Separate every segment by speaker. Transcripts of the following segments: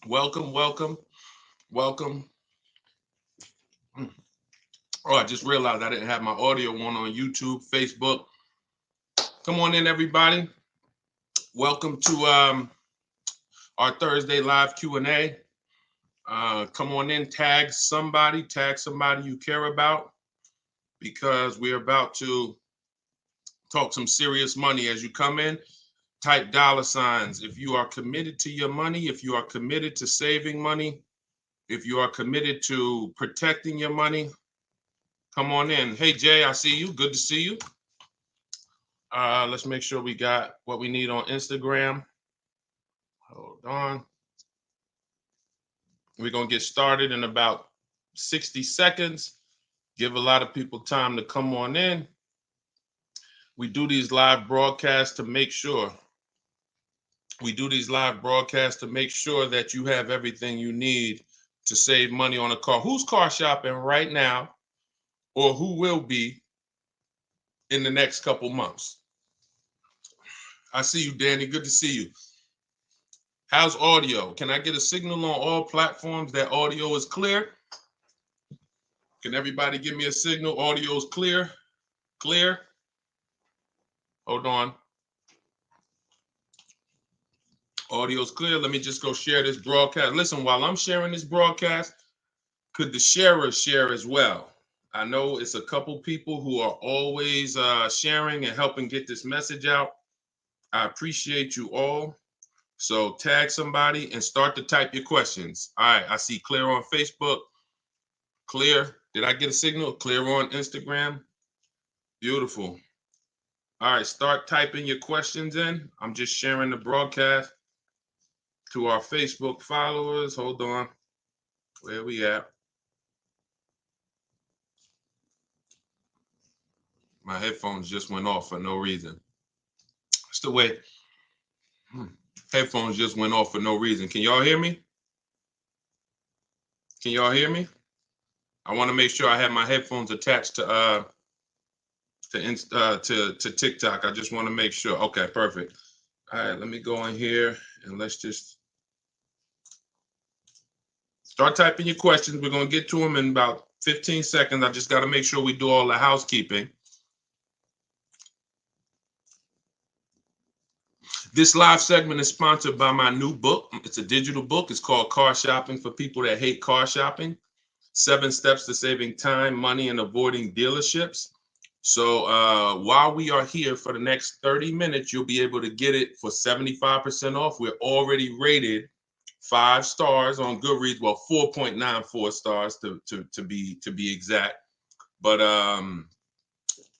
Speaker 1: Welcome, welcome, welcome. Oh, I just realized I didn't have my audio on YouTube, Facebook. Come on in, everybody. Welcome to our Thursday live Q&A. Come on in, tag somebody you care about, because we're about to talk some serious money. As you come in, type $signs if you are committed to your money, if you are committed to saving money, if you are committed to protecting your money. Come on in. Hey, Jay, I see you. Good to see you. Let's make sure we got what we need on Instagram. Hold on. We're going to get started in about 60 seconds. Give a lot of people time to come on in. We do these live broadcasts to make sure. That you have everything you need to save money on a car. Who's car shopping right now, or who will be in the next couple months? I see you, Danny. Good to see you. How's audio? Can I get a signal on all platforms that audio is clear? Can everybody give me a signal? Audio is clear? Clear? Hold on. Audio's clear. Let me just go share this broadcast. Listen, while I'm sharing this broadcast, could the sharers share as well? I know it's a couple people who are always sharing and helping get this message out. I appreciate you all. So tag somebody and start to type your questions. All right, I see clear on Facebook. Clear. Did I get a signal? Clear on Instagram. Beautiful. All right, start typing your questions in. I'm just sharing the broadcast to our Facebook followers. Hold on. Where we at? My headphones just went off for no reason. It's the way. Headphones just went off for no reason. Can y'all hear me? Can y'all hear me? I want to make sure I have my headphones attached to TikTok. I just want to make sure. Okay, perfect. All right, let me go in here and let's just start typing your questions. We're going to get to them in about 15 seconds. I just got to make sure we do all the housekeeping. This live segment is sponsored by my new book. It's a digital book. It's called Car Shopping for People That Hate Car Shopping. 7 Steps to Saving Time, Money, and Avoiding Dealerships. So while we are here for the next 30 minutes, you'll be able to get it for 75% off. We're already rated 5 stars on Goodreads. Well, 4.94 stars to be exact. But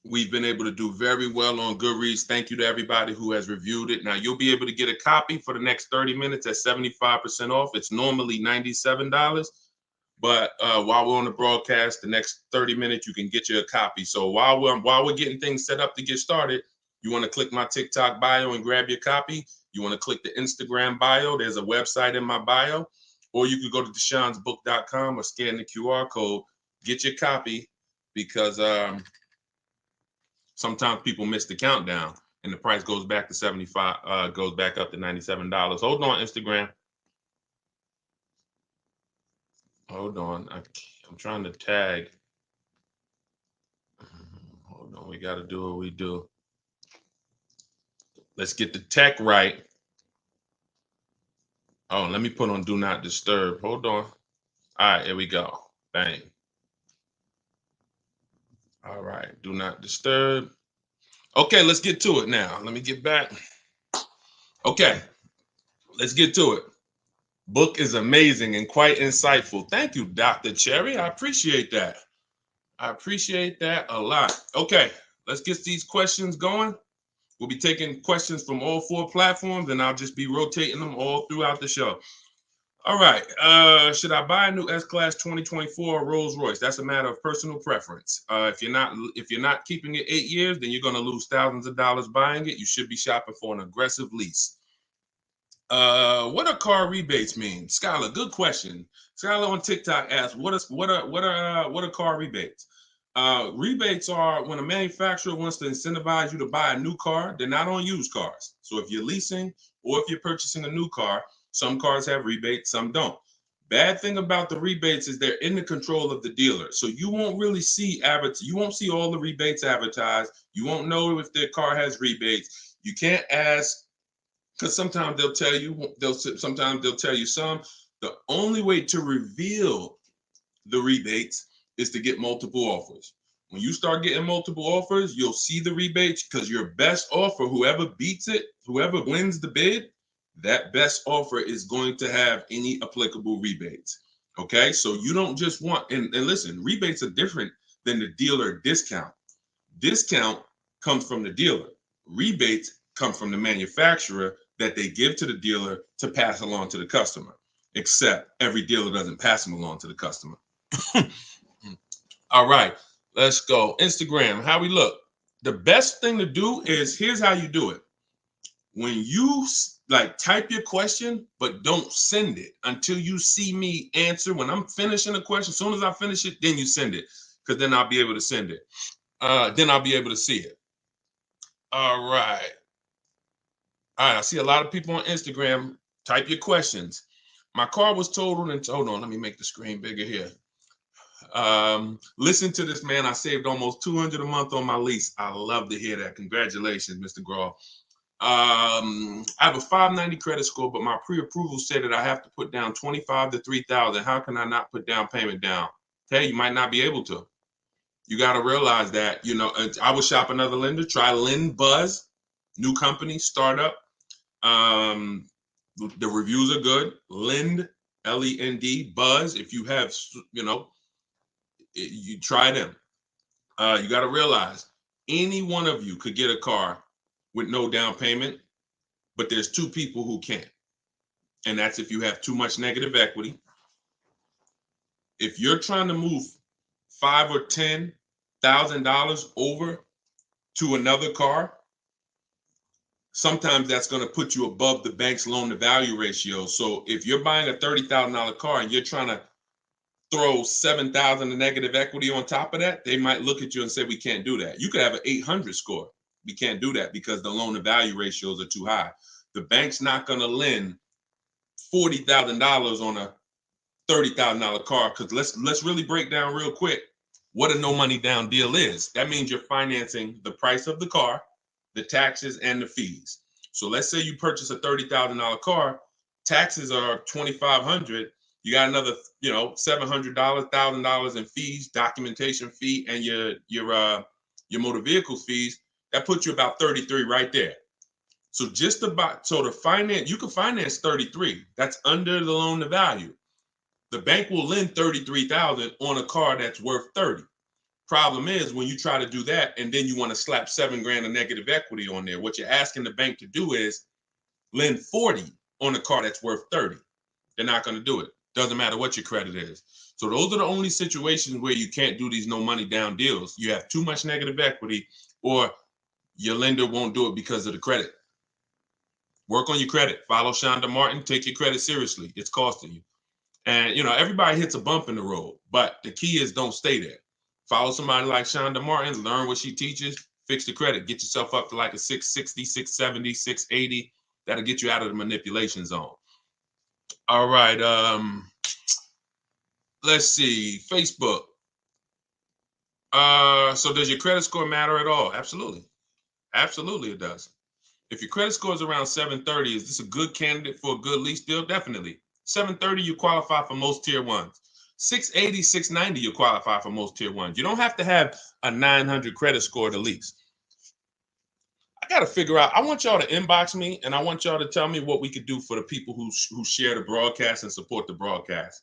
Speaker 1: we've been able to do very well on Goodreads. Thank you to everybody who has reviewed it. Now, you'll be able to get a copy for the next 30 minutes at 75% off. It's normally $97. But while we're on the broadcast, the next 30 minutes, you can get you a copy. So while we're getting things set up to get started, you want to click my TikTok bio and grab your copy. You want to click the Instagram bio. There's a website in my bio. Or you could go to deshonsbook.com or scan the QR code, get your copy, because sometimes people miss the countdown and the price goes back to 75, goes back up to $97. Hold on, Instagram. Hold on. I'm trying to tag. Hold on. We got to do what we do. Let's get the tech right. Oh, let me put on Do Not Disturb. Hold on. All right, here we go. Bang. All right. Do Not Disturb. Okay, let's get to it now. Let me get back. Okay, let's get to it. Book is amazing and quite insightful. Thank you, Dr. Cherry. I appreciate that. I appreciate that a lot. Okay, let's get these questions going. We'll be taking questions from all 4 platforms, and I'll just be rotating them all throughout the show. All right. Should I buy a new S-Class 2024 Rolls Royce? That's a matter of personal preference. If you're not keeping it 8 years, then you're going to lose thousands of dollars buying it. You should be shopping for an aggressive lease. What do car rebates mean? Skylar, good question. Skylar on TikTok asked, what are car rebates? Rebates are when a manufacturer wants to incentivize you to buy a new car. They're not on used cars. So if you're leasing or if you're purchasing a new car, Some cars have rebates, some don't. Bad thing about the rebates is they're in the control of the dealer. So you won't really see you won't see all the rebates advertised. You won't know if their car has rebates. You can't ask, because sometimes they'll tell you, sometimes they'll tell you some. The only way to reveal the rebates is to get multiple offers. When you start getting multiple offers, you'll see the rebates, because your best offer, whoever beats it, whoever wins the bid, that best offer is going to have any applicable rebates. Okay, so you don't just want, and listen, rebates are different than the dealer discount. Discount comes from the dealer. Rebates come from the manufacturer that they give to the dealer to pass along to the customer, except every dealer doesn't pass them along to the customer. All right, let's go. Instagram, how we look. The best thing to do is, here's how you do it. When you type your question, but don't send it until you see me answer. When I'm finishing a question, as soon as I finish it, then you send it, because then I'll be able to send it. Then I'll be able to see it. All right. All right, I see a lot of people on Instagram. Type your questions. My car was totaled, and hold on, let me make the screen bigger here. Listen to this, man. I saved almost $200 a month on my lease. I love to hear that. Congratulations, Mr. Graw. I have a 590 credit score, but my pre-approval said that I have to put down 25 to 3,000. How can I not put down payment down? Hey, you might not be able to. You got to realize that, I would shop another lender. Try Lend Buzz, new company, startup. The reviews are good. Lend, Lend, Buzz. If you have, you try them. You got to realize any one of you could get a car with no down payment, but there's two people who can't. And that's if you have too much negative equity. If you're trying to move $5,000 or $10,000 over to another car, sometimes that's going to put you above the bank's loan to value ratio. So if you're buying a $30,000 car and you're trying to throw $7,000 of negative equity on top of that, they might look at you and say, we can't do that. You could have an 800 score. We can't do that because the loan to value ratios are too high. The bank's not going to lend $40,000 on a $30,000 car, because let's really break down real quick what a no money down deal is. That means you're financing the price of the car, the taxes, and the fees. So let's say you purchase a $30,000 car, taxes are $2,500. You got another, $700, $1,000 in fees, documentation fee, and your motor vehicle fees. That puts you about 33 right there. So to finance, you can finance 33. That's under the loan to value. The bank will lend 33,000 on a car that's worth 30. Problem is, when you try to do that and then you want to slap $7,000 of negative equity on there, what you're asking the bank to do is lend 40 on a car that's worth 30. They're not going to do it. Doesn't matter what your credit is. So those are the only situations where you can't do these no money down deals. You have too much negative equity, or your lender won't do it because of the credit. Work on your credit. Follow Shonda Martin. Take your credit seriously. It's costing you. And, everybody hits a bump in the road, but the key is don't stay there. Follow somebody like Shonda Martin, learn what she teaches, fix the credit, get yourself up to like a 660, 670, 680. That'll get you out of the manipulation zone. All right. Let's see. Facebook. So does your credit score matter at all? Absolutely. Absolutely it does. If your credit score is around 730, is this a good candidate for a good lease deal? Definitely. 730, you qualify for most tier ones. 680, 690, you qualify for most tier ones. You don't have to have a 900 credit score to lease. I got to figure out, I want y'all to inbox me, and I want y'all to tell me what we could do for the people who share the broadcast and support the broadcast,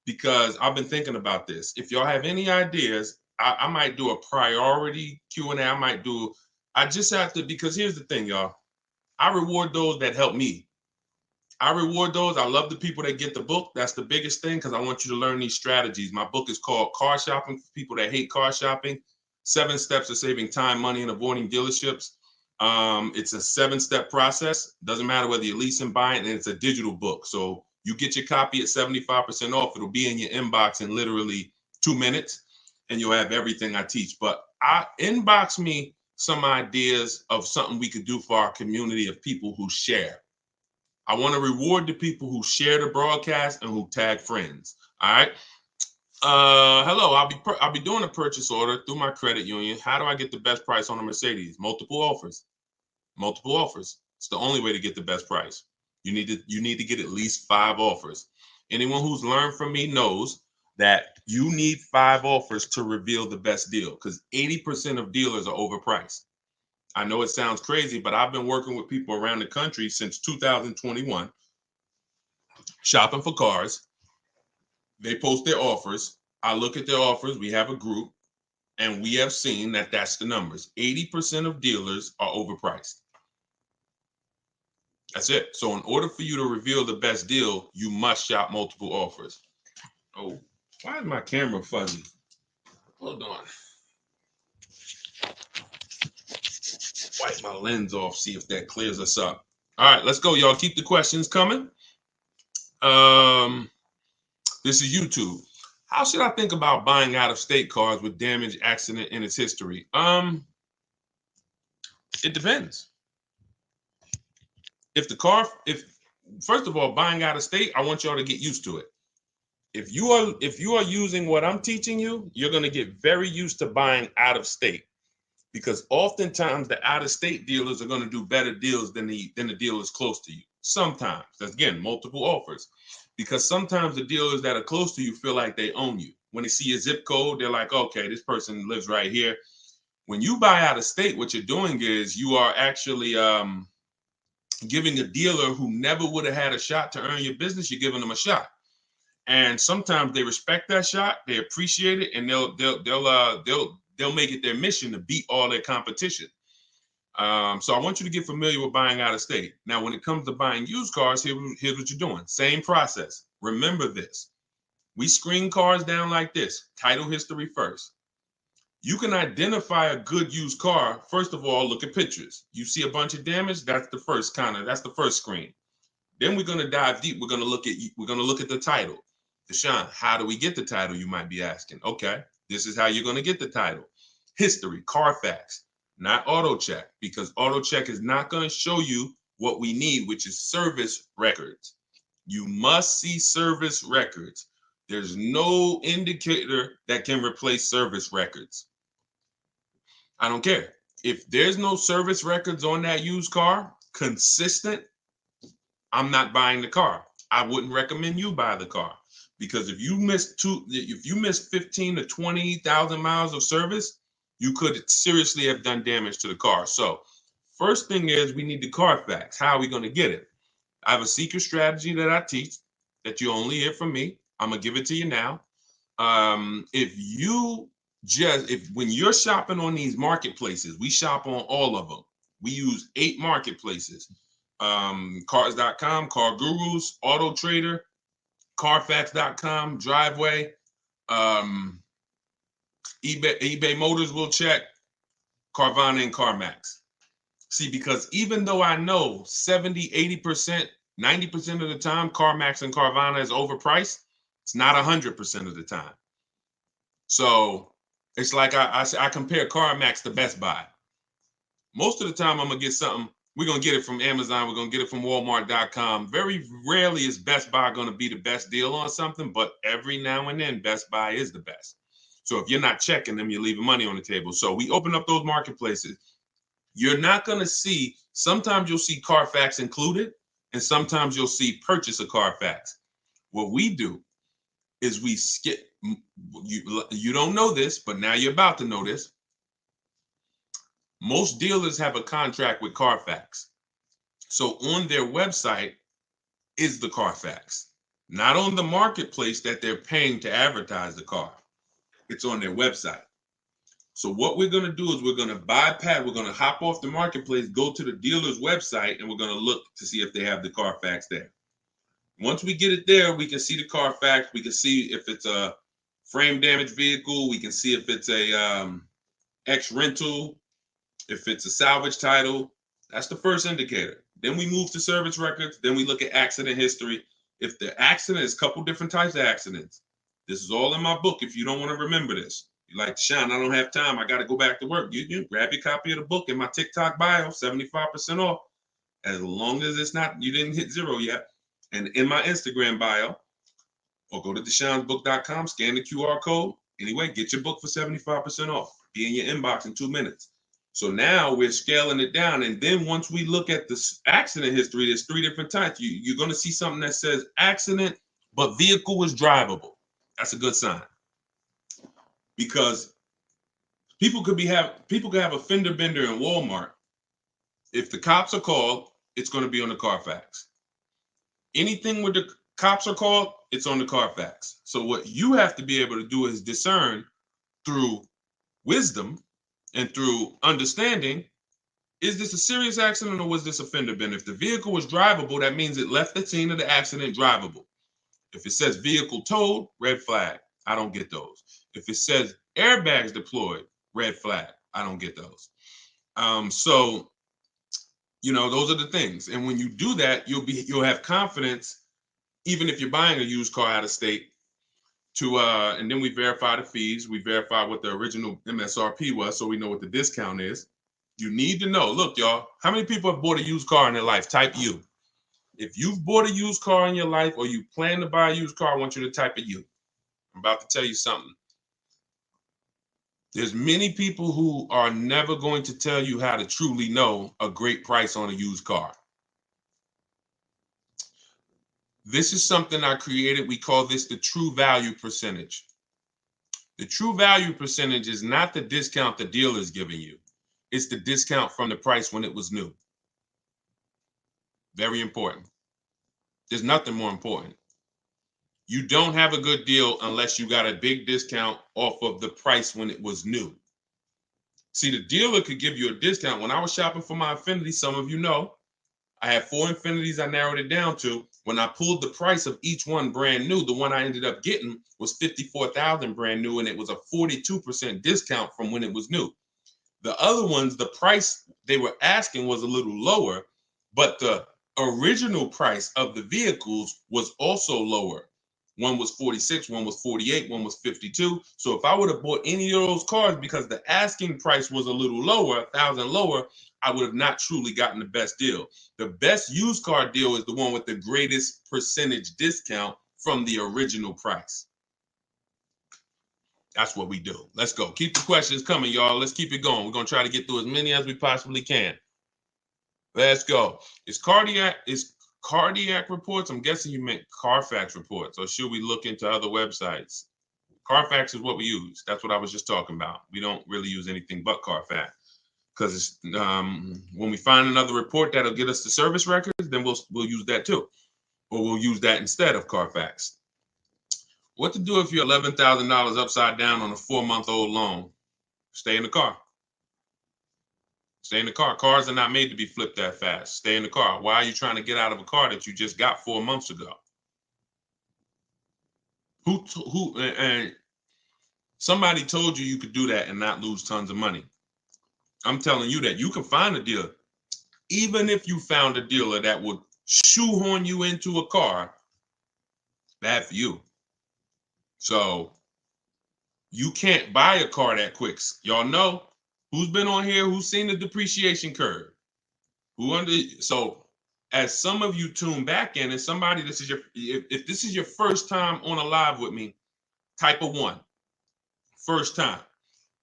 Speaker 1: because I've been thinking about this. If y'all have any ideas, I might do a priority Q&A. I just have to, because here's the thing, y'all. I reward those that help me. I reward those. I love the people that get the book. That's the biggest thing, because I want you to learn these strategies. My book is called Car Shopping for People That Hate Car Shopping. 7 Steps of Saving Time, Money, and Avoiding Dealerships. It's a 7-step process. Doesn't matter whether you're leasing, buying, and it's a digital book. So you get your copy at 75% off. It'll be in your inbox in literally 2 minutes, and you'll have everything I teach. But inbox me some ideas of something we could do for our community of people who share. I want to reward the people who share the broadcast and who tag friends. All right. Hello. I'll be doing a purchase order through my credit union. How do I get the best price on a Mercedes? Multiple offers. Multiple offers. It's the only way to get the best price. You need to get at least 5 offers. Anyone who's learned from me knows that you need 5 offers to reveal the best deal, because 80% of dealers are overpriced. I know it sounds crazy, but I've been working with people around the country since 2021, shopping for cars. They post their offers. I look at their offers. We have a group, and we have seen that that's the numbers. 80% of dealers are overpriced. That's it. So in order for you to reveal the best deal, you must shop multiple offers. Oh, why is my camera fuzzy? Hold on. Wipe my lens off, see if that clears us up. All right, let's go, y'all. Keep the questions coming. This is YouTube. How should I think about buying out-of-state cars with damage, accident, in its history? It depends. If first of all, buying out of state, I want y'all to get used to it. If you are using what I'm teaching you, you're going to get very used to buying out of state, because oftentimes the out of state dealers are going to do better deals than the dealers close to you. Sometimes, that's again multiple offers, because sometimes the dealers that are close to you feel like they own you. When they see your zip code, they're like, okay, this person lives right here. When you buy out of state, what you're doing is you are actually giving a dealer who never would have had a shot to earn your business, you're giving them a shot. And sometimes they respect that shot, they appreciate it, and they'll make it their mission to beat all their competition. So I want you to get familiar with buying out of state. Now, when it comes to buying used cars, here's what you're doing. Same process. Remember this. We screen cars down like this. Title history first. You can identify a good used car. First of all, look at pictures. You see a bunch of damage, that's the first screen. Then we're going to dive deep. We're going to look at the title. Deshone, how do we get the title, you might be asking? Okay, this is how you're going to get the title. History, Carfax, not auto check, because auto check is not going to show you what we need, which is service records. You must see service records. There's no indicator that can replace service records. I don't care. If there's no service records on that used car, consistent, I'm not buying the car. I wouldn't recommend you buy the car, because if you miss 15 to 20,000 miles of service, you could seriously have done damage to the car. So first thing is we need the Carfax. How are we going to get it? I have a secret strategy that I teach that you only hear from me. I'm going to give it to you now. When you're shopping on these marketplaces, we shop on all of them. We use 8 marketplaces. Cars.com, Car Gurus, Auto Trader, Carfax.com, Driveway, eBay Motors will check, Carvana and CarMax. See, because even though I know 70, 80%, 90% of the time CarMax and Carvana is overpriced, it's not 100% of the time. So it's like I compare CarMax to Best Buy. Most of the time I'm going to get something, we're going to get it from Amazon, we're going to get it from Walmart.com. Very rarely is Best Buy going to be the best deal on something, but every now and then Best Buy is the best. So if you're not checking them, you're leaving money on the table. So we open up those marketplaces. You're not going to see, sometimes you'll see Carfax included, and sometimes you'll see purchase a Carfax. What we do is we skip, you don't know this, but now you're about to know this. Most dealers have a contract with Carfax. So on their website is the Carfax, not on the marketplace that they're paying to advertise the car. It's on their website. So what we're going to do is we're going to hop off the marketplace, go to the dealer's website, and we're going to look to see if they have the Carfax there. Once we get it there, we can see the Carfax. We can see if it's a frame damage vehicle. We can see if it's a X rental, if it's a salvage title. That's the first indicator. Then we move to service records. Then we look at accident history. If the accident is a couple different types of accidents, this is all in my book. If you don't want to remember this, you're like, Deshone, I don't have time. I got to go back to work. You grab your copy of the book in my TikTok bio, 75% off. as long as it's not, you didn't hit zero yet. And in my Instagram bio, or go to deshonebook.com, scan the QR code. Anyway, get your book for 75% off. Be in your inbox in 2 minutes. So now we're scaling it down. And then once we look at the accident history, there's 3 different types. You're going to see something that says accident, but vehicle is drivable. That's a good sign. Because people could have a fender bender in Walmart. If the cops are called, it's going to be on the Carfax. Anything where the cops are called, it's on the Carfax. So what you have to be able to do is discern through wisdom and through understanding, is this a serious accident or was this a fender bender? If the vehicle was drivable, that means it left the scene of the accident drivable. If it says vehicle towed, red flag. I don't get those. If it says airbags deployed, red flag. I don't get those. So, those are the things. And when you do that, you'll have confidence, even if you're buying a used car out of state, and then we verify the fees. We verify what the original MSRP was, so we know what the discount is. You need to know. Look, y'all, how many people have bought a used car in their life? Type U. If you've bought a used car in your life or you plan to buy a used car, I want you to type a U. I'm about to tell you something. There's many people who are never going to tell you how to truly know a great price on a used car. This is something I created. We call this the true value percentage. The true value percentage is not the discount the dealer is giving you. It's the discount from the price when it was new. Very important. There's nothing more important. You don't have a good deal unless you got a big discount off of the price when it was new. See, the dealer could give you a discount. When I was shopping for my Infiniti, some of you know, I had 4 Infinitis I narrowed it down to. When I pulled the price of each one brand new, the one I ended up getting was $54,000 brand new, and it was a 42% discount from when it was new. The other ones, the price they were asking was a little lower, but the original price of the vehicles was also lower. One was 46, one was 48, one was 52. So if I would have bought any of those cars because the asking price was a little lower, $1,000 lower, I would have not truly gotten the best deal. The best used car deal is the one with the greatest percentage discount from the original price. That's what we do. Let's go. Keep the questions coming, y'all. Let's keep it going. We're going to try to get through as many as we possibly can. Let's go. Is cardiac reports? I'm guessing you meant Carfax reports, or should we look into other websites? Carfax is what we use. That's what I was just talking about. We don't really use anything but Carfax, because when we find another report that'll get us the service records, then we'll use that too, or we'll use that instead of Carfax. What to do if you're $11,000 upside down on a 4-month-old loan? Stay in the car. Stay in the car. Cars are not made to be flipped that fast. Stay in the car. Why are you trying to get out of a car that you just got 4 months ago? And somebody told you could do that and not lose tons of money. I'm telling you that you can find a dealer. Even if you found a dealer that would shoehorn you into a car, bad for you. So you can't buy a car that quick. Y'all know who's been on here, who's seen the depreciation curve. So as some of you tune back in, and somebody, if this is your first time on a live with me, type a 1. First time.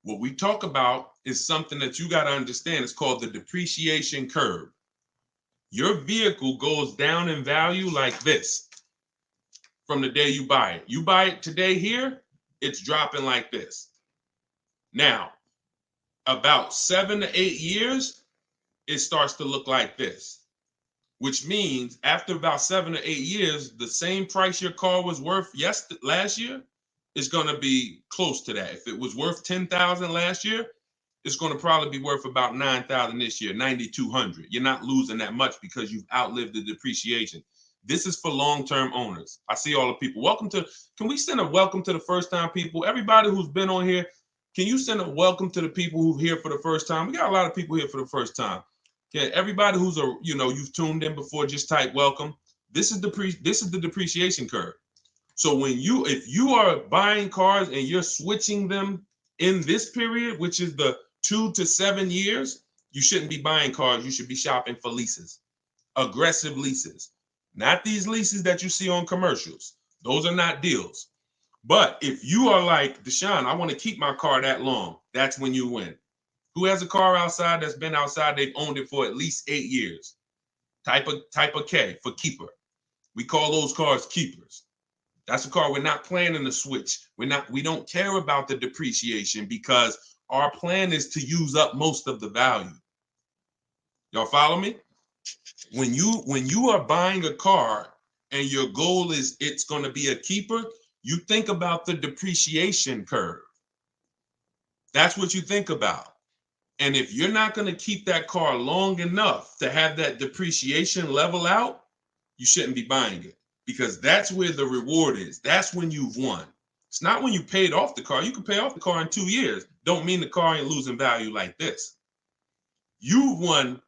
Speaker 1: What we talk about is something that you got to understand. It's called the depreciation curve. Your vehicle goes down in value like this from the day you buy it. You buy it today here, it's dropping like this. Now, about 7 to 8 years, it starts to look like this, which means after about 7 to 8 years, the same price your car was worth last year is going to be close to that. If it was worth $10,000 last year, it's going to probably be worth about $9,000 this year, $9,200. You're not losing that much because you've outlived the depreciation. This is for long-term owners. I see all the people. Can we send a welcome to the first-time people? Everybody who's been on here, can you send a welcome to the people who are here for the first time? We got a lot of people here for the first time. Okay, everybody who's you've tuned in before, just type welcome. This is the depreciation curve. So if you are buying cars and you're switching them in this period, which is the 2 to 7 years, you shouldn't be buying cars. You should be shopping for leases. aggressive leases. Not these leases that you see on commercials. Those are not deals. But if you are like, Deshone, I want to keep my car that long, that's when you win. Who has a car outside that's been outside, they've owned it for at least 8 years? Type of K for keeper. We call those cars keepers. That's a car we're not planning to switch. We don't care about the depreciation because our plan is to use up most of the value. Y'all follow me? When you are buying a car and your goal is it's going to be a keeper, you think about the depreciation curve. That's what you think about. And if you're not going to keep that car long enough to have that depreciation level out, you shouldn't be buying it, because that's where the reward is. That's when you've won. It's not when you paid off the car. You can pay off the car in 2 years. Don't mean the car ain't losing value like this. You've won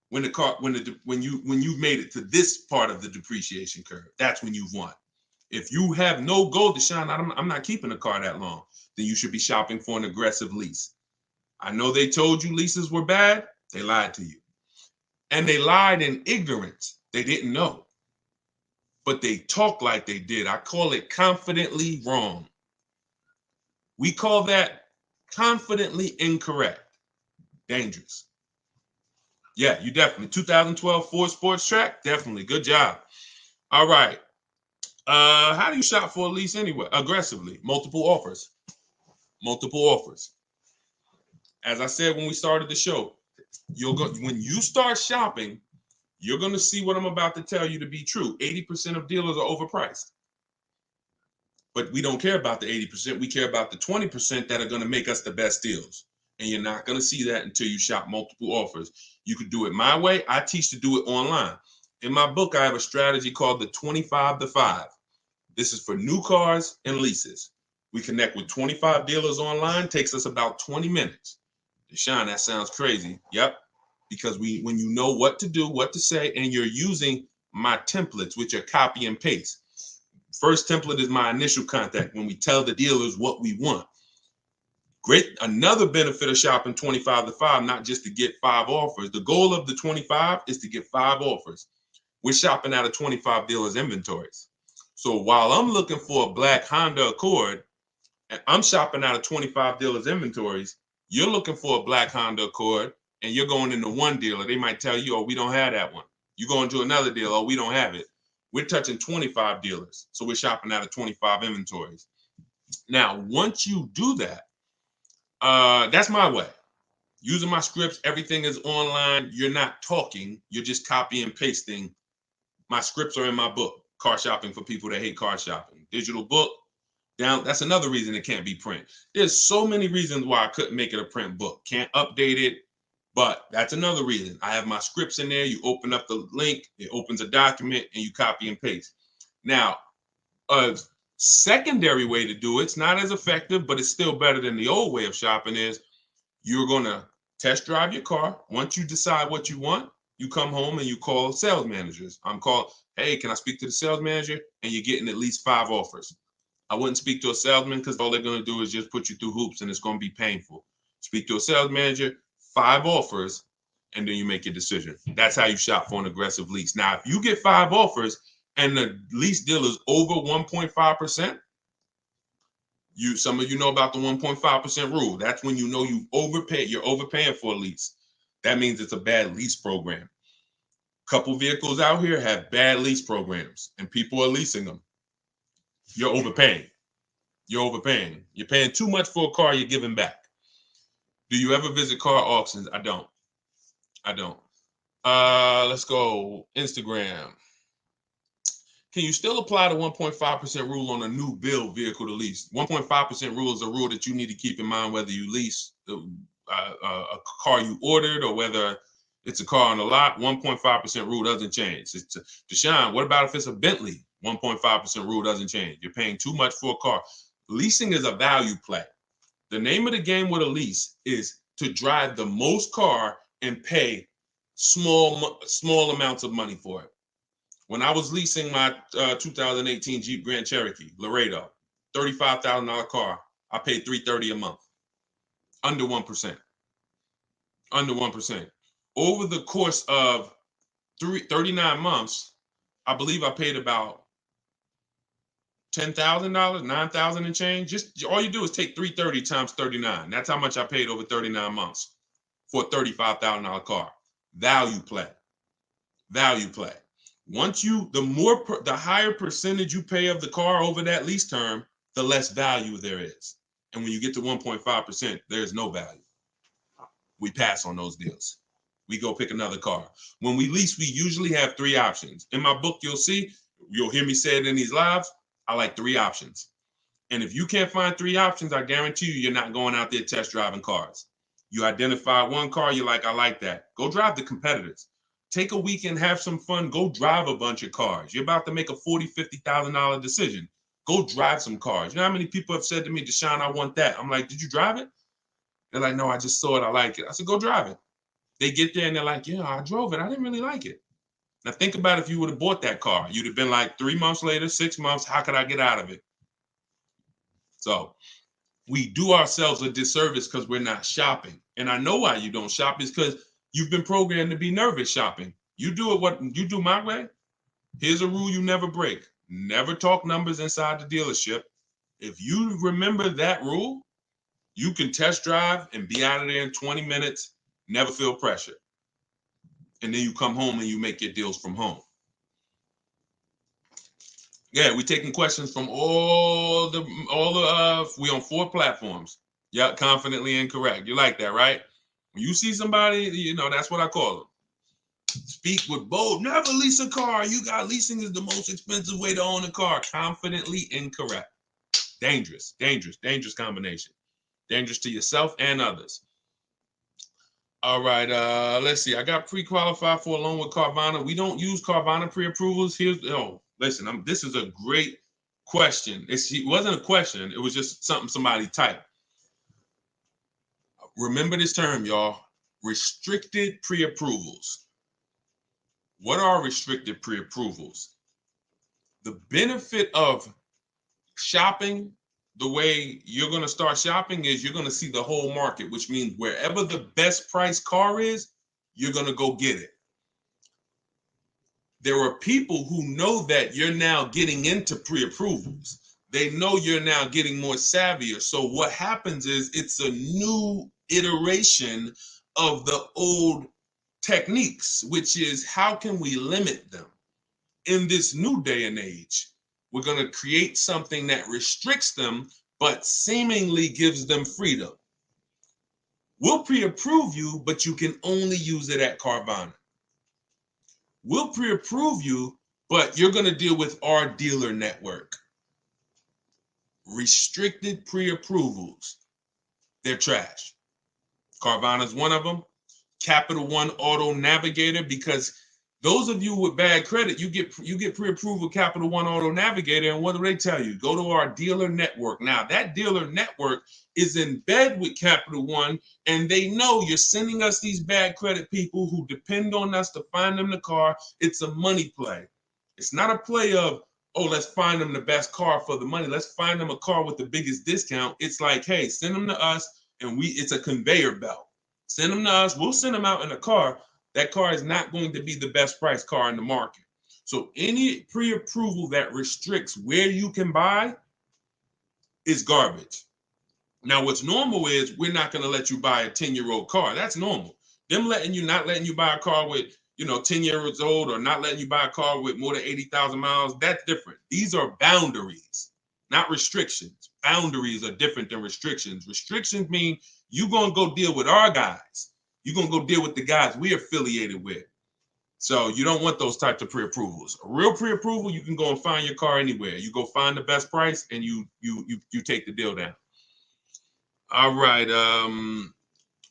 Speaker 1: when the car when you've made it to this part of the depreciation curve. That's when you've won. If you have no goal, Deshone, I'm not keeping a car that long, then you should be shopping for an aggressive lease. I know they told you leases were bad. They lied to you. And they lied in ignorance. They didn't know. But they talk like they did. I call it confidently wrong. We call that confidently incorrect. Dangerous. Yeah, you definitely. 2012 Ford Sports Track, definitely. Good job. All right. How do you shop for a lease anyway? Aggressively. Multiple offers. Multiple offers. As I said when we started the show, when you start shopping, you're going to see what I'm about to tell you to be true. 80% of dealers are overpriced. But we don't care about the 80%. We care about the 20% that are going to make us the best deals. And you're not going to see that until you shop multiple offers. You could do it my way. I teach to do it online. In my book, I have a strategy called the 25 to 5. This is for new cars and leases. We connect with 25 dealers online. Takes us about 20 minutes. Deshone, that sounds crazy. Yep. Because when you know what to do, what to say, and you're using my templates, which are copy and paste. First template is my initial contact, when we tell the dealers what we want. Great. Another benefit of shopping 25 to 5, not just to get 5 offers. The goal of the 25 is to get 5 offers. We're shopping out of 25 dealers' inventories. So while I'm looking for a black Honda Accord, and I'm shopping out of 25 dealers' inventories, you're looking for a black Honda Accord, and you're going into one dealer. They might tell you, oh, we don't have that one. You go into another dealer, oh, we don't have it. We're touching 25 dealers. So we're shopping out of 25 inventories. Now, once you do that, that's my way. Using my scripts, everything is online. You're not talking. You're just copy and pasting. My scripts are in my book, Car Shopping for People That Hate Car Shopping. Digital book. Down. That's another reason it can't be print. There's so many reasons why I couldn't make it a print book. Can't update it. But that's another reason. I have my scripts in there. You open up the link, it opens a document, and you copy and paste. Now, a secondary way to do it's not as effective, but it's still better than the old way of shopping, is you're going to test drive your car. Once you decide what you want, you come home and you call sales managers. I'm called, hey, can I speak to the sales manager? And you're getting at least 5 offers. I wouldn't speak to a salesman because all they're going to do is just put you through hoops and it's going to be painful. Speak to a sales manager, 5 offers, and then you make your decision. That's how you shop for an aggressive lease. Now, if you get 5 offers and the lease deal is over 1.5%, some of you know about the 1.5% rule. That's when you know you've overpaid. You're overpaying for a lease. That means it's a bad lease program. Couple vehicles out here have bad lease programs, and people are leasing them. You're overpaying. You're overpaying. You're paying too much for a car you're giving back. Do you ever visit car auctions? I don't. Let's go. Instagram. Can you still apply the 1.5% rule on a new build vehicle to lease? 1.5% rule is a rule that you need to keep in mind whether you lease a car you ordered or whether it's a car on the lot. 1.5% rule doesn't change. Deshone, what about if it's a Bentley? 1.5% rule doesn't change. You're paying too much for a car. Leasing is a value play. The name of the game with a lease is to drive the most car and pay small amounts of money for it. When I was leasing my 2018 Jeep Grand Cherokee Laredo, $35,000 car, I paid $330 a month. Under 1%. Under 1%. Over the course of 39 months, I believe I paid about $10,000, $9,000 and change. Just all you do is take 330 times 39. That's how much I paid over 39 months for a $35,000 car. Value play. Value play. Once the higher percentage you pay of the car over that lease term, the less value there is. And when you get to 1.5%, there's no value. We pass on those deals. We go pick another car. When we lease, we usually have 3 options. In my book, you'll hear me say it in these lives. I like 3 options. And if you can't find 3 options, I guarantee you're not going out there test driving cars. You identify one car, you're like, I like that. Go drive the competitors. Take a week and have some fun. Go drive a bunch of cars. You're about to make a $40,000, $50,000 decision. Go drive some cars. You know how many people have said to me, Deshone, I want that. I'm like, did you drive it? They're like, no, I just saw it. I like it. I said, go drive it. They get there and they're like, yeah, I drove it. I didn't really like it. Now think about if you would have bought that car. You'd have been like 3 months later, 6 months. How could I get out of it? So we do ourselves a disservice because we're not shopping. And I know why you don't shop is because you've been programmed to be nervous shopping. You do it what you do my way. Here's a rule you never break. Never talk numbers inside the dealership. If you remember that rule, you can test drive and be out of there in 20 minutes, never feel pressure. And then you come home and you make your deals from home. Yeah, we're taking questions from we on 4 platforms. Yeah, confidently incorrect. You like that, right? When you see somebody, that's what I call them. Speak with bold. Never lease a car. Leasing is the most expensive way to own a car. Confidently incorrect. Dangerous combination. Dangerous to yourself and others. All right, let's see. I got pre-qualified for a loan with Carvana. We don't use Carvana pre-approvals. This is a great question. It wasn't a question. It was just something somebody typed. Remember this term, y'all. Restricted pre-approvals. What are restricted pre-approvals? The benefit of shopping the way you're going to start shopping is you're going to see the whole market, which means wherever the best price car is, you're going to go get it. There are people who know that you're now getting into pre-approvals. They know you're now getting more savvier. So what happens is it's a new iteration of the old techniques, which is how can we limit them? In this new day and age, we're going to create something that restricts them, but seemingly gives them freedom. We'll pre-approve you, but you can only use it at Carvana. We'll pre-approve you, but you're going to deal with our dealer network. Restricted pre-approvals, they're trash. Carvana's one of them. Capital One Auto Navigator, because those of you with bad credit, you get pre-approved with Capital One Auto Navigator, and what do they tell you? Go to our dealer network. Now, that dealer network is in bed with Capital One, and they know you're sending us these bad credit people who depend on us to find them the car. It's a money play. It's not a play of, oh, let's find them the best car for the money. Let's find them a car with the biggest discount. It's like, hey, send them to us, and it's a conveyor belt. Send them to us. We'll send them out in a car. That car is not going to be the best price car in the market. So any pre-approval that restricts where you can buy is garbage. Now, what's normal is we're not going to let you buy a 10-year-old car. That's normal. Them not letting you buy a car with, 10 years old, or not letting you buy a car with more than 80,000 miles, that's different. These are boundaries, not restrictions. Boundaries are different than restrictions. Restrictions mean you're going to go deal with our guys. You're going to go deal with the guys we're affiliated with. So you don't want those types of pre-approvals. A real pre-approval, you can go and find your car anywhere. You go find the best price and you take the deal down. All right.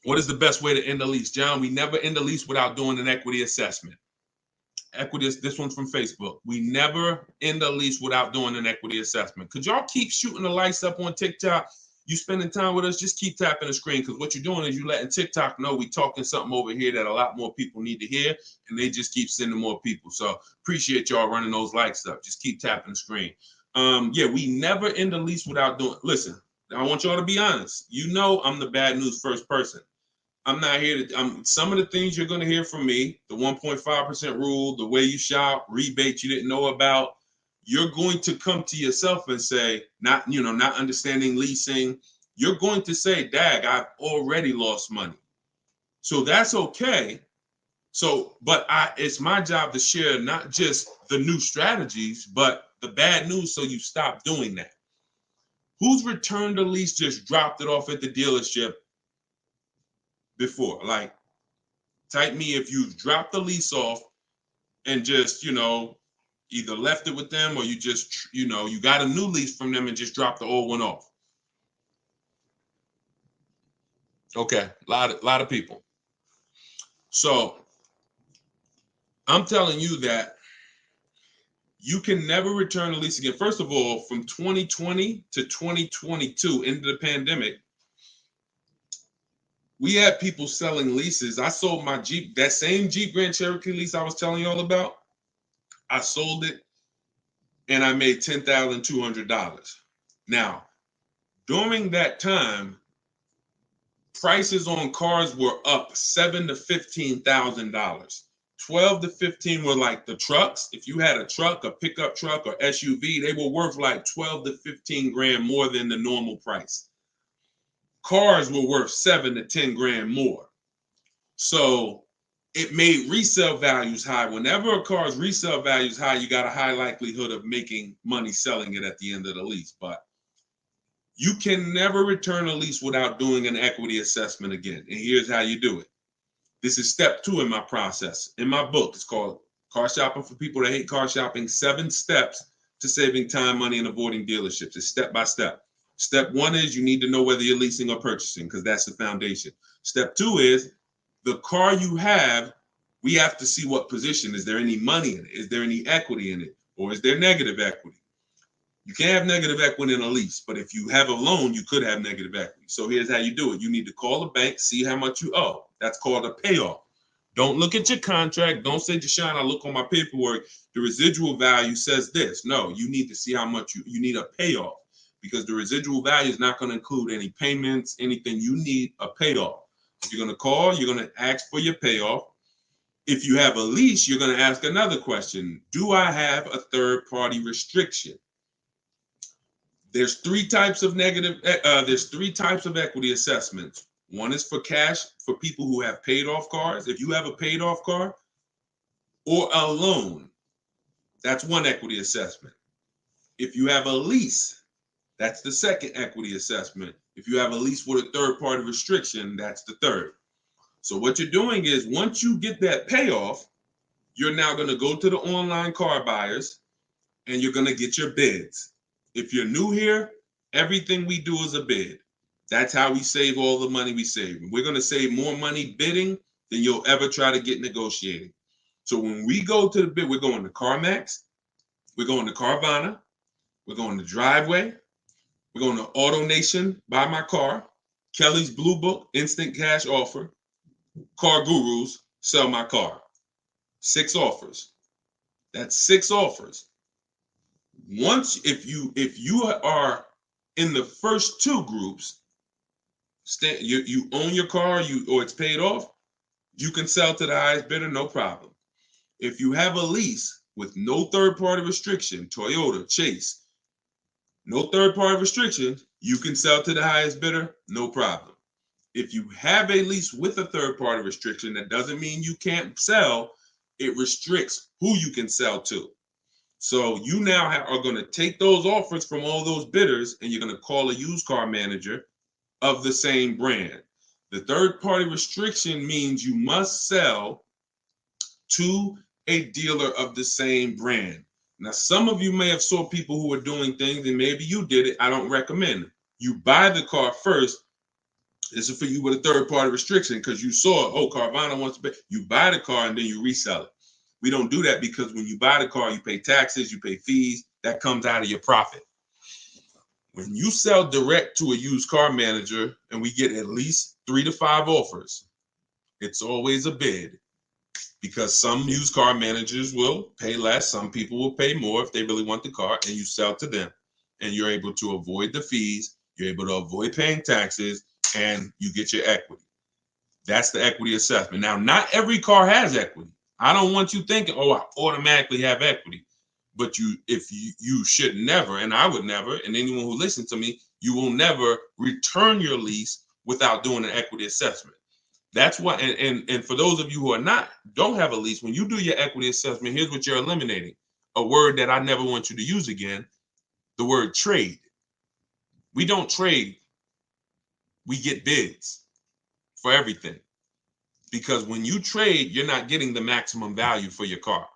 Speaker 1: What is the best way to end a lease? John, we never end a lease without doing an equity assessment. This one's from Facebook. We never end a lease without doing an equity assessment. Could y'all keep shooting the lights up on TikTok? You spending time with us, just keep tapping the screen, because what you're doing is you're letting TikTok know we talking something over here that a lot more people need to hear, and they just keep sending more people. So appreciate y'all running those likes up. Just keep tapping the screen. We never end a lease without doing. Listen, I want y'all to be honest. I'm the bad news first person. I'm not here to, some of the things you're going to hear from me, the 1.5% rule, the way you shop, rebates you didn't know about, you're going to come to yourself and say, not understanding leasing, you're going to say, dag, I've already lost money. So that's okay. So, but it's my job to share not just the new strategies, but the bad news so you stop doing that. Who's returned a lease, just dropped it off at the dealership before? Like, type me if you've dropped the lease off and just, either left it with them or you just, you got a new lease from them and just dropped the old one off. Okay, a lot of people. So I'm telling you that you can never return a lease again. First of all, from 2020 to 2022, into the pandemic, we had people selling leases. I sold my Jeep, that same Jeep Grand Cherokee lease I was telling you all about. I sold it and I made $10,200. Now, during that time, prices on cars were up $7,000 to $15,000. 12 to 15 were like the trucks. If you had a truck, a pickup truck or SUV, they were worth like 12 to 15 grand more than the normal price. Cars were worth 7 to 10 grand more. So it made resale values high. Whenever a car's resale value is high, you got a high likelihood of making money selling it at the end of the lease. But you can never return a lease without doing an equity assessment again. And here's how you do it. This is step 2 in my process. In my book, it's called Car Shopping for People That Hate Car Shopping, 7 Steps to Saving Time, Money, and Avoiding Dealerships. It's step by step. Step 1 is you need to know whether you're leasing or purchasing, because that's the foundation. Step 2 is the car you have, we have to see what position. Is there any money in it? Is there any equity in it? Or is there negative equity? You can't have negative equity in a lease, but if you have a loan, you could have negative equity. So here's how you do it. You need to call the bank, see how much you owe. That's called a payoff. Don't look at your contract. Don't say, Deshone, I look on my paperwork. The residual value says this. No, you need to see how much you need a payoff, because the residual value is not going to include any payments, anything. You need a payoff. If you're going to call, you're going to ask for your payoff. If you have a lease, you're going to ask another question. Do I have a third-party restriction? There's 3 types of there's 3 types of equity assessments. One is for cash, for people who have paid off cars. If you have a paid off car or a loan, that's one equity assessment. If you have a lease, that's the second equity assessment. If you have a lease with a third party restriction, that's the third. So what you're doing is, once you get that payoff, you're now going to go to the online car buyers and you're going to get your bids. If you're new here, everything we do is a bid. That's how we save all the money we save. We're going to save more money bidding than you'll ever try to get negotiating. So when we go to the bid, we're going to CarMax, we're going to Carvana, we're going to Driveway, we're going to AutoNation, Buy My Car, Kelly's Blue Book, Instant Cash Offer, Car Gurus, Sell My Car. 6 offers. That's 6 offers. Once, if you are in the first 2 groups, you own your car, or it's paid off, you can sell to the highest bidder, no problem. If you have a lease with no third-party restriction, Toyota, Chase, no third-party restriction, you can sell to the highest bidder, no problem. If you have a lease with a third-party restriction, that doesn't mean you can't sell. It restricts who you can sell to. So you now are going to take those offers from all those bidders, and you're going to call a used car manager of the same brand. The third-party restriction means you must sell to a dealer of the same brand. Now, some of you may have saw people who are doing things, and maybe you did it. I don't recommend it. You buy the car first. This is for you with a third-party restriction, because you saw, oh, Carvana wants to pay. You buy the car and then you resell it. We don't do that, because when you buy the car, you pay taxes, you pay fees. That comes out of your profit. When you sell direct to a used car manager and we get at least 3 to 5 offers, it's always a bid, because some used car managers will pay less. Some people will pay more if they really want the car, and you sell to them, and you're able to avoid the fees. You're able to avoid paying taxes, and you get your equity. That's the equity assessment. Now, not every car has equity. I don't want you thinking, oh, I automatically have equity. But you should never, and I would never, and anyone who listens to me, you will never return your lease without doing an equity assessment. That's why, and for those of you who don't have a lease, when you do your equity assessment, here's what you're eliminating. A word that I never want you to use again, the word trade. We don't trade. We get bids for everything. Because when you trade, you're not getting the maximum value for your car.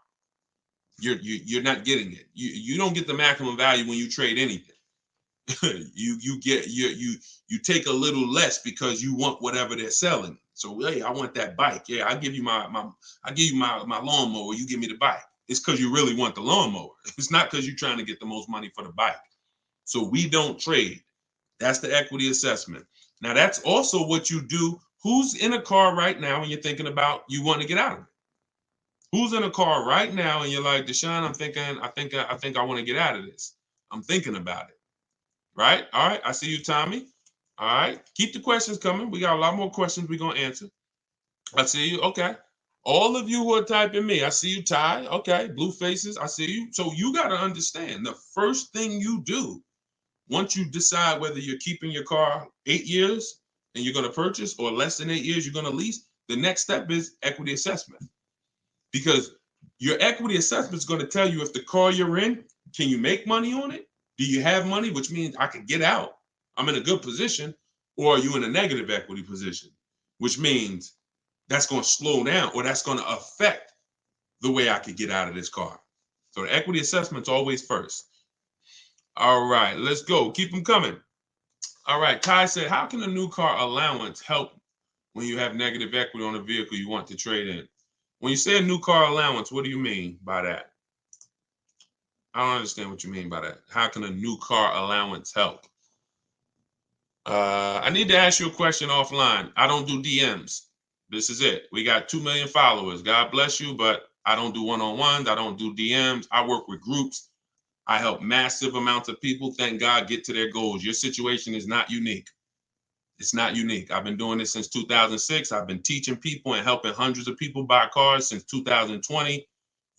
Speaker 1: You're not getting it. You don't get the maximum value when you trade anything. you take a little less because you want whatever they're selling. So hey, I want that bike. Yeah, I give you my lawnmower. You give me the bike. It's because you really want the lawnmower. It's not because you're trying to get the most money for the bike. So we don't trade. That's the equity assessment. Now that's also what you do. Who's in a car right now and you're thinking about you want to get out of it? Who's in a car right now and you're like, Deshone, I think I want to get out of this. I'm thinking about it. Right? All right. I see you, Tommy. All right. Keep the questions coming. We got a lot more questions we're going to answer. I see you. Okay. All of you who are typing me, I see you, Ty. Okay. Blue faces. I see you. So you got to understand the first thing you do once you decide whether you're keeping your car 8 years and you're going to purchase or less than 8 years, you're going to lease, the next step is equity assessment. Because your equity assessment is going to tell you if the car you're in, can you make money on it? Do you have money, which means I can get out, I'm in a good position, or are you in a negative equity position, which means that's going to slow down or that's going to affect the way I could get out of this car. So the equity assessment's always first. All right, let's go. Keep them coming. All right, Ty said, how can a new car allowance help when you have negative equity on a vehicle you want to trade in? When you say a new car allowance, what do you mean by that? I don't understand what you mean by that. How can a new car allowance help? I need to ask you a question offline. I don't do DMs. This is it. We got 2 million followers. God bless you, but I don't do one-on-ones. I don't do DMs. I work with groups. I help massive amounts of people, thank God, get to their goals. Your situation is not unique. It's not unique. I've been doing this since 2006. I've been teaching people and helping hundreds of people buy cars since 2020.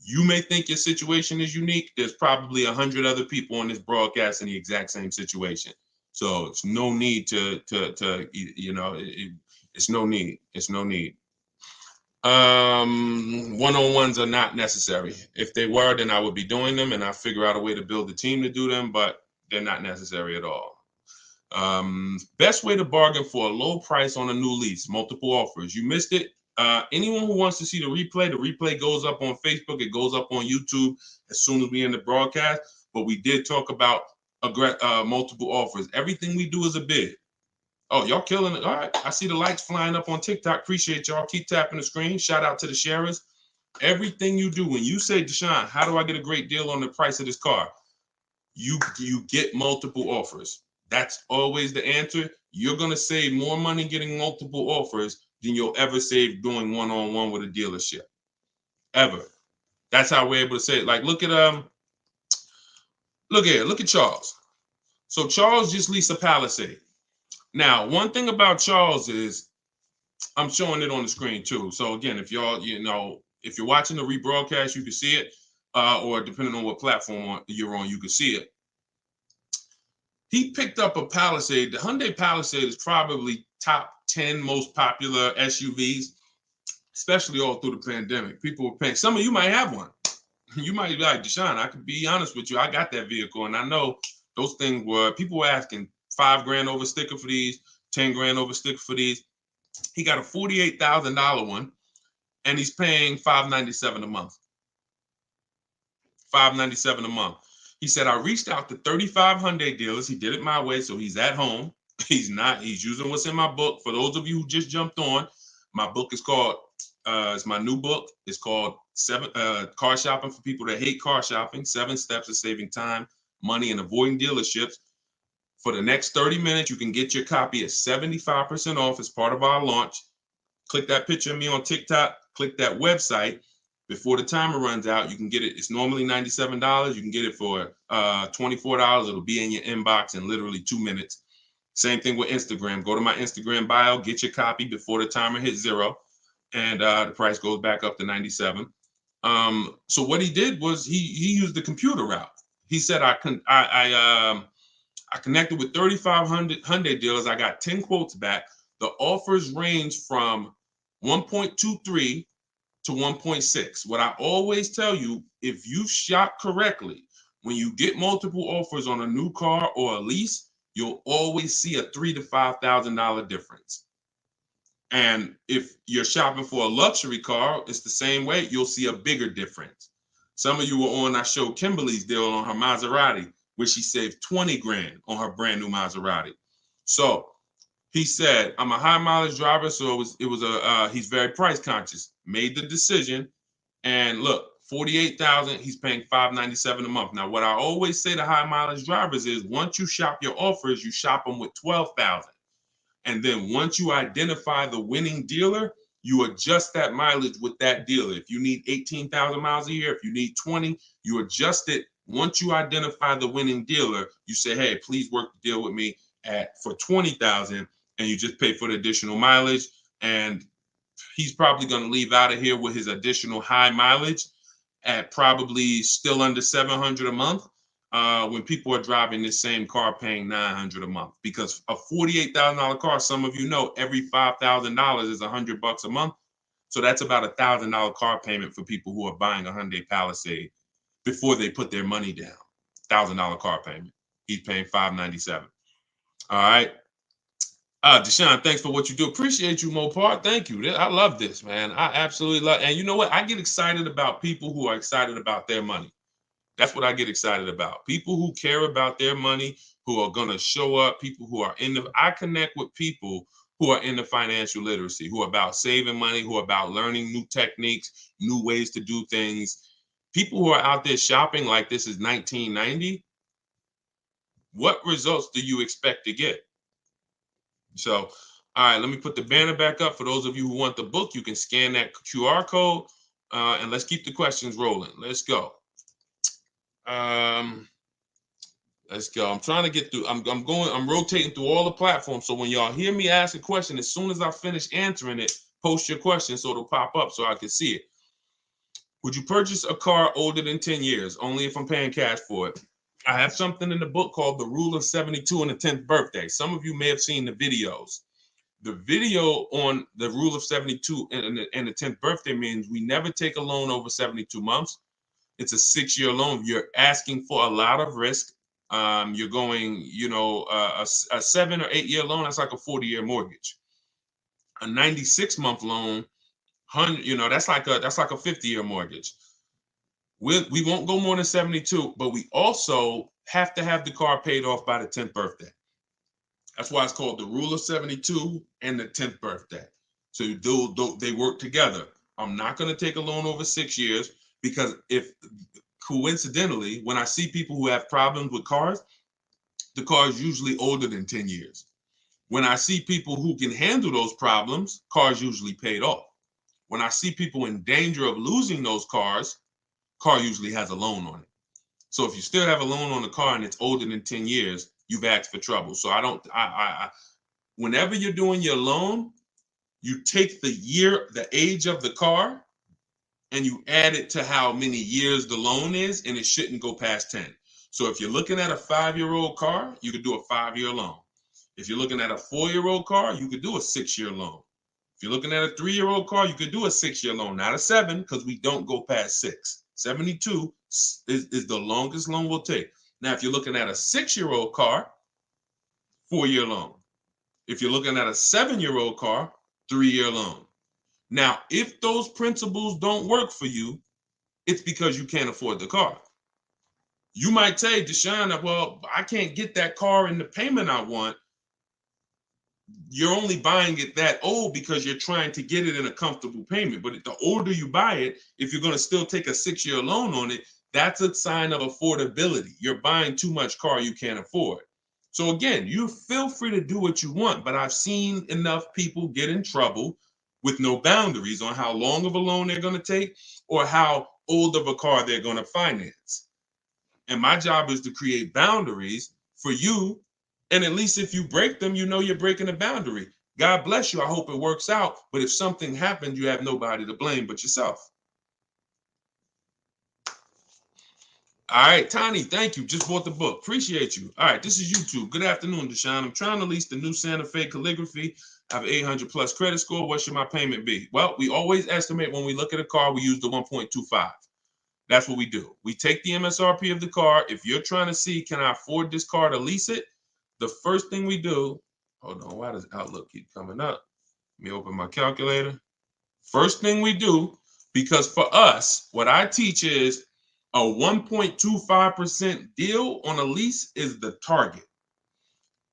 Speaker 1: You may think your situation is unique. There's probably 100 other people on this broadcast in the exact same situation. So it's no need it's no need. It's no need. One-on-ones are not necessary. If they were, then I would be doing them and I figure out a way to build a team to do them, but they're not necessary at all. Best way to bargain for a low price on a new lease, multiple offers. You missed it. Anyone who wants to see the replay goes up on Facebook. It goes up on YouTube as soon as we end the broadcast. But we did talk about multiple offers. Everything we do is a bid. Oh, y'all killing it. All right. I see the likes flying up on TikTok. Appreciate y'all. Keep tapping the screen. Shout out to the sharers. Everything you do, when you say, Deshone, how do I get a great deal on the price of this car? You get multiple offers. That's always the answer. You're going to save more money getting multiple offers than you'll ever save doing one-on-one with a dealership. Ever. That's how we're able to say it. Like, look at Charles. So Charles just leased a Palisade. Now, one thing about Charles is, I'm showing it on the screen too. So again, if y'all, if you're watching the rebroadcast, you can see it, or depending on what platform you're on, you can see it. He picked up a Palisade. The Hyundai Palisade is probably top 10 most popular SUVs, especially all through the pandemic. People were paying. Some of you might have one. You might be like, Deshone, I can be honest with you. I got that vehicle, and I know those things people were asking $5,000 over sticker for these, $10,000 over sticker for these. He got a $48,000 one, and he's paying $597 a month. $597 a month. He said, I reached out to 35 Hyundai dealers. He did it my way, so he's at home. He's using what's in my book. For those of you who just jumped on, my book is called, it's my new book. It's called Car Shopping for People That Hate Car Shopping, 7 Steps of Saving Time, Money, and Avoiding Dealerships. For the next 30 minutes, you can get your copy at 75% off as part of our launch. Click that picture of me on TikTok. Click that website. Before the timer runs out, you can get it. It's normally $97. You can get it for $24. It'll be in your inbox in literally 2 minutes. Same thing with Instagram. Go to my Instagram bio, get your copy before the timer hits 0, and the price goes back up to 97. So what he did was he used the computer route. He said I connected with 3,500 Hyundai dealers. I got 10 quotes back. The offers range from 1.23 to 1.6. What I always tell you, if you shop correctly, when you get multiple offers on a new car or a lease, you'll always see a $3,000 to $5,000 difference. And if you're shopping for a luxury car, it's the same way. You'll see a bigger difference. Some of you were on, I showed Kimberly's deal on her Maserati, where she saved 20 grand on her brand new Maserati. So he said, I'm a high mileage driver, so he's very price conscious. Made the decision, and look, 48,000, he's paying $597 a month. Now, what I always say to high mileage drivers is, once you shop your offers, you shop them with 12,000. And then once you identify the winning dealer, you adjust that mileage with that dealer. If you need 18,000 miles a year, if you need 20, you adjust it. Once you identify the winning dealer, you say, hey, please work the deal with me for 20,000, and you just pay for the additional mileage. And he's probably going to leave out of here with his additional high mileage at probably still under 700 a month. When people are driving this same car paying 900 a month, because a $48,000 car, some of you know, every $5,000 is $100 a month. So that's about $1,000 car payment for people who are buying a Hyundai Palisade before they put their money down. $1,000 car payment. He's paying $597. All right. Deshone, thanks for what you do. Appreciate you, Mopar. Thank you. I love this, man. I absolutely love it. And you know what? I get excited about people who are excited about their money. That's what I get excited about. People who care about their money, who are going to show up, people who are I connect with people who are into financial literacy, who are about saving money, who are about learning new techniques, new ways to do things. People who are out there shopping like this is 1990. What results do you expect to get? So, all right, let me put the banner back up. For those of you who want the book, you can scan that QR code, and let's keep the questions rolling. Let's go. Let's go. I'm trying to get through. I'm rotating through all the platforms. So when y'all hear me ask a question, as soon as I finish answering it, post your question so it'll pop up so I can see it. Would you purchase a car older than 10 years? Only if I'm paying cash for it. I have something in the book called The Rule of 72 and the 10th Birthday. Some of you may have seen the videos. The video on the Rule of 72 and the 10th birthday means we never take a loan over 72 months. It's a 6-year loan. You're asking for a lot of risk. You're going, a 7 or 8 year loan, that's like a 40-year mortgage. A 96-month loan, that's like a 50-year mortgage. We won't go more than 72, but we also have to have the car paid off by the 10th birthday. That's why it's called the Rule of 72 and the 10th birthday. So they work together. I'm not going to take a loan over 6 years, because if coincidentally, when I see people who have problems with cars, the car is usually older than 10 years. When I see people who can handle those problems, cars usually paid off. When I see people in danger of losing those cars, car usually has a loan on it. So if you still have a loan on the car and it's older than 10 years, you've asked for trouble. So whenever you're doing your loan, you take the age of the car, and you add it to how many years the loan is, and it shouldn't go past 10. So if you're looking at a 5-year-old car, you could do a 5-year loan. If you're looking at a 4-year-old car, you could do a 6-year loan. If you're looking at a 3-year-old car, you could do a 6-year loan, not a 7, because we don't go past 6. 72 is the longest loan we'll take. Now, if you're looking at a 6-year-old car, 4-year loan. If you're looking at a 7-year-old car, 3-year loan. Now, if those principles don't work for you, it's because you can't afford the car. You might say, Deshone, well, I can't get that car in the payment I want. You're only buying it that old because you're trying to get it in a comfortable payment. But the older you buy it, if you're going to still take a 6-year loan on it, that's a sign of affordability. You're buying too much car you can't afford. So again, you feel free to do what you want, but I've seen enough people get in trouble with no boundaries on how long of a loan they're going to take or how old of a car they're going to finance. And my job is to create boundaries for you And at least if you break them, you know you're breaking a boundary. God bless you. I hope it works out. But if something happened, you have nobody to blame but yourself. All right, Tiny, thank you. Just bought the book. Appreciate you. All right, this is YouTube. Good afternoon, Deshone. I'm trying to lease the new Santa Fe Calligraphy. I have 800 plus credit score. What should my payment be? Well, we always estimate when we look at a car, we use the 1.25. That's what we do. We take the MSRP of the car. If you're trying to see, can I afford this car to lease it? The first thing we do, hold on, why does Outlook keep coming up? Let me open my calculator. First thing we do, because for us, what I teach is a 1.25% deal on a lease is the target.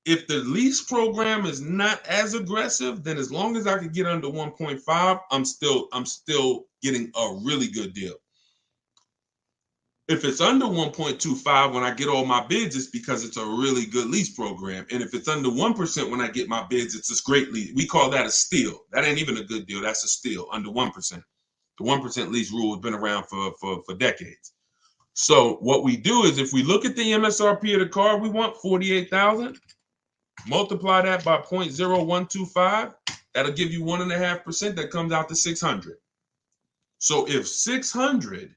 Speaker 1: If the lease program is not as aggressive, then as long as I can get under 1.5, I'm still getting a really good deal. If it's under 1.25 when I get all my bids, it's because it's a really good lease program. And if it's under 1% when I get my bids, it's this great lease. We call that a steal. That ain't even a good deal. That's a steal, under 1%. The 1% lease rule has been around for decades. So what we do is if we look at the MSRP of the car, we want 48,000. Multiply that by 0.0125. That'll give you 1.5%. That comes out to 600. So if 600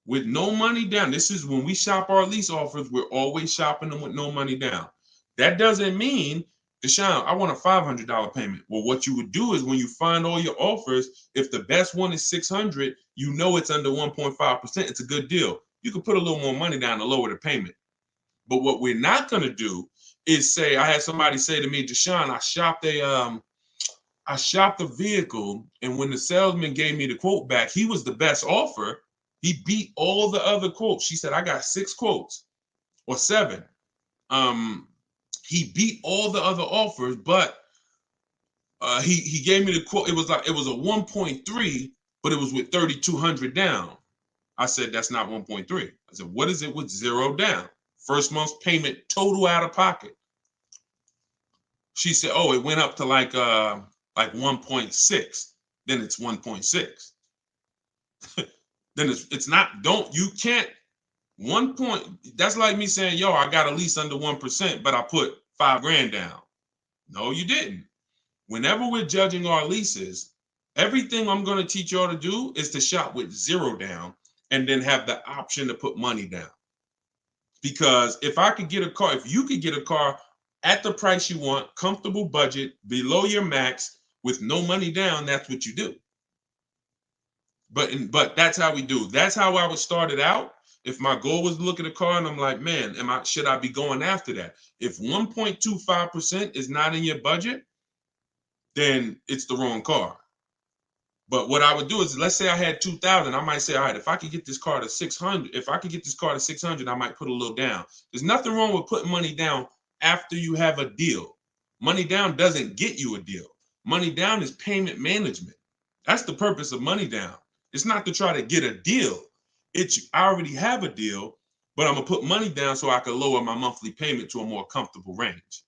Speaker 1: with no money down, this is when we shop our lease offers, we're always shopping them with no money down. That doesn't mean, Deshone, I want a $500 payment. Well, what you would do is when you find all your offers, if the best one is 600, you know it's under 1.5%. It's a good deal. You can put a little more money down to lower the payment. But what we're not going to do is say, I had somebody say to me, Deshone, I shopped a vehicle, and when the salesman gave me the quote back, he was the best offer. He beat all the other quotes. She said, I got 6 quotes or 7. He beat all the other offers, but he gave me the quote. It was a 1.3, but it was with 3,200 down. I said, that's not 1.3. I said, what is it with 0 down? First month's payment total out of pocket. She said, oh, it went up to like 1.6. Then it's 1.6. Then it's not, you can't, 1 point, that's like me saying, yo, I got a lease under 1%, but I put $5,000 down. No, you didn't. Whenever we're judging our leases, everything I'm going to teach y'all to do is to shop with 0 down and then have the option to put money down. Because if I could get a car, if you could get a car at the price you want, comfortable budget, below your max, with no money down, that's what you do. But that's how we do. That's how I would start it out. If my goal was to look at a car and I'm like, man, should I be going after that? If 1.25% is not in your budget, then it's the wrong car. But what I would do is, let's say I had 2,000, I might say, all right, if I could get this car to 600, I might put a little down. There's nothing wrong with putting money down after you have a deal. Money down doesn't get you a deal. Money down is payment management. That's the purpose of money down. It's not to try to get a deal. I already have a deal, but I'm gonna put money down so I can lower my monthly payment to a more comfortable range.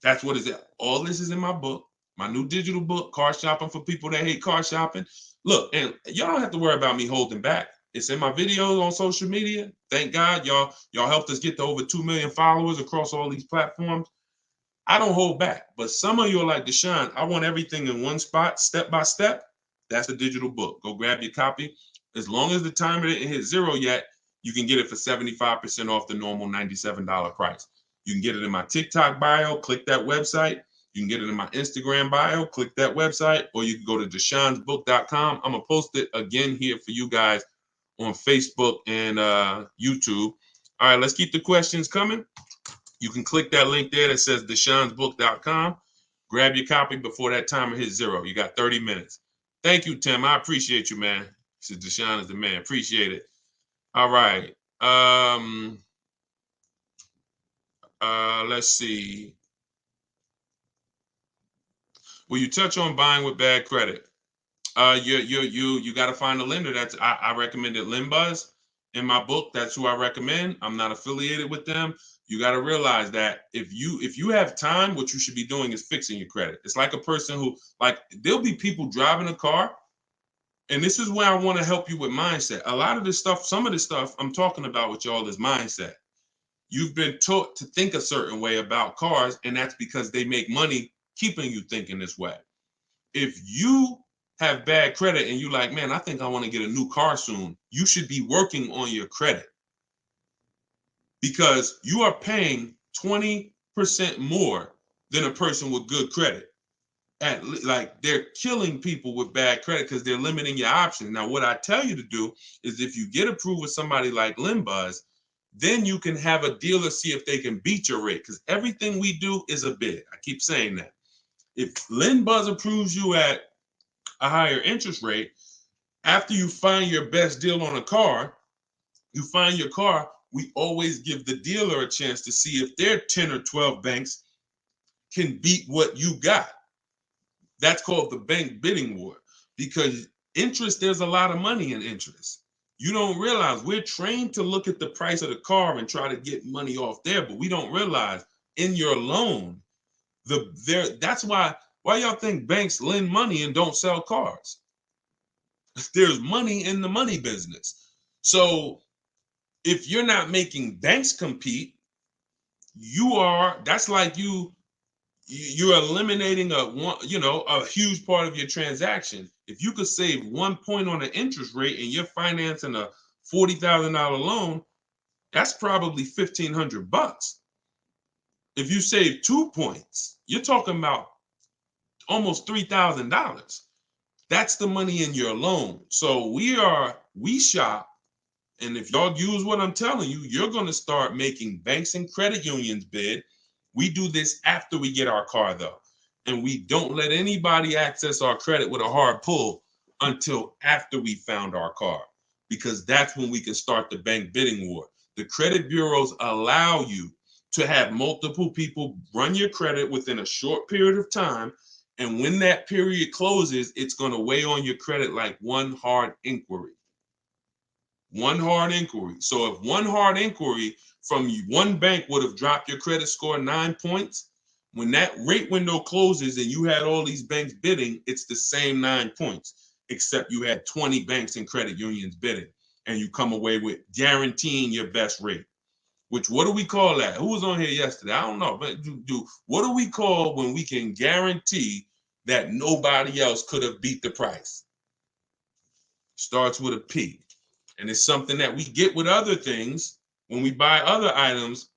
Speaker 1: That's what is it. All this is in my book, my new digital book, Car Shopping for People That Hate Car Shopping. Look, and y'all don't have to worry about me holding back. It's in my videos on social media. Thank God y'all helped us get to over 2 million followers across all these platforms. I don't hold back, but some of you are like, Deshone, I want everything in one spot, step by step. That's the digital book. Go grab your copy. As long as the timer didn't hit 0 yet, you can get it for 75% off the normal $97 price. You can get it in my TikTok bio, click that website. You can get it in my Instagram bio, click that website, or you can go to deshonesbook.com. I'm going to post it again here for you guys on Facebook and YouTube. All right, let's keep the questions coming. You can click that link there that says deshonesbook.com. Grab your copy before that timer hits 0. You got 30 minutes. Thank you, Tim. I appreciate you, man. He said Deshone is the man. Appreciate it. All right. Let's see. Will you touch on buying with bad credit? You got to find a lender. I recommended LendBuzz in my book. That's who I recommend. I'm not affiliated with them. You got to realize that if you have time, what you should be doing is fixing your credit. It's like a person who, like, there'll be people driving a car, and this is where I want to help you with mindset. A lot of this stuff, some of the stuff I'm talking about with y'all is mindset. You've been taught to think a certain way about cars, and that's because they make money keeping you thinking this way. If you have bad credit and you like, man, I think I want to get a new car soon, you should be working on your credit, because you are paying 20% more than a person with good credit. Like, they're killing people with bad credit because they're limiting your options. Now, what I tell you to do is, if you get approved with somebody like Linbuzz, then you can have a dealer see if they can beat your rate, because everything we do is a bid. I keep saying that. If Linbuzz approves you at a higher interest rate, after you find your best deal on a car, you find your car, we always give the dealer a chance to see if their 10 or 12 banks can beat what you got. That's called the bank bidding war, because interest, there's a lot of money in interest. You don't realize we're trained to look at the price of the car and try to get money off there, but we don't realize in your loan, that's why y'all think banks lend money and don't sell cars. There's money in the money business. So if you're not making banks compete, that's like you're eliminating a huge part of your transaction. If you could save 1 point on the interest rate and you're financing a $40,000 loan, that's probably $1,500. If you save 2 points, you're talking about almost $3,000. That's the money in your loan. So we shop. And if y'all use what I'm telling you, you're going to start making banks and credit unions bid. We do this after we get our car, though. And we don't let anybody access our credit with a hard pull until after we found our car, because that's when we can start the bank bidding war. The credit bureaus allow you to have multiple people run your credit within a short period of time. And when that period closes, it's going to weigh on your credit like one hard inquiry. One hard inquiry. So if one hard inquiry from one bank would have dropped your credit score 9 points, when that rate window closes and you had all these banks bidding, it's the same 9 points, except you had 20 banks and credit unions bidding, and you come away with guaranteeing your best rate. Which, what do we call that? Who was on here yesterday? I don't know, but what do we call when we can guarantee that nobody else could have beat the price? Starts with a P. And it's something that we get with other things when we buy other items.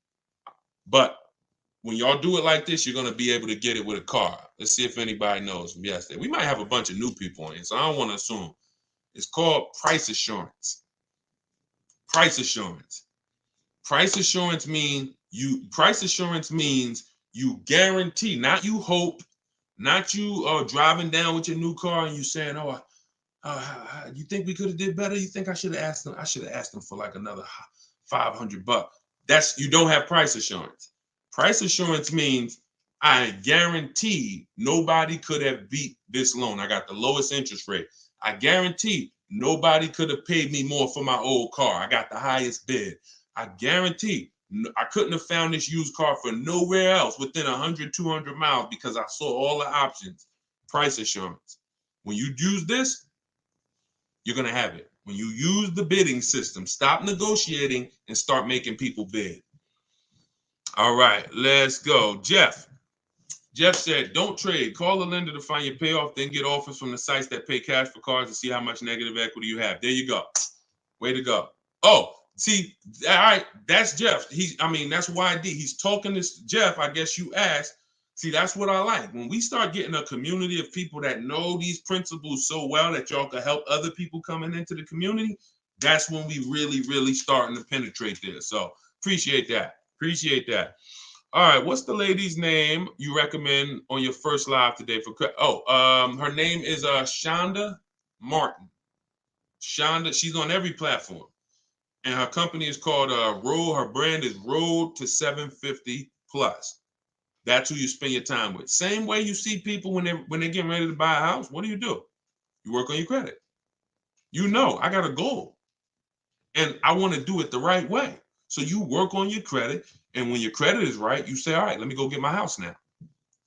Speaker 1: But when y'all do it like this, you're going to be able to get it with a car. Let's see if anybody knows from yesterday. We might have a bunch of new people on here, so I don't want to assume. It's called price assurance. Price assurance. Price assurance means you guarantee, not you hope, not you driving down with your new car and you saying, oh, you think we could have did better? You think I should have asked them? I should have asked them for like another $500. You don't have price assurance. Price assurance means I guarantee nobody could have beat this loan. I got the lowest interest rate. I guarantee nobody could have paid me more for my old car. I got the highest bid. I guarantee I couldn't have found this used car for nowhere else within 100, 200 miles because I saw all the options. Price assurance. When you use this, you're going to have it. When you use the bidding system, stop negotiating and start making people bid. All right, let's go. Jeff said, don't trade. Call the lender to find your payoff, then get offers from the sites that pay cash for cars to see how much negative equity you have. There you go. Way to go. Oh, see, all right, that's Jeff. That's YD. He's talking this. Jeff, I guess you asked. See, that's what I like. When we start getting a community of people that know these principles so well that y'all can help other people coming into the community, that's when we really, really starting to penetrate this. So appreciate that. All right, what's the lady's name you recommend on your first live today for? Her name is Shonda Martin. Shonda, she's on every platform, and her company is called Road. Her brand is Road to 750 Plus. That's who you spend your time with. Same way you see people when they're getting ready to buy a house. What do? You work on your credit. I got a goal, and I want to do it the right way. So you work on your credit, and when your credit is right, you say, all right, let me go get my house now.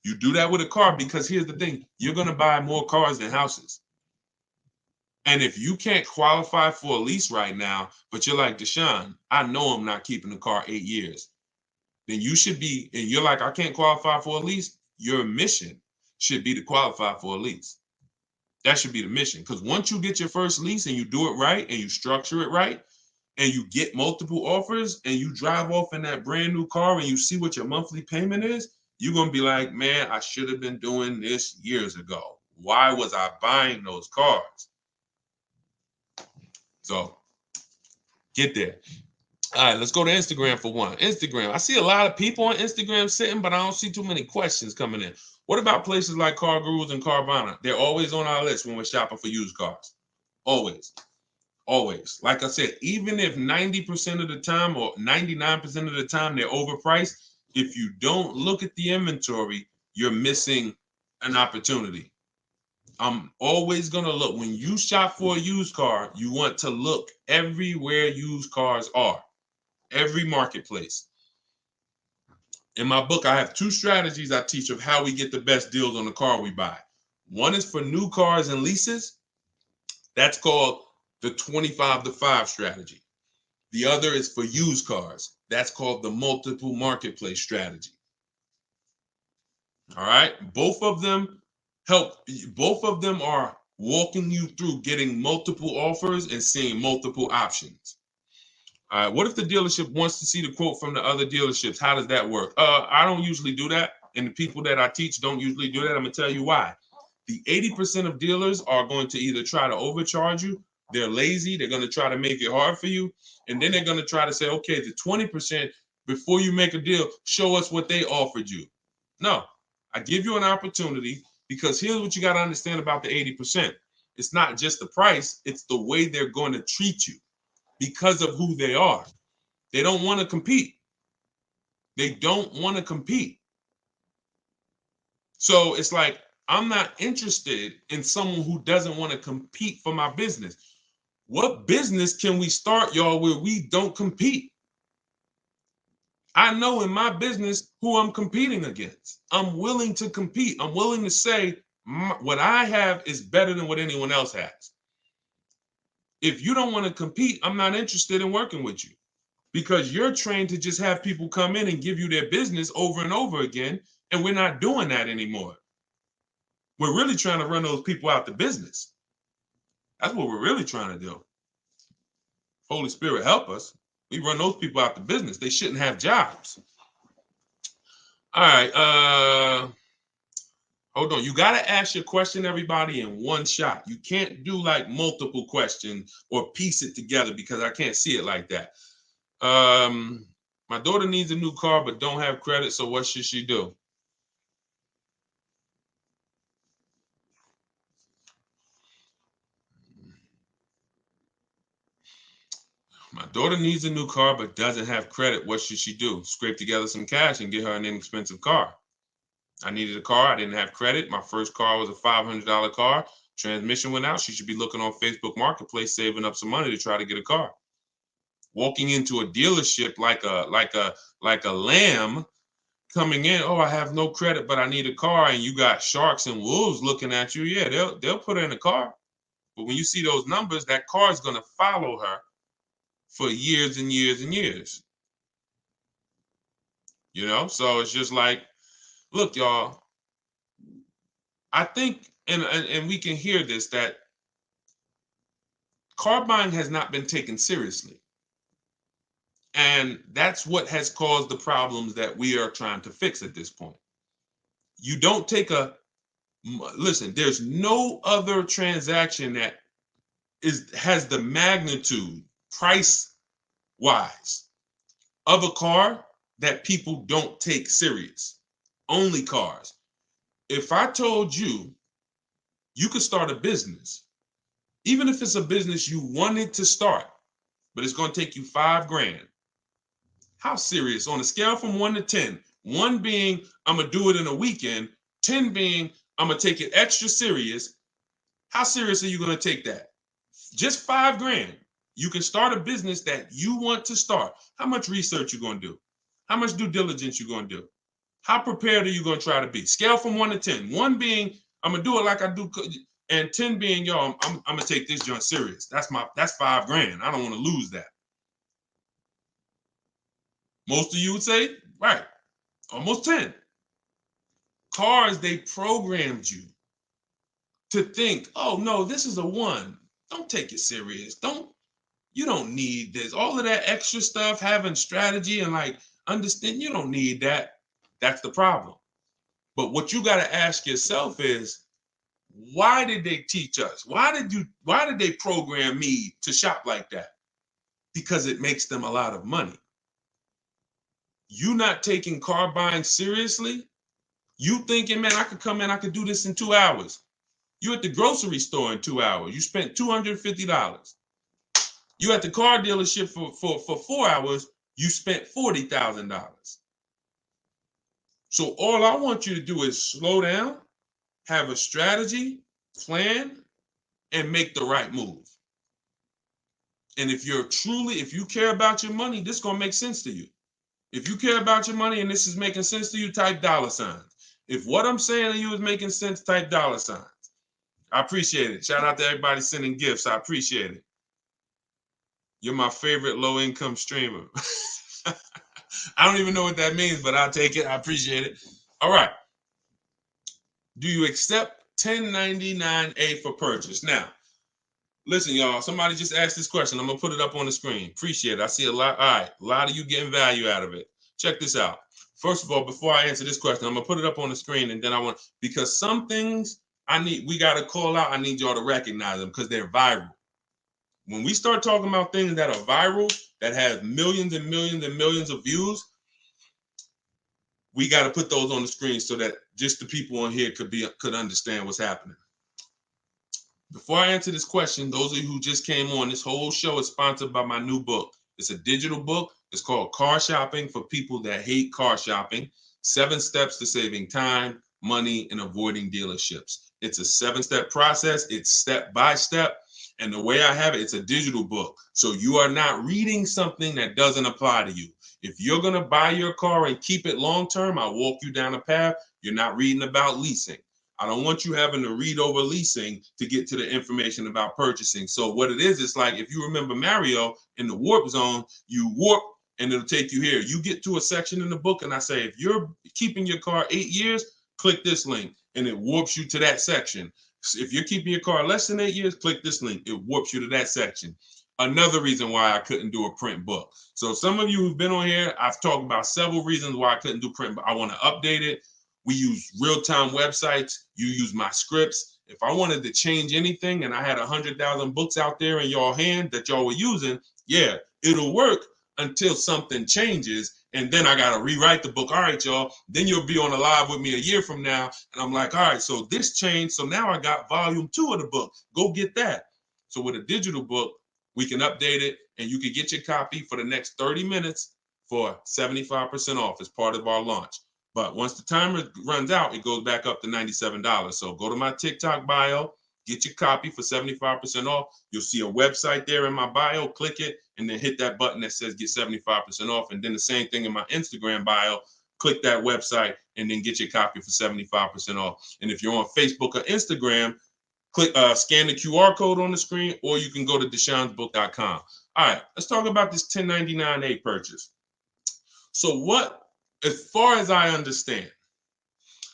Speaker 1: You do that with a car, because here's the thing. You're going to buy more cars than houses. And if you can't qualify for a lease right now, but you're like, Deshone, I know I'm not keeping the car 8 years. then you should be, and you're like, I can't qualify for a lease. Your mission should be to qualify for a lease. That should be the mission. Because once you get your first lease and you do it right and you structure it right and you get multiple offers and you drive off in that brand new car and you see what your monthly payment is, you're going to be like, man, I should have been doing this years ago. Why was I buying those cars? So get there. All right, let's go to Instagram for one. Instagram. I see a lot of people on Instagram sitting, but I don't see too many questions coming in. What about places like Car Gurus and Carvana? They're always on our list when we're shopping for used cars. Always. Always. Like I said, even if 90% of the time or 99% of the time they're overpriced, if you don't look at the inventory, you're missing an opportunity. I'm always going to look. When you shop for a used car, you want to look everywhere used cars are, every marketplace. In my book, I have two strategies I teach of how we get the best deals on the car we buy. One is for new cars and leases. That's called the 25-to-5 strategy. The other is for used cars. That's called the multiple marketplace strategy. All right. Both of them are walking you through getting multiple offers and seeing multiple options. All right. What if the dealership wants to see the quote from the other dealerships? How does that work? I don't usually do that. And the people that I teach don't usually do that. I'm going to tell you why. The 80% of dealers are going to either try to overcharge you. They're lazy. They're going to try to make it hard for you. And then they're going to try to say, okay, the 20%, before you make a deal, show us what they offered you. No, I give you an opportunity, because here's what you got to understand about the 80%. It's not just the price. It's the way they're going to treat you because of who they are. They don't want to compete. They don't want to compete. So it's like, I'm not interested in someone who doesn't want to compete for my business. What business can we start, y'all, where we don't compete? I know in my business who I'm competing against. I'm willing to compete. I'm willing to say what I have is better than what anyone else has. If you don't want to compete, I'm not interested in working with you, because you're trained to just have people come in and give you their business over and over again. And we're not doing that anymore. We're really trying to run those people out the business. That's what we're really trying to do. Holy Spirit, help us. We run those people out the business. They shouldn't have jobs. All right. Hold on. You got to ask your question, everybody, in one shot. You can't do like multiple questions or piece it together, because I can't see it like that. My daughter needs a new car but don't have credit, so what should she do? My daughter needs a new car but doesn't have credit. What should she do? Scrape together some cash and get her an inexpensive car. I needed a car. I didn't have credit. My first car was a $500 car. Transmission went out. She should be looking on Facebook Marketplace, saving up some money to try to get a car. Walking into a dealership like a lamb, coming in, oh, I have no credit, but I need a car, and you got sharks and wolves looking at you. Yeah, they'll put her in a car. But when you see those numbers, that car is going to follow her for years and years and years. You know, so it's just like, look, y'all, I think, and we can hear this, that car buying has not been taken seriously. And that's what has caused the problems that we are trying to fix at this point. You don't take listen, there's no other transaction that has the magnitude, price wise, of a car that people don't take serious. Only cars. If I told you you could start a business, even if it's a business you wanted to start, but it's going to take you $5,000. How serious? On a scale from 1 to 10, 1 being I'm going to do it in a weekend, 10 being I'm going to take it extra serious. How serious are you going to take that? Just $5,000. You can start a business that you want to start. How much research you going to do? How much due diligence you going to do? How prepared are you going to try to be? Scale from 1 to 10. 1 being I'm going to do it like I do, and 10 being, yo, I'm going to take this joint serious. That's $5,000. I don't want to lose that. Most of you would say right, almost 10. Cars, they programmed you to think, oh no, this is a 1. Don't take it serious. You don't need this. All of that extra stuff, having strategy and like understand, you don't need that. That's the problem. But what you got to ask yourself is, why did they teach us? Why did they program me to shop like that? Because it makes them a lot of money. You not taking car buying seriously, you thinking, man, I could come in, I could do this in 2 hours. You at the grocery store in 2 hours. You spent $250. You at the car dealership for 4 hours, you spent $40,000. So all I want you to do is slow down, have a strategy, plan, and make the right move. And if you care about your money, this is gonna make sense to you. If you care about your money and this is making sense to you, type $signs. If what I'm saying to you is making sense, type $signs. I appreciate it. Shout out to everybody sending gifts. I appreciate it. You're my favorite low-income streamer. I don't even know what that means, but I'll take it. I appreciate it. All right. Do you accept 1099-A for purchase? Now, listen, y'all. Somebody just asked this question. I'm going to put it up on the screen. Appreciate it. I see a lot. All right. A lot of you getting value out of it. Check this out. First of all, before I answer this question, I'm going to put it up on the screen, and then because some things we got to call out. I need y'all to recognize them because they're viral. When we start talking about things that are viral, that have millions and millions and millions of views, we got to put those on the screen so that just the people on here could understand what's happening. Before I answer this question, those of you who just came on, this whole show is sponsored by my new book. It's a digital book. It's called Car Shopping for People That Hate Car Shopping: 7 Steps to Saving Time, Money, and Avoiding Dealerships. It's a 7-step process. It's step by step. And the way I have it, it's a digital book. So you are not reading something that doesn't apply to you. If you're going to buy your car and keep it long term, I'll walk you down a path. You're not reading about leasing. I don't want you having to read over leasing to get to the information about purchasing. So what it is, it's like if you remember Mario in the warp zone, you warp and it'll take you here. You get to a section in the book and I say, if you're keeping your car 8 years, click this link and it warps you to that section. If you're keeping your car less than 8 years, click this link. It warps you to that section. Another reason why I couldn't do a print book. So some of you who've been on here, I've talked about several reasons why I couldn't do print, but I want to update it. We use real-time websites. You use my scripts. If I wanted to change anything and I had 100,000 books out there in y'all hand that y'all were using, yeah, it'll work until something changes. And then I got to rewrite the book. All right, y'all. Then you'll be on a live with me a year from now. And I'm like, all right, so this changed. So now I got volume 2 of the book. Go get that. So with a digital book, we can update it and you can get your copy for the next 30 minutes for 75% off as part of our launch. But once the timer runs out, it goes back up to $97. So go to my TikTok bio, get your copy for 75% off. You'll see a website there in my bio. Click it and then hit that button that says get 75% off. And then the same thing in my Instagram bio. Click that website and then get your copy for 75% off. And if you're on Facebook or Instagram, click scan the QR code on the screen, or you can go to deshonesbook.com. All right, let's talk about this 1099-A purchase. So as far as I understand,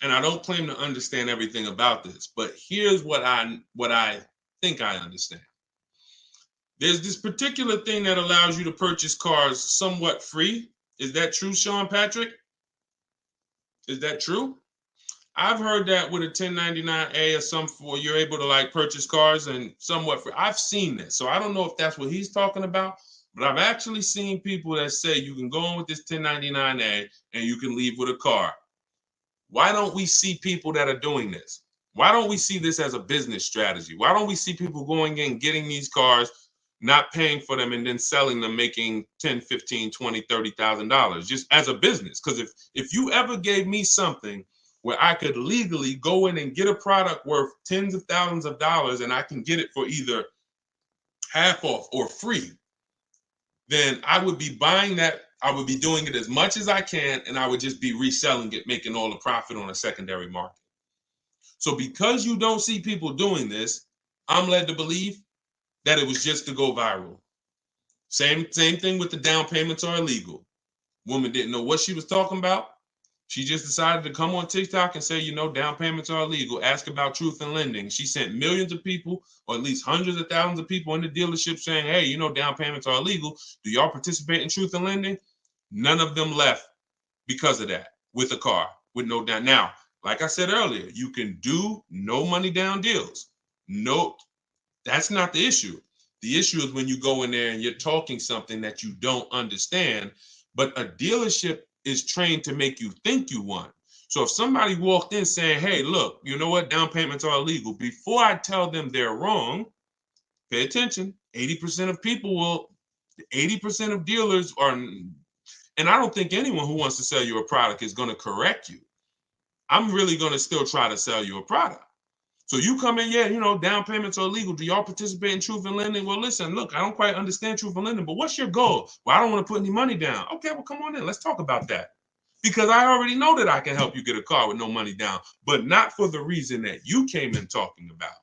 Speaker 1: and I don't claim to understand everything about this, but here's what I think I understand. There's this particular thing that allows you to purchase cars somewhat free. Is that true, Sean Patrick? Is that true? I've heard that with a 1099-A or you're able to like purchase cars and somewhat free. I've seen this. So I don't know if that's what he's talking about, but I've actually seen people that say you can go on with this 1099-A and you can leave with a car. Why don't we see people that are doing this? Why don't we see this as a business strategy? Why don't we see people going in, getting these cars, not paying for them, and then selling them, making $10,000, $15,000, $20,000, $30,000 just as a business? Because if you ever gave me something where I could legally go in and get a product worth tens of thousands of dollars and I can get it for either half off or free, then I would be buying that. I would be doing it as much as I can, and I would just be reselling it, making all the profit on a secondary market. So because you don't see people doing this, I'm led to believe that it was just to go viral. Same thing with the down payments are illegal. Woman didn't know what she was talking about. She just decided to come on TikTok and say, down payments are illegal. Ask about truth in lending. She sent millions of people, or at least hundreds of thousands of people in the dealership saying, hey, down payments are illegal. Do y'all participate in truth in lending? None of them left because of that with a car, with no down. Now, like I said earlier, you can do no money down deals. No, that's not the issue. The issue is when you go in there and you're talking something that you don't understand, but a dealership is trained to make you think you want. So if somebody walked in saying, hey, look, you know what? Down payments are illegal. Before I tell them they're wrong, pay attention. 80% of dealers are, and I don't think anyone who wants to sell you a product is going to correct you. I'm really going to still try to sell you a product. So you come in, down payments are illegal. Do y'all participate in truth in lending? Well, listen, look, I don't quite understand truth in lending, but what's your goal? Well, I don't want to put any money down. Okay, well, come on in. Let's talk about that. Because I already know that I can help you get a car with no money down, but not for the reason that you came in talking about.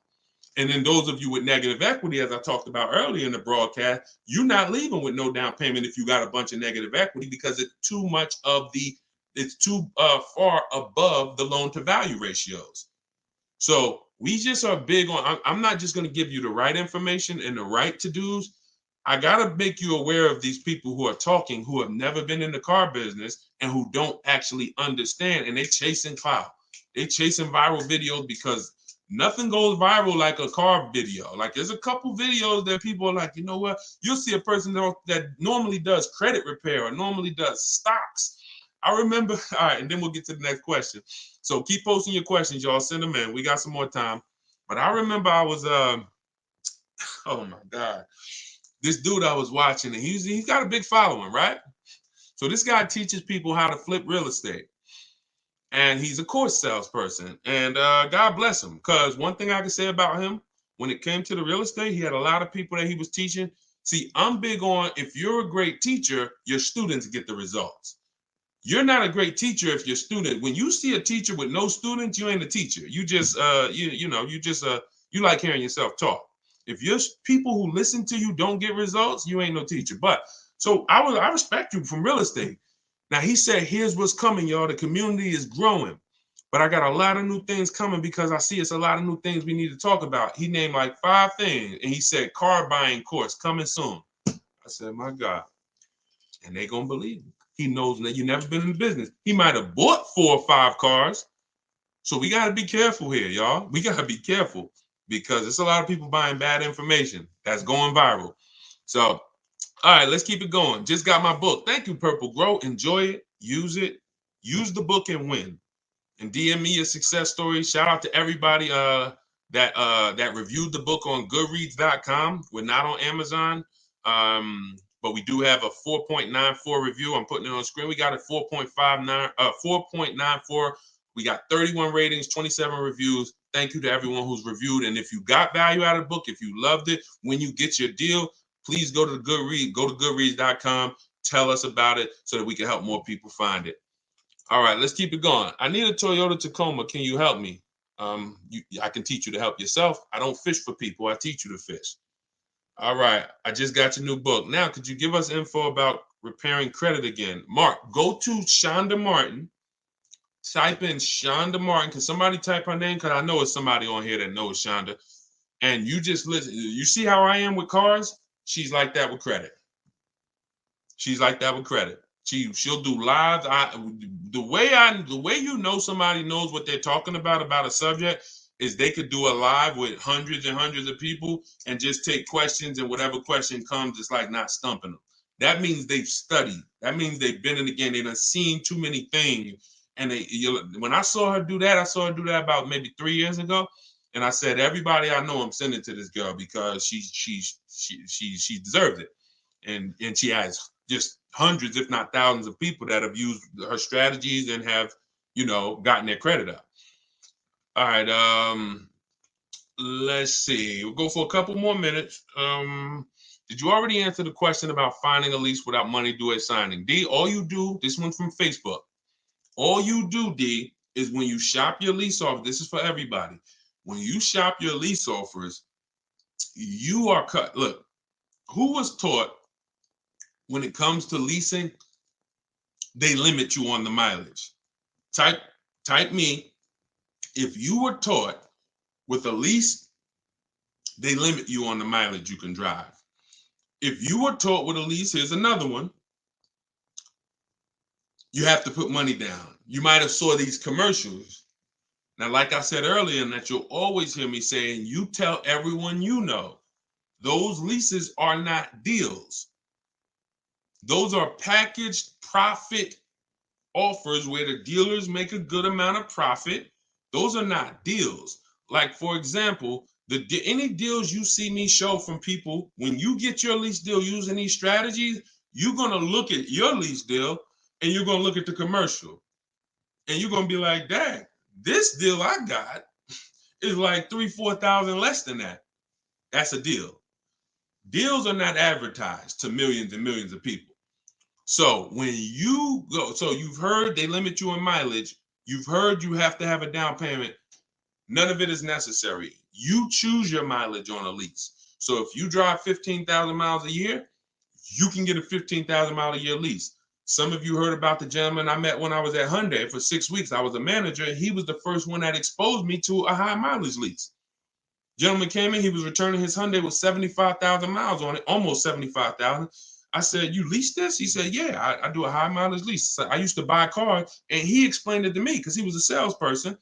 Speaker 1: And then those of you with negative equity, as I talked about earlier in the broadcast, you're not leaving with no down payment if you got a bunch of negative equity, because it's too far above the loan to value ratios. So we just are big on, I'm not just going to give you the right information and the right to-dos. I got to make you aware of these people who are talking, who have never been in the car business and who don't actually understand, and they chasing clout. They chasing viral videos because nothing goes viral like a car video. Like there's a couple videos that people are like, you know what? You'll see a person that normally does credit repair or normally does stocks. I remember, all right, and then we'll get to the next question. So keep posting your questions, y'all. Send them in. We got some more time. But I remember I was, oh my God, this dude I was watching, and he's got a big following, right? So this guy teaches people how to flip real estate. And he's a course salesperson. And God bless him, because one thing I can say about him, when it came to the real estate, he had a lot of people that he was teaching. See, I'm big on, if you're a great teacher, your students get the results. You're not a great teacher if your student, when you see a teacher with no students, you ain't a teacher. You just, you like hearing yourself talk. If your people who listen to you don't get results, you ain't no teacher. But so I respect you from real estate. Now he said, here's what's coming, y'all. The community is growing, but I got a lot of new things coming because I see it's a lot of new things we need to talk about. He named like 5 things, and he said, car buying course coming soon. I said, my God. And they gonna believe him. He knows that you've never been in the business. He might have bought 4 or 5 cars. So we got to be careful here, y'all. We got to be careful because there's a lot of people buying bad information that's going viral. So, all right, let's keep it going. Just got my book. Thank you, Purple Grow. Enjoy it. Use it. Use the book and win. And DM me a success story. Shout out to everybody that reviewed the book on Goodreads.com. We're not on Amazon. But we do have a 4.94 review. I'm putting it on the screen. We got a 4.94. We got 31 ratings, 27 reviews. Thank you to everyone who's reviewed. And if you got value out of the book, if you loved it, when you get your deal, please go to Goodreads, go to Goodreads.com, tell us about it so that we can help more people find it. All right, let's keep it going. I need a Toyota Tacoma. Can you help me? I can teach you to help yourself. I don't fish for people. I teach you to fish. All right, I just got your new book. Now, could you give us info about repairing credit again? Mark, go to Shonda Martin. Type in Shonda Martin. Can somebody type her name? Because I know it's somebody on here that knows Shonda. And you just listen. You see how I am with cars? She's like that with credit. She's like that with credit. She'll do live. The way you know somebody knows what they're talking about a subject is they could do a live with hundreds and hundreds of people and just take questions, and whatever question comes, it's like not stumping them. That means they've studied. That means they've been in the game. They've done seen too many things. And when I saw her do that, about maybe 3 years ago. And I said, everybody I know I'm sending to this girl because she deserves it. And she has just hundreds, if not thousands of people that have used her strategies and have, gotten their credit up. All right, let's see. We'll go for a couple more minutes. Did you already answer the question about finding a lease without money due at signing? D, all you do, this one's from Facebook. All you do, D, is when you shop your lease off, this is for everybody. When you shop your lease offers, you are cut. Look, who was taught when it comes to leasing, they limit you on the mileage. Type me. If you were taught with a lease, they limit you on the mileage you can drive. If you were taught with a lease, here's another one. You have to put money down. You might have saw these commercials. Now, like I said earlier, and that you'll always hear me saying, you tell everyone you know, those leases are not deals. Those are packaged profit offers where the dealers make a good amount of profit. Those are not deals. Like, for example, any deals you see me show from people, when you get your lease deal using these strategies, you're going to look at your lease deal and you're going to look at the commercial. And you're going to be like, dang, this deal I got is like $3,000-4,000 less than that. That's a deal. Deals are not advertised to millions and millions of people. So when you go, so you've heard they limit you on mileage. You've heard you have to have a down payment. None of it is necessary. You choose your mileage on a lease. So if you drive 15,000 miles a year, you can get a 15,000 mile a year lease. Some of you heard about the gentleman I met when I was at Hyundai for 6 weeks. I was a manager. He was the first one that exposed me to a high mileage lease. Gentleman came in, he was returning his Hyundai with 75,000 miles on it, almost 75,000. I said, you lease this? He said, yeah, I do a high mileage lease. So I used to buy cars, and he explained it to me because he was a salesperson,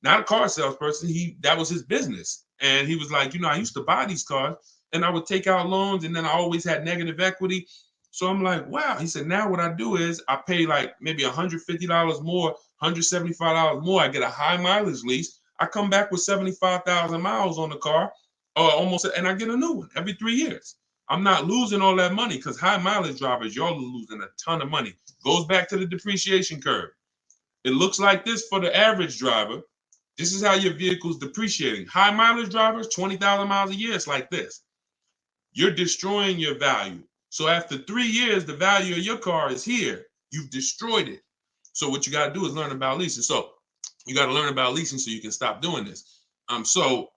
Speaker 1: not a car salesperson. That was his business. And he was like, I used to buy these cars and I would take out loans, and then I always had negative equity. So I'm like, wow. He said, now what I do is I pay like maybe $150 more, $175 more. I get a high mileage lease. I come back with 75,000 miles on the car, or almost, and I get a new one every 3 years. I'm not losing all that money, because high mileage drivers, y'all are losing a ton of money. Goes back to the depreciation curve. It looks like this for the average driver. This is how your vehicle's depreciating. High mileage drivers, 20,000 miles a year, it's like this. You're destroying your value. So after 3 years, the value of your car is here. You've destroyed it. So what you got to do is learn about leasing. So you got to learn about leasing so you can stop doing this. So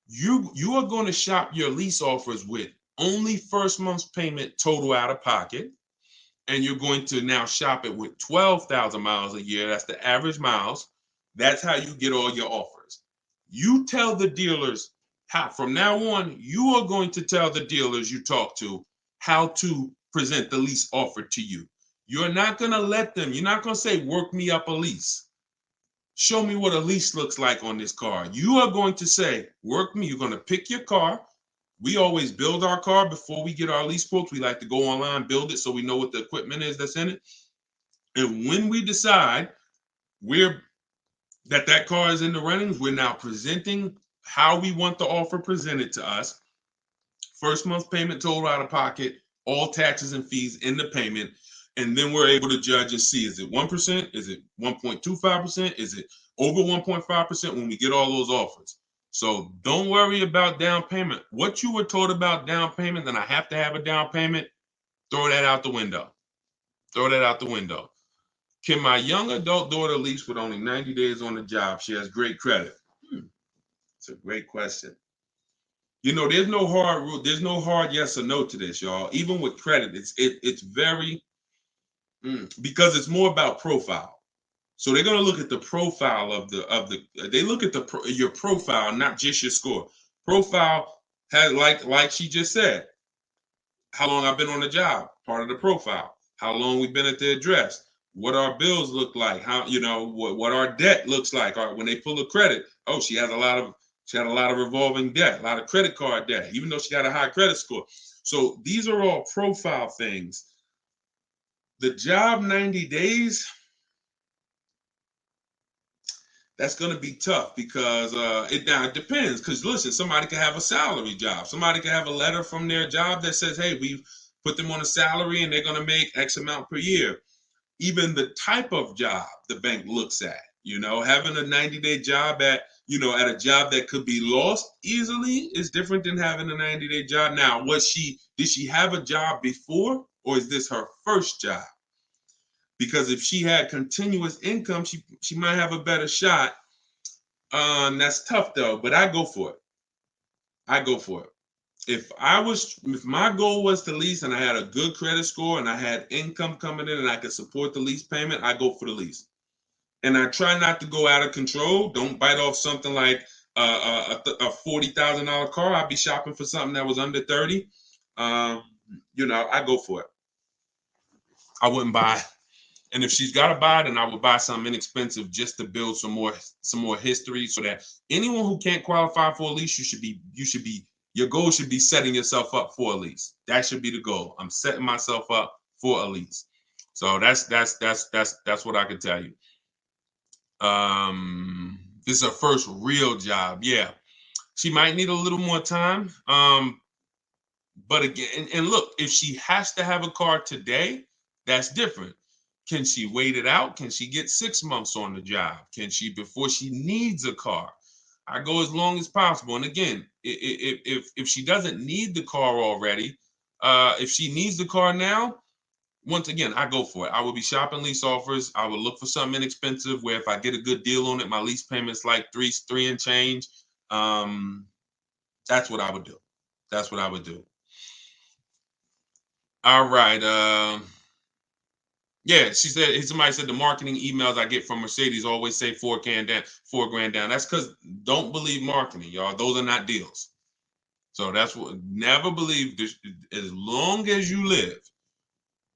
Speaker 1: you are going to shop your lease offers with only first month's payment total out of pocket. And you're going to now shop it with 12,000 miles a year. That's the average miles. That's how you get all your offers. You tell the dealers how, from now on, you are going to tell the dealers you talk to how to present the lease offer to you. You're not going to let them, you're not going to say, work me up a lease. Show me what a lease looks like on this car. You are going to say, work me. You're going to pick your car. We always build our car before we get our lease quotes. We like to go online, build it so we know what the equipment is that's in it. And when we decide that car is in the runnings, we're now presenting how we want the offer presented to us. First month payment total out of pocket, all taxes and fees in the payment. And then we're able to judge and see, is it 1%? Is it 1.25%? Is it over 1.5% when we get all those offers? So don't worry about down payment. What you were told about down payment, then I have to have a down payment, throw that out the window. Throw that out the window. Can my young adult daughter lease with only 90 days on the job? She has great credit. It's a great question. There's no hard rule. There's no hard yes or no to this, y'all. Even with credit, it's very, because it's more about profile. So they're going to look at the profile they look at your profile, not just your score. Profile has, like she just said, how long I've been on the job, part of the profile. How long we've been at the address. What our bills look like. How, what our debt looks like. When they pull a credit, she had a lot of revolving debt, a lot of credit card debt, even though she got a high credit score. So these are all profile things. The job 90 days, that's going to be tough, because it depends. Because listen, somebody can have a salary job. Somebody can have a letter from their job that says, hey, we've put them on a salary and they're going to make X amount per year. Even the type of job the bank looks at, having a 90-day job at a job that could be lost easily is different than having a 90-day job. Now, did she have a job before, or is this her first job? Because if she had continuous income, she might have a better shot. That's tough though, but I go for it. if my goal was to lease and I had a good credit score and I had income coming in and I could support the lease payment, I go for the lease. And I try not to go out of control. Don't bite off something like a $40,000 car. I'd be shopping for something that was under 30. I go for it. I wouldn't buy. And if she's got to buy, then I would buy something inexpensive just to build some more history, so that anyone who can't qualify for a lease, your goal should be setting yourself up for a lease. That should be the goal. I'm setting myself up for a lease. So that's what I can tell you. This is her first real job. Yeah, she might need a little more time. But again, and look, if she has to have a car today, that's different. Can she wait it out? Can she get 6 months on the job? Can she, before she needs a car? I go as long as possible. And again, if she doesn't need the car already, if she needs the car now, once again, I go for it. I will be shopping lease offers. I will look for something inexpensive where if I get a good deal on it, my lease payment's like three and change. That's what I would do. That's what I would do. All right. Yeah, somebody said the marketing emails I get from Mercedes always say $4,000 down. That's because don't believe marketing, y'all. Those are not deals. So that's what, never believe this. As long as you live,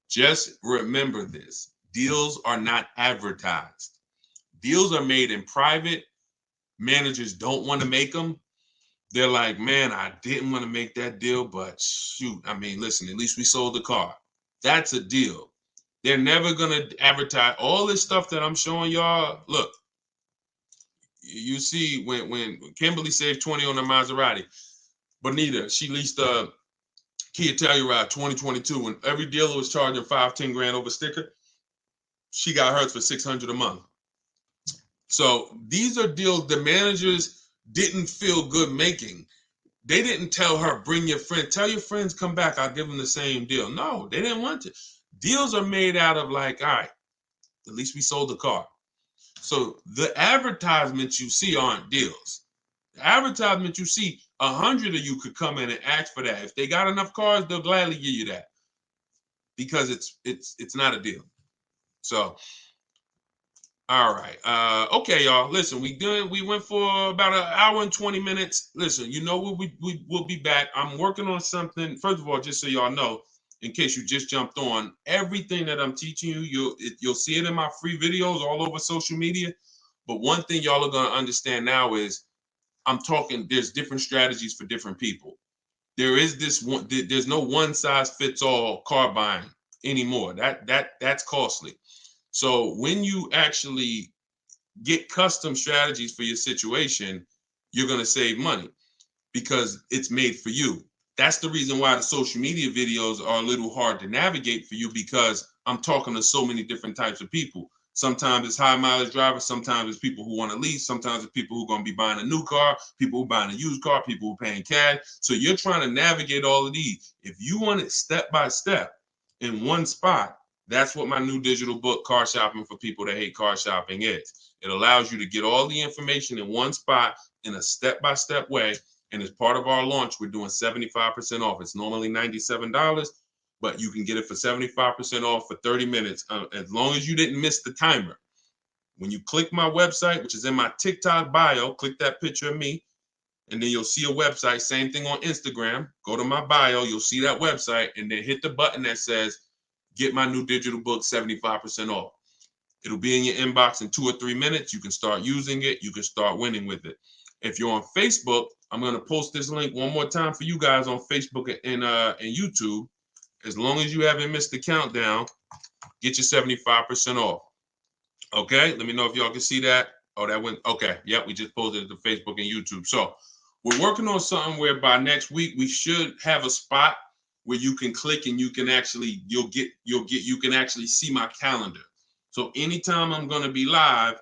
Speaker 1: just remember this. Deals are not advertised. Deals are made in private. Managers don't want to make them. They're like, man, I didn't want to make that deal, but shoot, I mean, listen, at least we sold the car. That's a deal. They're never going to advertise all this stuff that I'm showing y'all. Look, you see when Kimberly saved 20 on the Maserati, Bonita, she leased a Kia Telluride 2022 when every dealer was charging $5-10 grand over sticker. She got hers for $600 a month. So these are deals the managers didn't feel good making. They didn't tell her, bring your friend, tell your friends come back, I'll give them the same deal. No, they didn't want to. Deals are made out of like, all right, at least we sold the car. So the advertisements you see aren't deals. The advertisement you see, 100 of you could come in and ask for that. If they got enough cars, they'll gladly give you that because it's not a deal. So, all right. Okay, y'all. Listen, we went for about an hour and 20 minutes. Listen, you know what? We'll be back. I'm working on something. First of all, just so y'all know, in case you just jumped on, everything that I'm teaching you, you'll see it in my free videos all over social media. But one thing y'all are going to understand now is I'm talking, there's different strategies for different people. There's no one size fits all car buying anymore. That's costly. So when you actually get custom strategies for your situation, you're going to save money because it's made for you. That's the reason why the social media videos are a little hard to navigate for you, because I'm talking to so many different types of people. Sometimes it's high mileage drivers. Sometimes it's people who want to lease. Sometimes it's people who are going to be buying a new car, people who are buying a used car, people who are paying cash. So you're trying to navigate all of these. If you want it step by step in one spot, that's what my new digital book, Car Shopping for People That Hate Car Shopping, is. It allows you to get all the information in one spot in a step-by-step way. And as part of our launch, we're doing 75% off. It's normally $97, but you can get it for 75% off for 30 minutes, as long as you didn't miss the timer. When you click my website, which is in my TikTok bio, click that picture of me, and then you'll see a website. Same thing on Instagram. Go to my bio, you'll see that website, and then hit the button that says, get my new digital book 75% off. It'll be in your inbox in 2 or 3 minutes. You can start using it. You can start winning with it. If you're on Facebook, I'm going to post this link one more time for you guys on Facebook and YouTube. As long as you haven't missed the countdown, get your 75% off. Okay, let me know if y'all can see that. Oh, that went, okay. Yep, we just posted it to Facebook and YouTube. So we're working on something where by next week, we should have a spot where you can click and you can actually, you can actually see my calendar. So anytime I'm going to be live,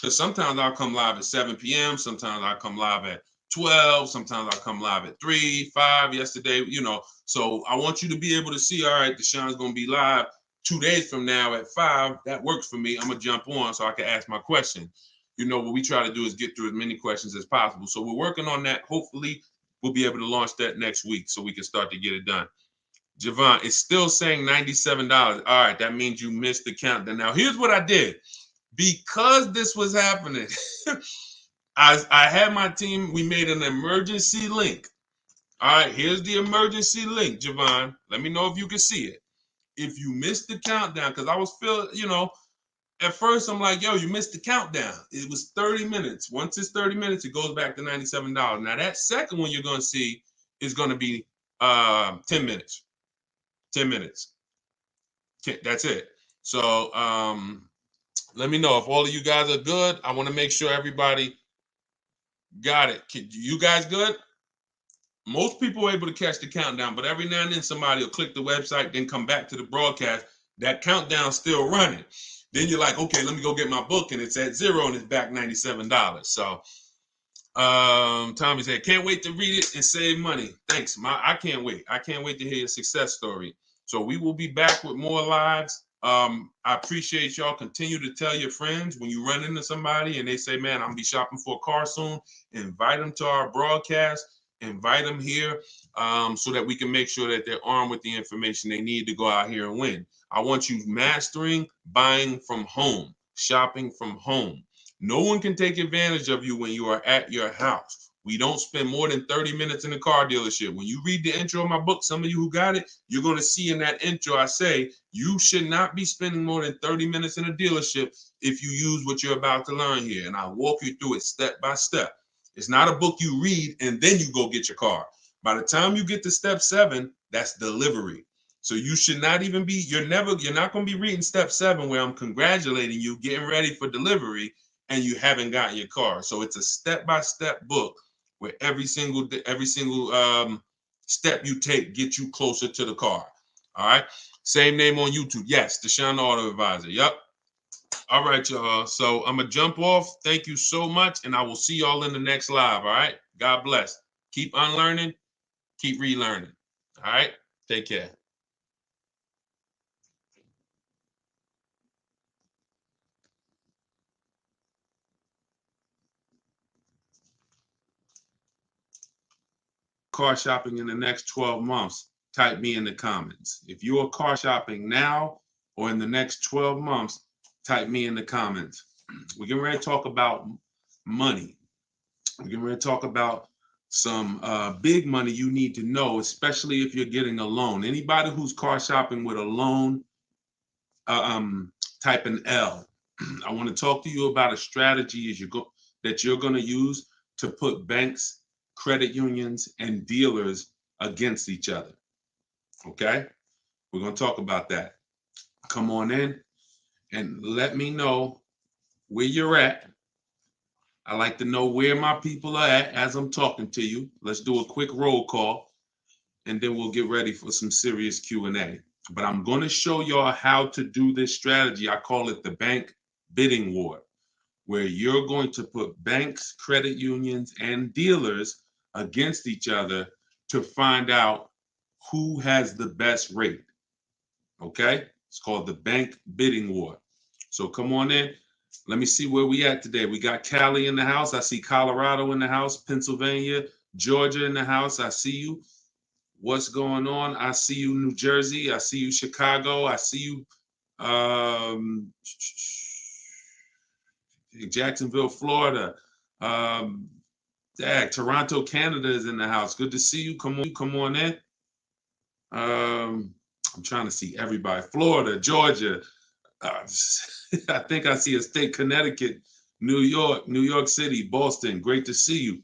Speaker 1: because sometimes I'll come live at 7 p.m. Sometimes I'll come live at 12. Sometimes I'll come live at 3, 5 yesterday, So I want you to be able to see, all right, Deshaun's going to be live 2 days from now at 5. That works for me. I'm going to jump on so I can ask my question. What we try to do is get through as many questions as possible. So we're working on that. Hopefully we'll be able to launch that next week so we can start to get it done. Javon, it's still saying $97. All right, that means you missed the countdown. Now, here's what I did. Because this was happening, I had my team, we made an emergency link. All right, here's the emergency link, Javon. Let me know if you can see it. If you missed the countdown, because I was feeling, at first I'm like, yo, you missed the countdown. It was 30 minutes. Once it's 30 minutes, it goes back to $97. Now, that second one you're going to see is going to be 10 minutes. 10 minutes. That's it. So let me know if all of you guys are good. I want to make sure everybody got it. You guys good? Most people are able to catch the countdown, but every now and then somebody will click the website, then come back to the broadcast. That countdown's still running. Then you're like, okay, let me go get my book, and it's at 0 and it's back $97. So Tommy said, can't wait to read it and save money. Thanks. I can't wait. I can't wait to hear your success story. So we will be back with more lives. I appreciate y'all. Continue to tell your friends when you run into somebody and they say, man, I'm gonna be shopping for a car soon. Invite them to our broadcast. Invite them here so that we can make sure that they're armed with the information they need to go out here and win. I want you mastering buying from home, shopping from home. No one can take advantage of you when you are at your house. We don't spend more than 30 minutes in a car dealership. When you read the intro of my book, some of you who got it, you're going to see in that intro, I say, you should not be spending more than 30 minutes in a dealership if you use what you're about to learn here. And I walk you through it step by step. It's not a book you read and then you go get your car. By the time you get to step 7, that's delivery. So you should not even be, you're not going to be reading step 7 where I'm congratulating you, getting ready for delivery, and you haven't gotten your car. So it's a step-by-step book where every single step you take gets you closer to the car. All right. Same name on YouTube. Yes, Deshone the Auto Advisor. Yep. All right, y'all. So I'm going to jump off. Thank you so much. And I will see y'all in the next live. All right. God bless. Keep unlearning. Keep relearning. All right. Take care. Car shopping in the next 12 months, type me in the comments. If you are car shopping now or in the next 12 months, type me in the comments. We're getting ready to talk about money. We're getting ready to talk about some big money you need to know, especially if you're getting a loan. Anybody who's car shopping with a loan, type an L. I want to talk to you about a strategy that you're going to use to put banks, credit unions, and dealers against each other. Okay? We're going to talk about that. Come on in and let me know where you're at. I like to know where my people are at as I'm talking to you. Let's do a quick roll call, and then we'll get ready for some serious Q&A. But I'm going to show y'all how to do this strategy. I call it the bank bidding war, where you're going to put banks, credit unions, and dealers against each other to find out who has the best rate. Okay? It's called the bank bidding war. So come on in. Let me see where we at today. We got Cali in the house. I see Colorado in the house, Pennsylvania, Georgia in the house. I see you. What's going on? I see you, New Jersey. I see you, Chicago. I see you, Jacksonville, Florida. Toronto, Canada is in the house. Good to see you. Come on in. I'm trying to see everybody. Florida, Georgia. I think I see a state, Connecticut, New York City, Boston. Great to see you.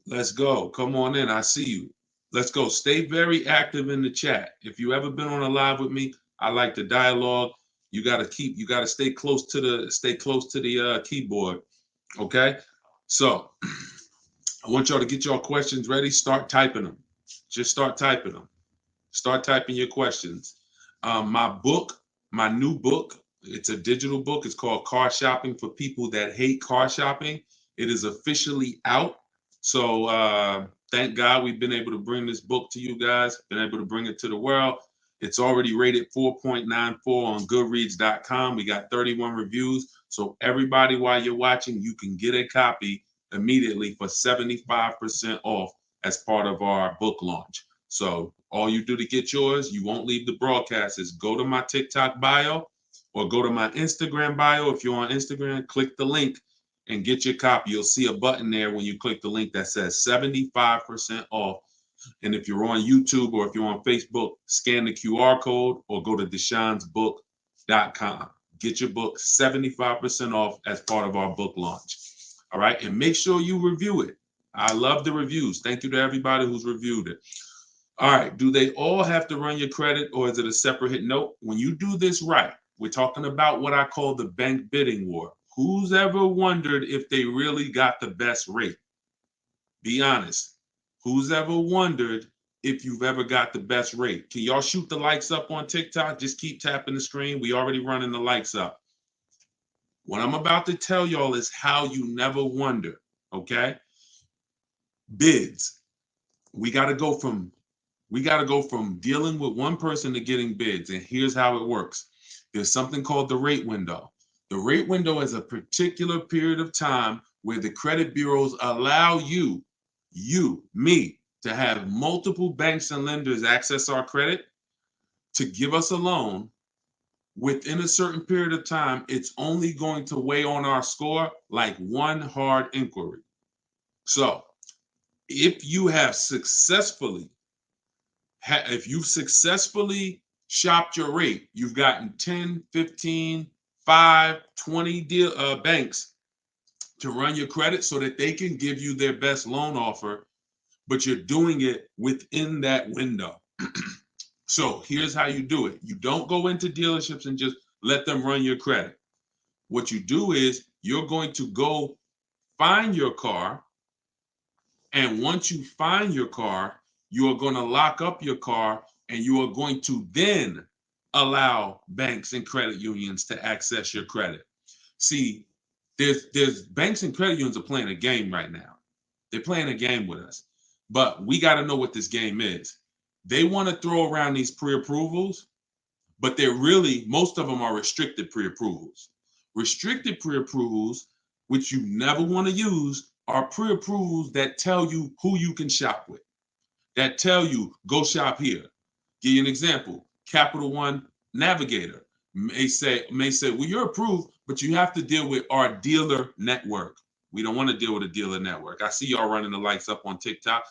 Speaker 1: Let's go. Come on in. I see you. Let's go. Stay very active in the chat. If you ever been on a live with me, I like the dialogue. You got to stay close to the keyboard. Okay. So I want y'all to get your questions ready. Start typing them. Just start typing them. Start typing your questions. My new book, it's a digital book. It's called Car Shopping for People That Hate Car Shopping. It is officially out. So thank God we've been able to bring this book to you guys, been able to bring it to the world. It's already rated 4.94 on Goodreads.com. We got 31 reviews. So everybody, while you're watching, you can get a copy immediately for 75% off as part of our book launch. So all you do to get yours, you won't leave the broadcast, is go to my TikTok bio or go to my Instagram bio. If you're on Instagram, click the link and get your copy. You'll see a button there when you click the link that says 75% off. And if you're on YouTube or if you're on Facebook, scan the QR code or go to deshonsbook.com. Get your book 75% off as part of our book launch. All right. And make sure you review it. I love the reviews. Thank you to everybody who's reviewed it. All right. Do they all have to run your credit or is it a separate hit? Nope. When you do this right, we're talking about what I call the bank bidding war. Who's ever wondered if they really got the best rate? Be honest. Who's ever wondered if you've ever got the best rate? Can y'all shoot the likes up on TikTok? Just keep tapping the screen. We already running the likes up. What I'm about to tell y'all is how you never wonder, okay? Bids. We got to go from dealing with one person to getting bids. And here's how it works. There's something called the rate window. The rate window is a particular period of time where the credit bureaus allow me, to have multiple banks and lenders access our credit to give us a loan. Within a certain period of time, it's only going to weigh on our score like one hard inquiry. So if you have successfully shopped your rate, you've gotten 10, 15, 5, 20 banks to run your credit so that they can give you their best loan offer, but you're doing it within that window. So here's how you do it. You don't go into dealerships and just let them run your credit. What you do is you're going to go find your car. And once you find your car, you are going to lock up your car and you are going to then allow banks and credit unions to access your credit. See, there's banks and credit unions are playing a game right now. They're playing a game with us. But we got to know what this game is. They want to throw around these pre-approvals, but most of them are restricted pre-approvals. Restricted pre-approvals, which you never want to use, are pre-approvals that tell you who you can shop with, that tell you, go shop here. Give you an example. Capital One Navigator may say, well, you're approved, but you have to deal with our dealer network. We don't want to deal with a dealer network. I see y'all running the likes up on TikTok.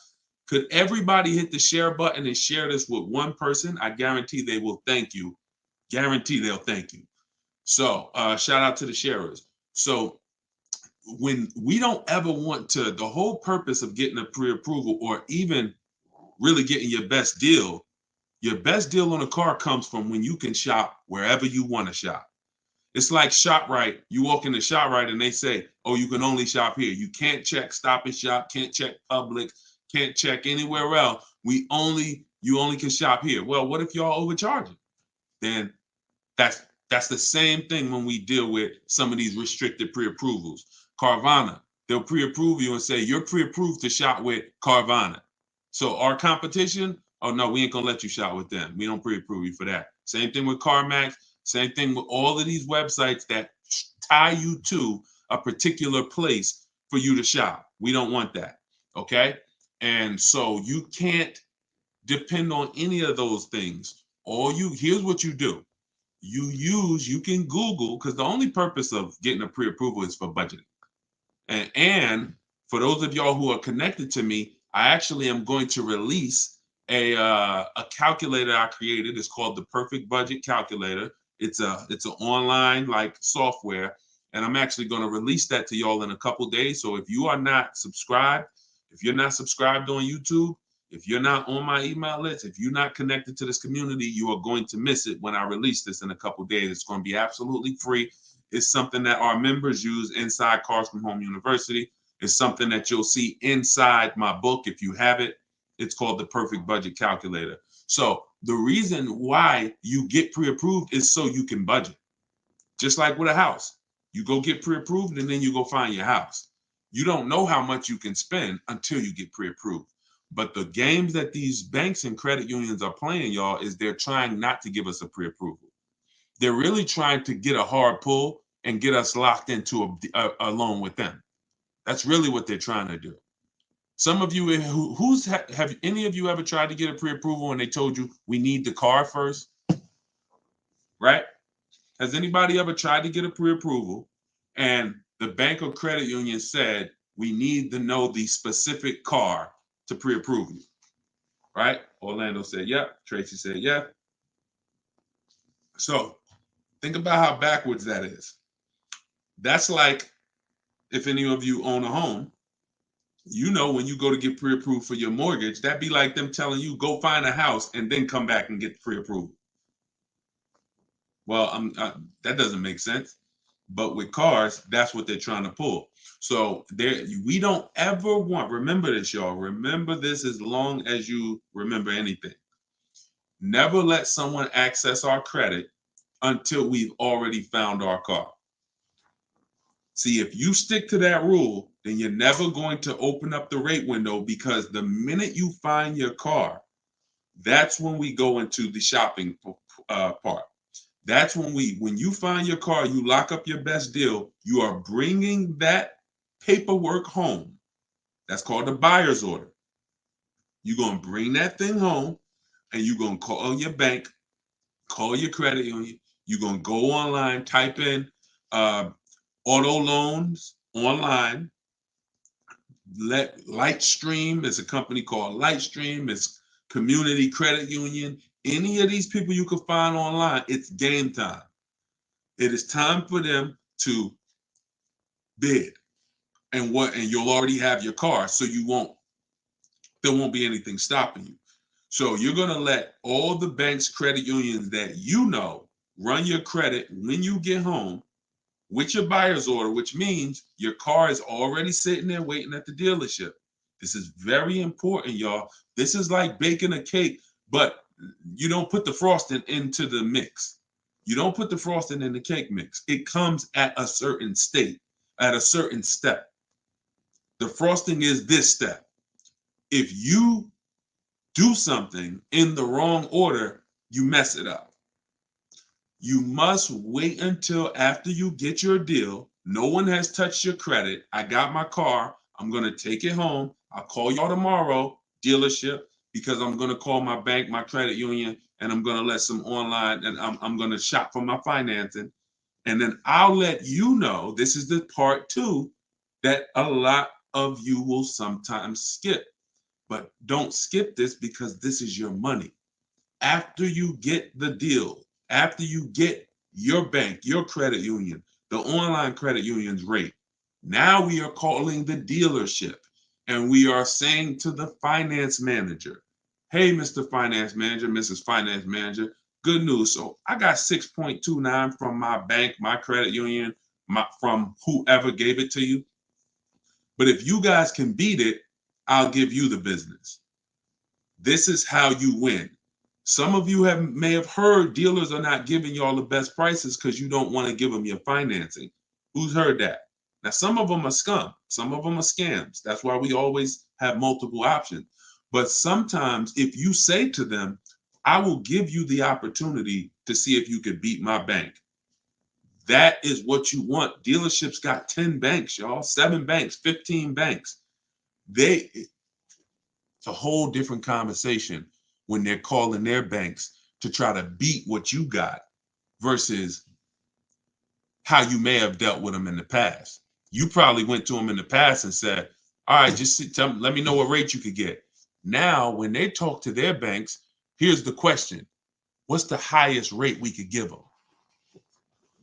Speaker 1: Could everybody hit the share button and share this with one person? I guarantee they will thank you. Guarantee they'll thank you. So shout out to the sharers. So when we don't ever want to, the whole purpose of getting a pre-approval or even really getting your best deal on a car comes from when you can shop wherever you want to shop. It's like ShopRite. You walk into ShopRite and they say, oh, you can only shop here. You can't check Stop and Shop, can't check Publix, can't check anywhere else. You only can shop here. Well, what if y'all overcharging? Then that's the same thing when we deal with some of these restricted pre-approvals. Carvana, they'll pre-approve you and say you're pre-approved to shop with Carvana. So our competition, oh no, we ain't gonna let you shop with them. We don't pre-approve you for that. Same thing with CarMax. Same thing with all of these websites that tie you to a particular place for you to shop. We don't want that. Okay. And so you can't depend on any of those things. Here's what you do. You can Google, because the only purpose of getting a pre-approval is for budgeting. And for those of y'all who are connected to me, I actually am going to release a calculator I created. It's called the Perfect Budget Calculator. It's an online like software, and I'm actually going to release that to y'all in a couple days. So if you are not subscribed, if you're not subscribed on YouTube, if you're not on my email list, if you're not connected to this community, you are going to miss it when I release this in a couple days. It's going to be absolutely free. It's something that our members use inside Cars from Home University. It's something that you'll see inside my book if you have it. It's called the Perfect Budget Calculator. So the reason why you get pre-approved is so you can budget. Just like with a house. You go get pre-approved and then you go find your house. You don't know how much you can spend until you get pre-approved. But the games that these banks and credit unions are playing, y'all, is they're trying not to give us a pre-approval. They're really trying to get a hard pull and get us locked into a loan with them. That's really what they're trying to do. Some of you, have any of you ever tried to get a pre-approval and they told you we need the car first? Right? Has anybody ever tried to get a pre-approval and the bank or credit union said we need to know the specific car to pre-approve you? Right? Orlando said, yep. Tracy said, yeah. So think about how backwards that is. That's like if any of you own a home, you know, when you go to get pre-approved for your mortgage, that'd be like them telling you go find a house and then come back and get pre-approved. Well, that doesn't make sense. But with cars, that's what they're trying to pull. So we don't ever want, remember this, y'all. Remember this as long as you remember anything. Never let someone access our credit until we've already found our car. See, if you stick to that rule, then you're never going to open up the rate window, because the minute you find your car, that's when we go into the shopping part. That's when you find your car, you lock up your best deal, you are bringing that paperwork home. That's called a buyer's order. You're going to bring that thing home and you're going to call your bank, call your credit union. You're going to go online, type in auto loans online. Lightstream is a company called Lightstream. It's Community Credit Union. Any of these people you can find online, it's game time. It is time for them to bid, and you'll already have your car, so there won't be anything stopping you. So you're going to let all the banks, credit unions that you know run your credit when you get home with your buyer's order, which means your car is already sitting there waiting at the dealership. This is very important, y'all. This is like baking a cake, but you don't put the frosting into the mix. You don't put the frosting in the cake mix. It comes at a certain state, at a certain step. The frosting is this step. If you do something in the wrong order, you mess it up. You must wait until after you get your deal. No one has touched your credit. I got my car. I'm going to take it home. I'll call y'all tomorrow, dealership, because I'm going to call my bank, my credit union, and I'm going to let some online, and I'm going to shop for my financing. And then I'll let you know, this is the part two, that a lot of you will sometimes skip. But don't skip this, because this is your money. After you get the deal, after you get your bank, your credit union, the online credit union's rate, now we are calling the dealership and we are saying to the finance manager, hey, Mr. Finance Manager, Mrs. Finance Manager, good news. So I got 6.29 from my bank, my credit union, from whoever gave it to you. But if you guys can beat it, I'll give you the business. This is how you win. Some of you may have heard dealers are not giving y'all the best prices because you don't want to give them your financing. Who's heard that? Now, some of them are scum. Some of them are scams. That's why we always have multiple options. But sometimes if you say to them, I will give you the opportunity to see if you could beat my bank. That is what you want. Dealerships got 10 banks, y'all, 7 banks, 15 banks. It's a whole different conversation when they're calling their banks to try to beat what you got versus how you may have dealt with them in the past. You probably went to them in the past and said, all right, just let me know what rate you could get. Now, when they talk to their banks, here's the question. What's the highest rate we could give them?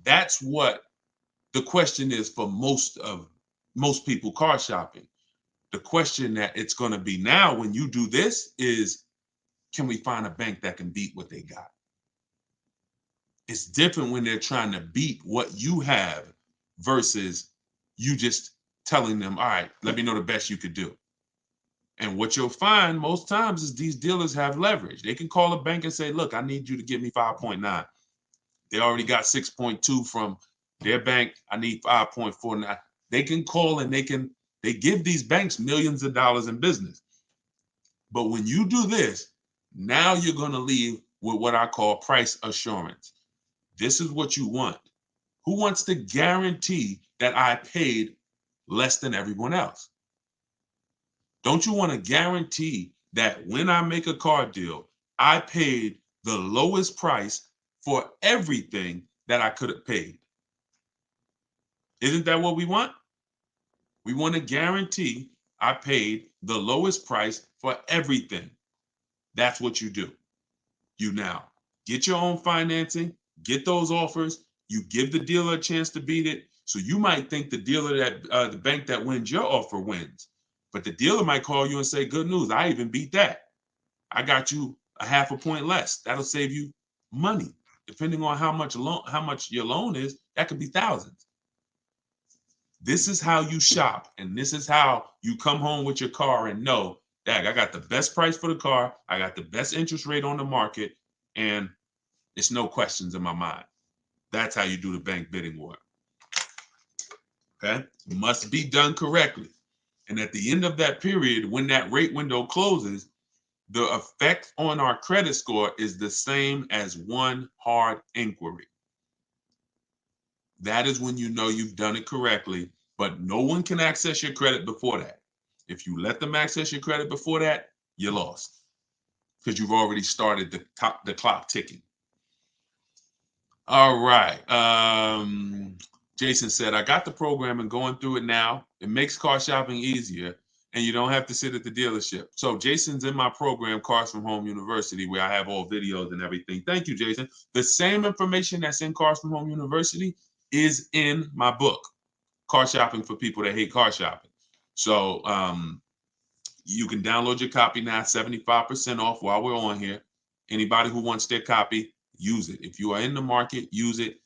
Speaker 1: That's what the question is for most people car shopping. The question that it's going to be now when you do this is, can we find a bank that can beat what they got? It's different when they're trying to beat what you have versus you just telling them, all right, let me know the best you could do. And what you'll find most times is these dealers have leverage. They can call a bank and say, look, I need you to give me 5.9. They already got 6.2 from their bank. I need 5.49. They can call and they give these banks millions of dollars in business. But when you do this, now you're going to leave with what I call price assurance. This is what you want. Who wants to guarantee that I paid less than everyone else? Don't you want to guarantee that when I make a car deal, I paid the lowest price for everything that I could have paid? Isn't that what we want? We want to guarantee I paid the lowest price for everything. That's what you do. You now get your own financing, get those offers. You give the dealer a chance to beat it. So you might think the dealer that the bank that wins your offer wins, but the dealer might call you and say, "Good news, I even beat that. I got you a half a point less." That'll save you money, depending on how much your loan is. That could be thousands. This is how you shop, and this is how you come home with your car and know, "Dag, I got the best price for the car. I got the best interest rate on the market, and it's no questions in my mind." That's how you do the bank bidding war. Okay? Must be done correctly. And at the end of that period, when that rate window closes, the effect on our credit score is the same as one hard inquiry. That is when you know you've done it correctly, but no one can access your credit before that. If you let them access your credit before that, you're lost because you've already started the clock ticking. All right. Jason said, "I got the program and going through it now. It makes car shopping easier, and you don't have to sit at the dealership." So Jason's in my program, Cars from Home University, where I have all videos and everything. Thank you, Jason. The same information that's in Cars from Home University is in my book, Car Shopping for People That Hate Car Shopping. So you can download your copy now, 75% off while we're on here. Anybody who wants their copy, use it. If you are in the market, use it.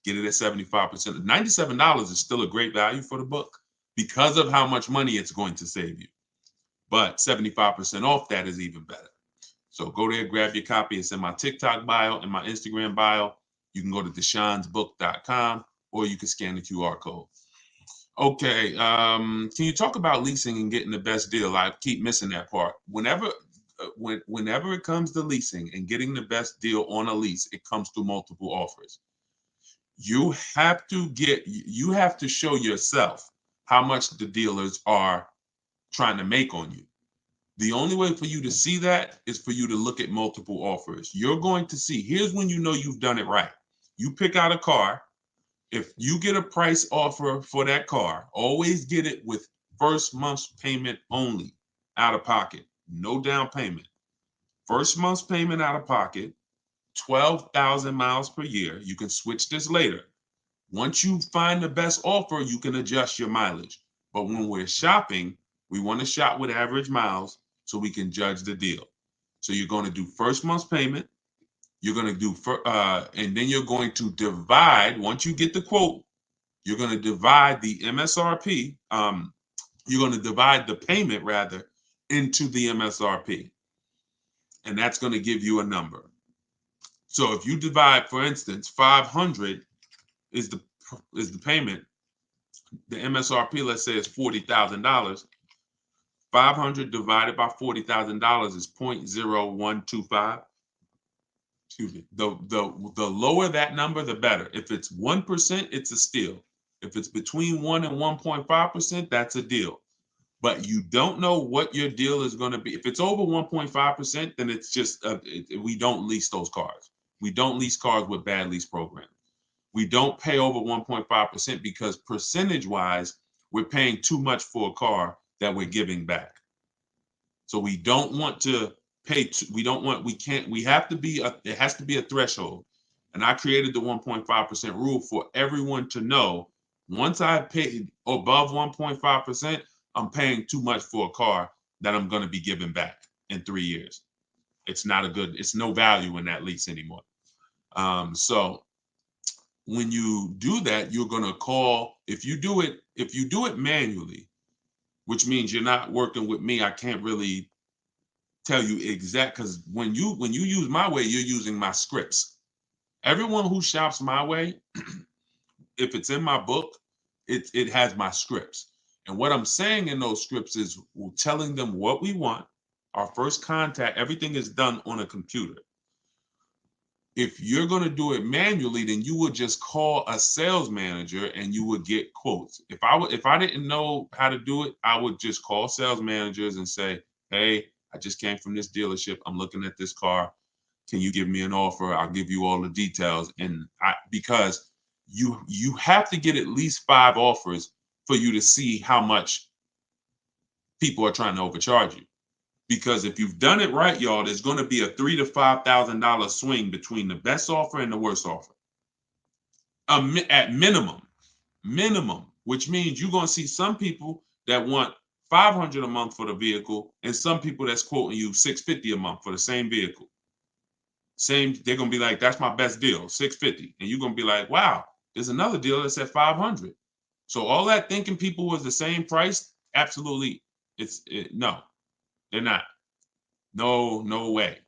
Speaker 1: Get it at 75%. $97 is still a great value for the book because of how much money it's going to save you. But 75% off, that is even better. So go there, grab your copy. It's in my TikTok bio and my Instagram bio. You can go to deshonesbook.com or you can scan the QR code. Okay, can you talk about leasing and getting the best deal? I keep missing that part. Whenever it comes to leasing and getting the best deal on a lease, it comes through multiple offers. You have to show yourself how much the dealers are trying to make on you. The only way for you to see that is for you to look at multiple offers. You're going to see, here's when you know you've done it right. You pick out a car. If you get a price offer for that car, always get it with first month's payment only, out of pocket, no down payment. First month's payment out of pocket, 12,000 miles per year. You can switch this later. Once you find the best offer, you can adjust your mileage. But when we're shopping, we want to shop with average miles so we can judge the deal. So you're going to do first month's payment. You're going to do, and then you're going to divide, once you get the quote, you're going to divide the MSRP. You're going to divide the payment rather into the MSRP. And that's going to give you a number. So if you divide, for instance, 500 is the payment, the MSRP, let's say, is $40,000. 500 divided by $40,000 is 0.0125. Excuse me. The lower that number, the better. If it's 1%, it's a steal. If it's between 1 and 1.5%, that's a deal. But you don't know what your deal is going to be. If it's over 1.5%, then it's just we don't lease those cars. We don't lease cars with bad lease programs. We don't pay over 1.5% because percentage-wise, we're paying too much for a car that we're giving back. So we don't want to pay. We have to be, it has to be a threshold. And I created the 1.5% rule for everyone to know. Once I pay above 1.5%, I'm paying too much for a car that I'm going to be giving back in 3 years. It's no value in that lease anymore. So when you do that, you're going to call, if you do it manually, which means you're not working with me, I can't really tell you exact, because when you use my way, you're using my scripts. Everyone who shops my way, if it's in my book, it has my scripts. And what I'm saying in those scripts is telling them what we want. Our first contact, everything is done on a computer. If you're going to do it manually, then you would just call a sales manager and you would get quotes. If I didn't know how to do it, I would just call sales managers and say, "Hey, I just came from this dealership. I'm looking at this car. Can you give me an offer? I'll give you all the details." And because you have to get at least 5 offers for you to see how much people are trying to overcharge you. Because if you've done it right, y'all, there's going to be a $3,000 to $5,000 swing between the best offer and the worst offer. At minimum, which means you're going to see some people that want $500 a month for the vehicle, and some people that's quoting you $650 a month for the same vehicle. They're going to be like, "That's my best deal, $650," and you're going to be like, "Wow, there's another deal that's at $500." So all that thinking people was the same price, absolutely, no, they're not. No way.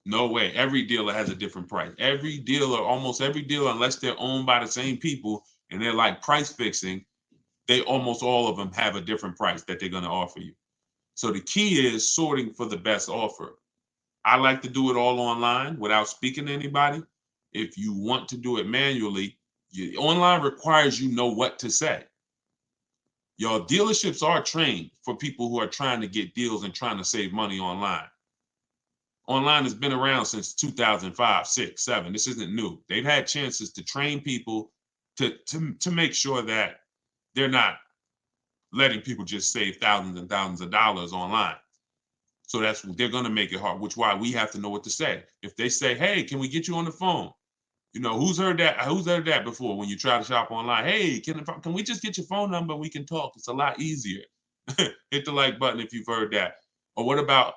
Speaker 1: No way. Every dealer has a different price. Almost every dealer, unless they're owned by the same people and they're like price fixing, they almost all of them have a different price that they're going to offer you. So the key is sorting for the best offer. I like to do it all online without speaking to anybody. If you want to do it manually, online requires you know what to say. Your dealerships are trained for people who are trying to get deals and trying to save money online. Online has been around since 2005, 6, 7. This isn't new. They've had chances to train people to make sure that they're not letting people just save thousands and thousands of dollars online. So they're going to make it hard, which is why we have to know what to say. If they say, "Hey, can we get you on the phone?" Who's heard that? Who's heard that before when you try to shop online? "Hey, can we just get your phone number and we can talk? It's a lot easier." Hit the like button if you've heard that. Or what about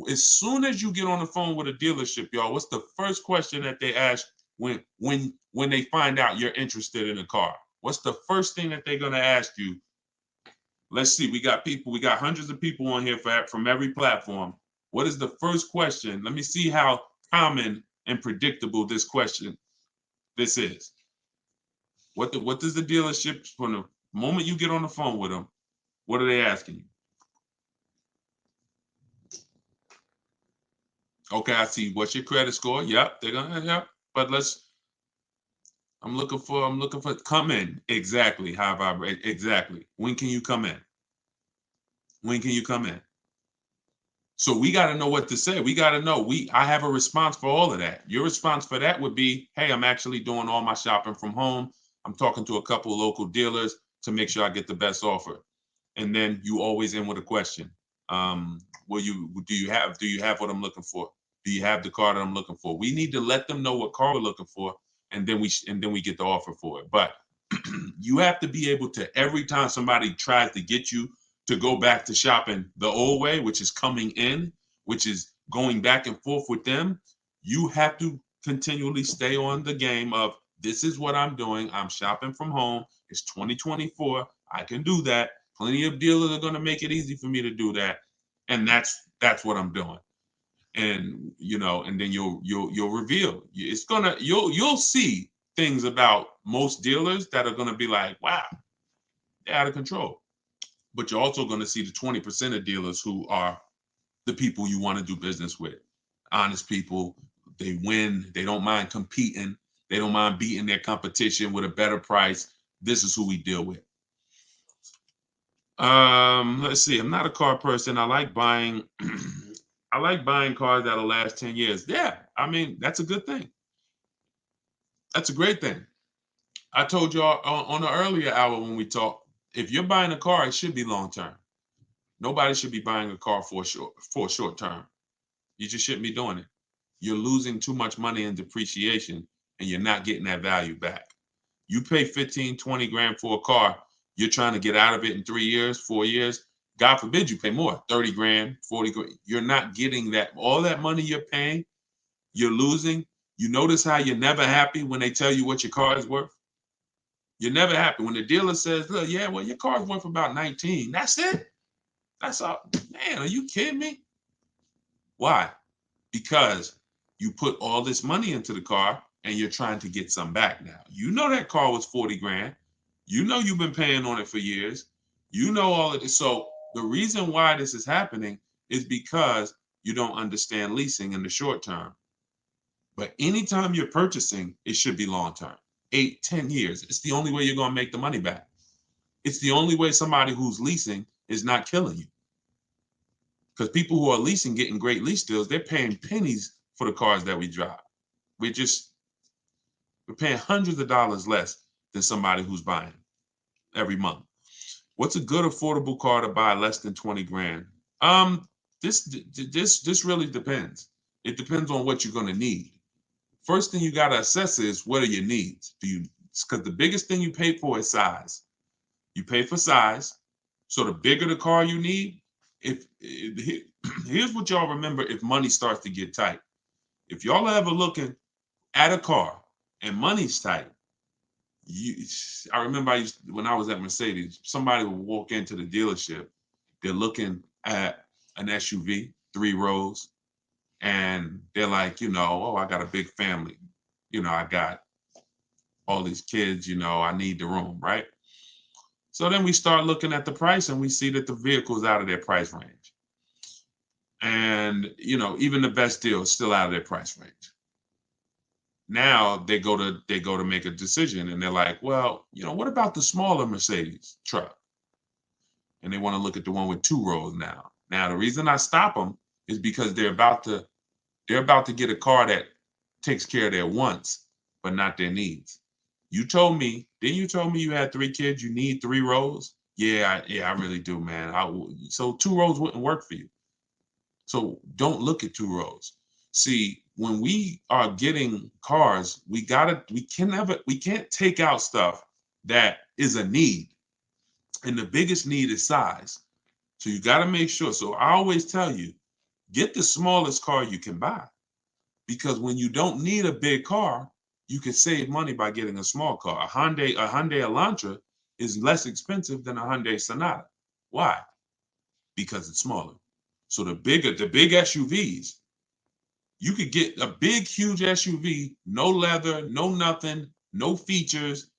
Speaker 1: as soon as you get on the phone with a dealership, y'all, what's the first question that they ask when they find out you're interested in a car? What's the first thing that they're gonna ask you? Let's see. We got hundreds of people on here from every platform. What is the first question? Let me see how common and predictable this is. What does the dealership, from the moment you get on the phone with them, what are they asking you? Okay, I see. What's your credit score? Yep, they're gonna, yep. But I'm looking for come in. Exactly. Exactly. When can you come in? When can you come in? So we got to know what to say. We got to know. I have a response for all of that. Your response for that would be, "Hey, I'm actually doing all my shopping from home. I'm talking to a couple of local dealers to make sure I get the best offer." And then you always end with a question. Do you have what I'm looking for? Do you have the car that I'm looking for? We need to let them know what car we're looking for, and then we get the offer for it. But you have to be able to, every time somebody tries to get you to go back to shopping the old way, which is coming in, which is going back and forth with them, you have to continually stay on the game of, "This is what I'm doing. I'm shopping from home. It's 2024. I can do that. Plenty of dealers are going to make it easy for me to do that, and that's what I'm doing." And and then you'll reveal. You'll see things about most dealers that are going to be like, "Wow, they're out of control." But you're also going to see the 20% of dealers who are the people you want to do business with. Honest people. They win. They don't mind competing. They don't mind beating their competition with a better price. This is who we deal with. Let's see. I'm not a car person. I like buying I like buying cars that'll last 10 years. Yeah, I mean, that's a good thing. That's a great thing. I told y'all on the earlier hour when we talked, if you're buying a car, it should be long term. Nobody should be buying a car for a short term. You just shouldn't be doing it. You're losing too much money in depreciation and you're not getting that value back. You pay 15, 20 grand for a car, you're trying to get out of it in 3 years, 4 years. God forbid you pay more, 30 grand, 40 grand. You're not getting that. All that money you're paying, you're losing. You notice how you're never happy when they tell you what your car is worth? You're never happy when the dealer says, "Look, yeah, well, your car's worth about 19. That's it? That's all." Man, are you kidding me? Why? Because you put all this money into the car and you're trying to get some back now. You know that car was 40 grand. You know you've been paying on it for years. You know all of this. So the reason why this is happening is because you don't understand leasing in the short term. But anytime you're purchasing, it should be long-term, 8, 10 years. It's the only way you're going to make the money back. It's the only way somebody who's leasing is not killing you. Because people who are leasing, getting great lease deals, they're paying pennies for the cars that we drive. We're paying hundreds of dollars less than somebody who's buying every month. What's a good affordable car to buy less than 20 grand? This really depends. It depends on what you're going to need. First thing you got to assess is, what are your needs? Because the biggest thing you pay for is size. You pay for size. So the bigger the car you need, here's what y'all remember if money starts to get tight. If y'all are ever looking at a car and money's tight, I remember when I was at Mercedes, somebody would walk into the dealership, they're looking at an SUV, 3 rows, and they're like, oh, I got a big family. I got all these kids, I need the room, right? So then we start looking at the price and we see that the vehicle is out of their price range. And, even the best deal is still out of their price range. Now they go to make a decision and they're like, well, what about the smaller Mercedes truck? And they want to look at the one with 2 rows now. Now, the reason I stop them is because they're about to get a car that takes care of their wants, but not their needs. Didn't you tell me you had 3 kids, you need 3 rows? Yeah, I really do, man. So 2 rows wouldn't work for you. So don't look at 2 rows. See, when we are getting cars, we can't take out stuff that is a need. And the biggest need is size. So you got to make sure. So I always tell you, get the smallest car you can buy. Because when you don't need a big car, you can save money by getting a small car. A Hyundai Elantra is less expensive than a Hyundai Sonata. Why? Because it's smaller. So the big SUVs, you could get a big, huge SUV, no leather, no nothing, no features,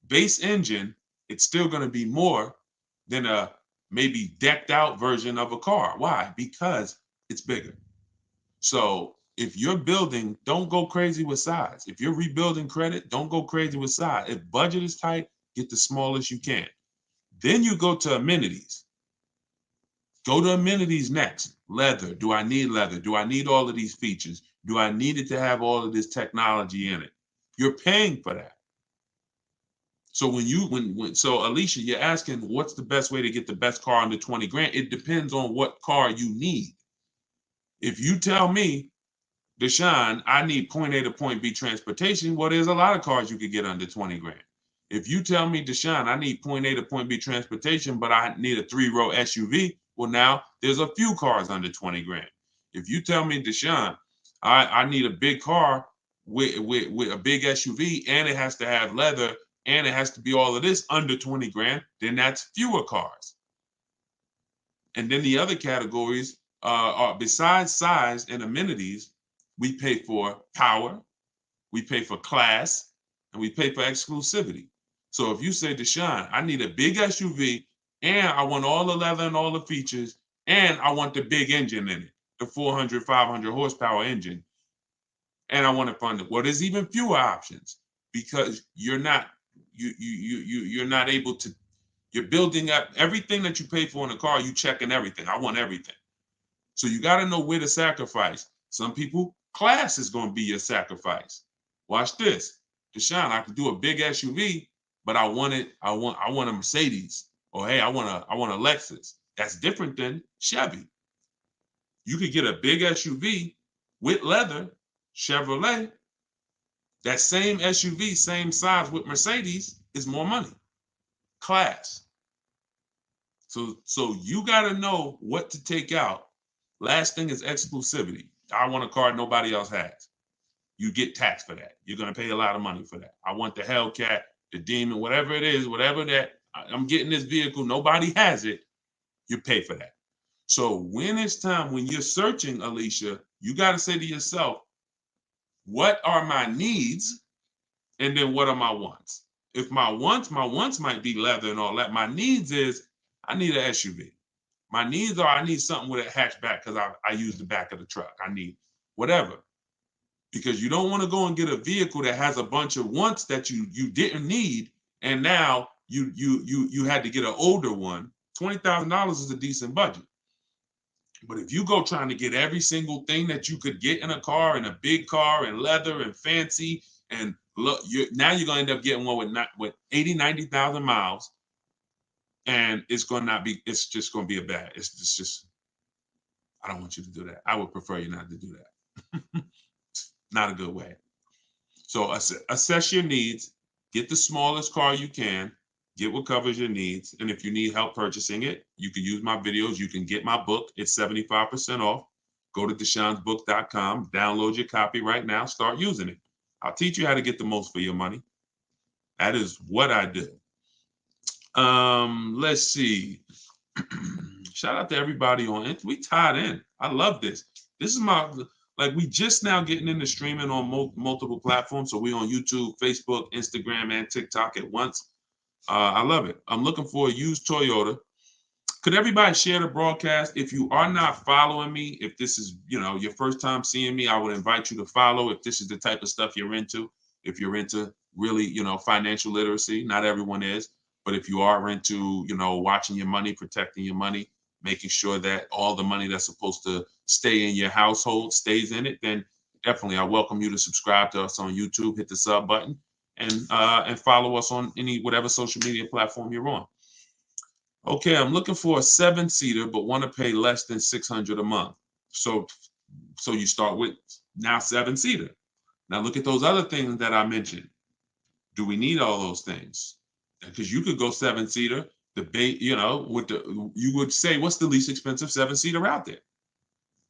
Speaker 1: base engine. It's still going to be more than a maybe decked out version of a car. Why? Because it's bigger. So if you're building, don't go crazy with size. If you're rebuilding credit, don't go crazy with size. If budget is tight, get the smallest you can. Then you go to amenities. Go to amenities next. Leather. Do I need leather? Do I need all of these features? Do I need it to have all of this technology in it? You're paying for that. So so Alicia, you're asking what's the best way to get the best car under 20 grand? It depends on what car you need. If you tell me, Deshone, I need point A to point B transportation, well, there's a lot of cars you could get under 20 grand. If you tell me, Deshone, I need point A to point B transportation, but I need a 3-row SUV, well, now there's a few cars under 20 grand. If you tell me, Deshone, I need a big car with a big SUV and it has to have leather and it has to be all of this under 20 grand, then that's fewer cars. And then the other categories are, besides size and amenities, we pay for power, we pay for class, and we pay for exclusivity. So if you say, Deshone, I need a big SUV and I want all the leather and all the features and I want the big engine in it, the 400, 500 horsepower engine, and I want to fund it. Well, there's even fewer options because you're not able to. You're building up everything that you pay for in a car. You checking everything. I want everything. So you got to know where to sacrifice. Some people, class is going to be your sacrifice. Watch this, Deshone. I could do a big SUV, but I want a Mercedes, or hey, I want a Lexus. That's different than Chevy. You could get a big SUV with leather, Chevrolet. That same SUV, same size with Mercedes is more money. Class. So you got to know what to take out. Last thing is exclusivity. I want a car nobody else has. You get taxed for that. You're going to pay a lot of money for that. I want the Hellcat, the Demon, whatever it is, whatever that, I'm getting this vehicle, nobody has it, you pay for that. So when it's time, when you're searching, Alicia, you got to say to yourself, what are my needs? And then what are my wants? If my wants might be leather and all that. My needs is I need an SUV. My needs are I need something with a hatchback because I use the back of the truck. I need whatever. because you don't want to go and get a vehicle that has a bunch of wants that you didn't need, and now you had to get an older one. $20,000 is a decent budget. But if you go trying to get every single thing that you could get in a car, in a big car, and leather and fancy, and look, now you're gonna end up getting one with 80, 90,000 miles, and it's just gonna be a bad. It's just I don't want you to do that. I would prefer you not to do that. Not a good way. So assess your needs, get the smallest car you can, get what covers your needs. And if you need help purchasing it, you can use my videos. You can get my book. It's 75% off. Go to deshonsbook.com, download your copy right now, start using it. I'll teach you how to get the most for your money. That is what I do. Let's see. Shout out to everybody on it. We tied in. I love this. This is we just now getting into streaming on multiple platforms. So we on YouTube, Facebook, Instagram, and TikTok at once. I love it. I'm looking for a used Toyota. Could everybody share the broadcast? If you are not following me, if this is, your first time seeing me, I would invite you to follow if this is the type of stuff you're into. If you're into really, financial literacy, not everyone is, but if you are into, watching your money, protecting your money, making sure that all the money that's supposed to stay in your household stays in it, then definitely I welcome you to subscribe to us on YouTube, hit the sub button, and follow us on whatever social media platform you're on. Okay, I'm looking for a 7-seater, but want to pay less than $600 a month. So you start with now 7-seater. Now look at those other things that I mentioned. Do we need all those things? Because you could go 7-seater. You would say, what's the least expensive 7-seater out there?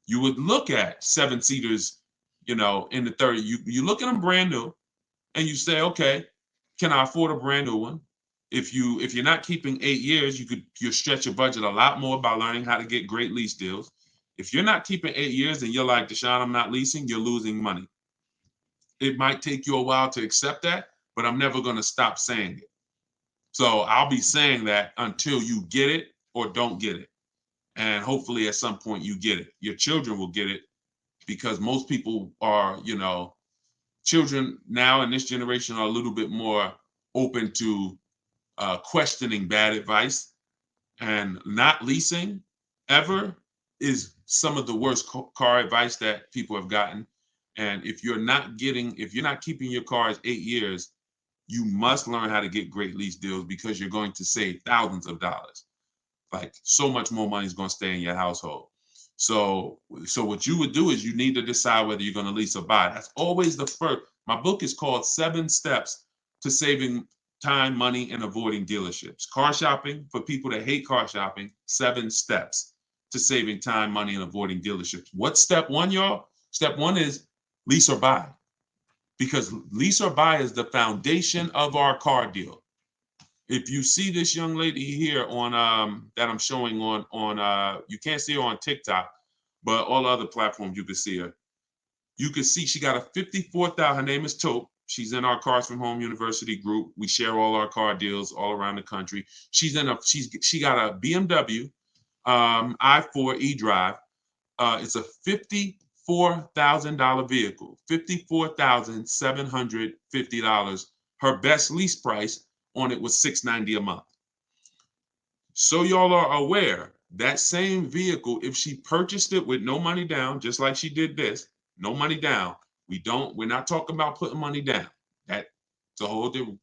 Speaker 1: You would look at 7-seaters, in the 30. You look at them brand new, and you say, okay, can I afford a brand new one? If you're not keeping 8 years, you stretch your budget a lot more by learning how to get great lease deals. If you're not keeping 8 years and you're like, Deshone, I'm not leasing, you're losing money. It might take you a while to accept that, but I'm never going to stop saying it. So I'll be saying that until you get it or don't get it. And hopefully at some point you get it. Your children will get it, because most people are, children now in this generation are a little bit more open to questioning bad advice, and not leasing ever is some of the worst car advice that people have gotten. And if you're not keeping your cars 8 years, you must learn how to get great lease deals, because you're going to save thousands of dollars. Like, so much more money is going to stay in your household. So what you would do is you need to decide whether you're going to lease or buy. That's always the first. My book is called 7 Steps to Saving Time, Money, and Avoiding Dealerships. Car shopping, for people that hate car shopping, 7 steps to saving time, money, and avoiding dealerships. What's step 1, y'all? Step 1 is lease or buy. Because lease or buy is the foundation of our car deal. If you see this young lady here on that I'm showing on you can't see her on TikTok, but all other platforms you can see her. You can see she got a 54,000. Her name is Taupe. She's in our Cars from Home University group. We share all our car deals all around the country. She got a BMW i4 eDrive. It's a $54,000 vehicle, $54,750. Her best lease price on it was $690 a month. So y'all are aware, that same vehicle, if she purchased it with no money down, just like she did this, no money down, we're not talking about putting money down. That's a whole different.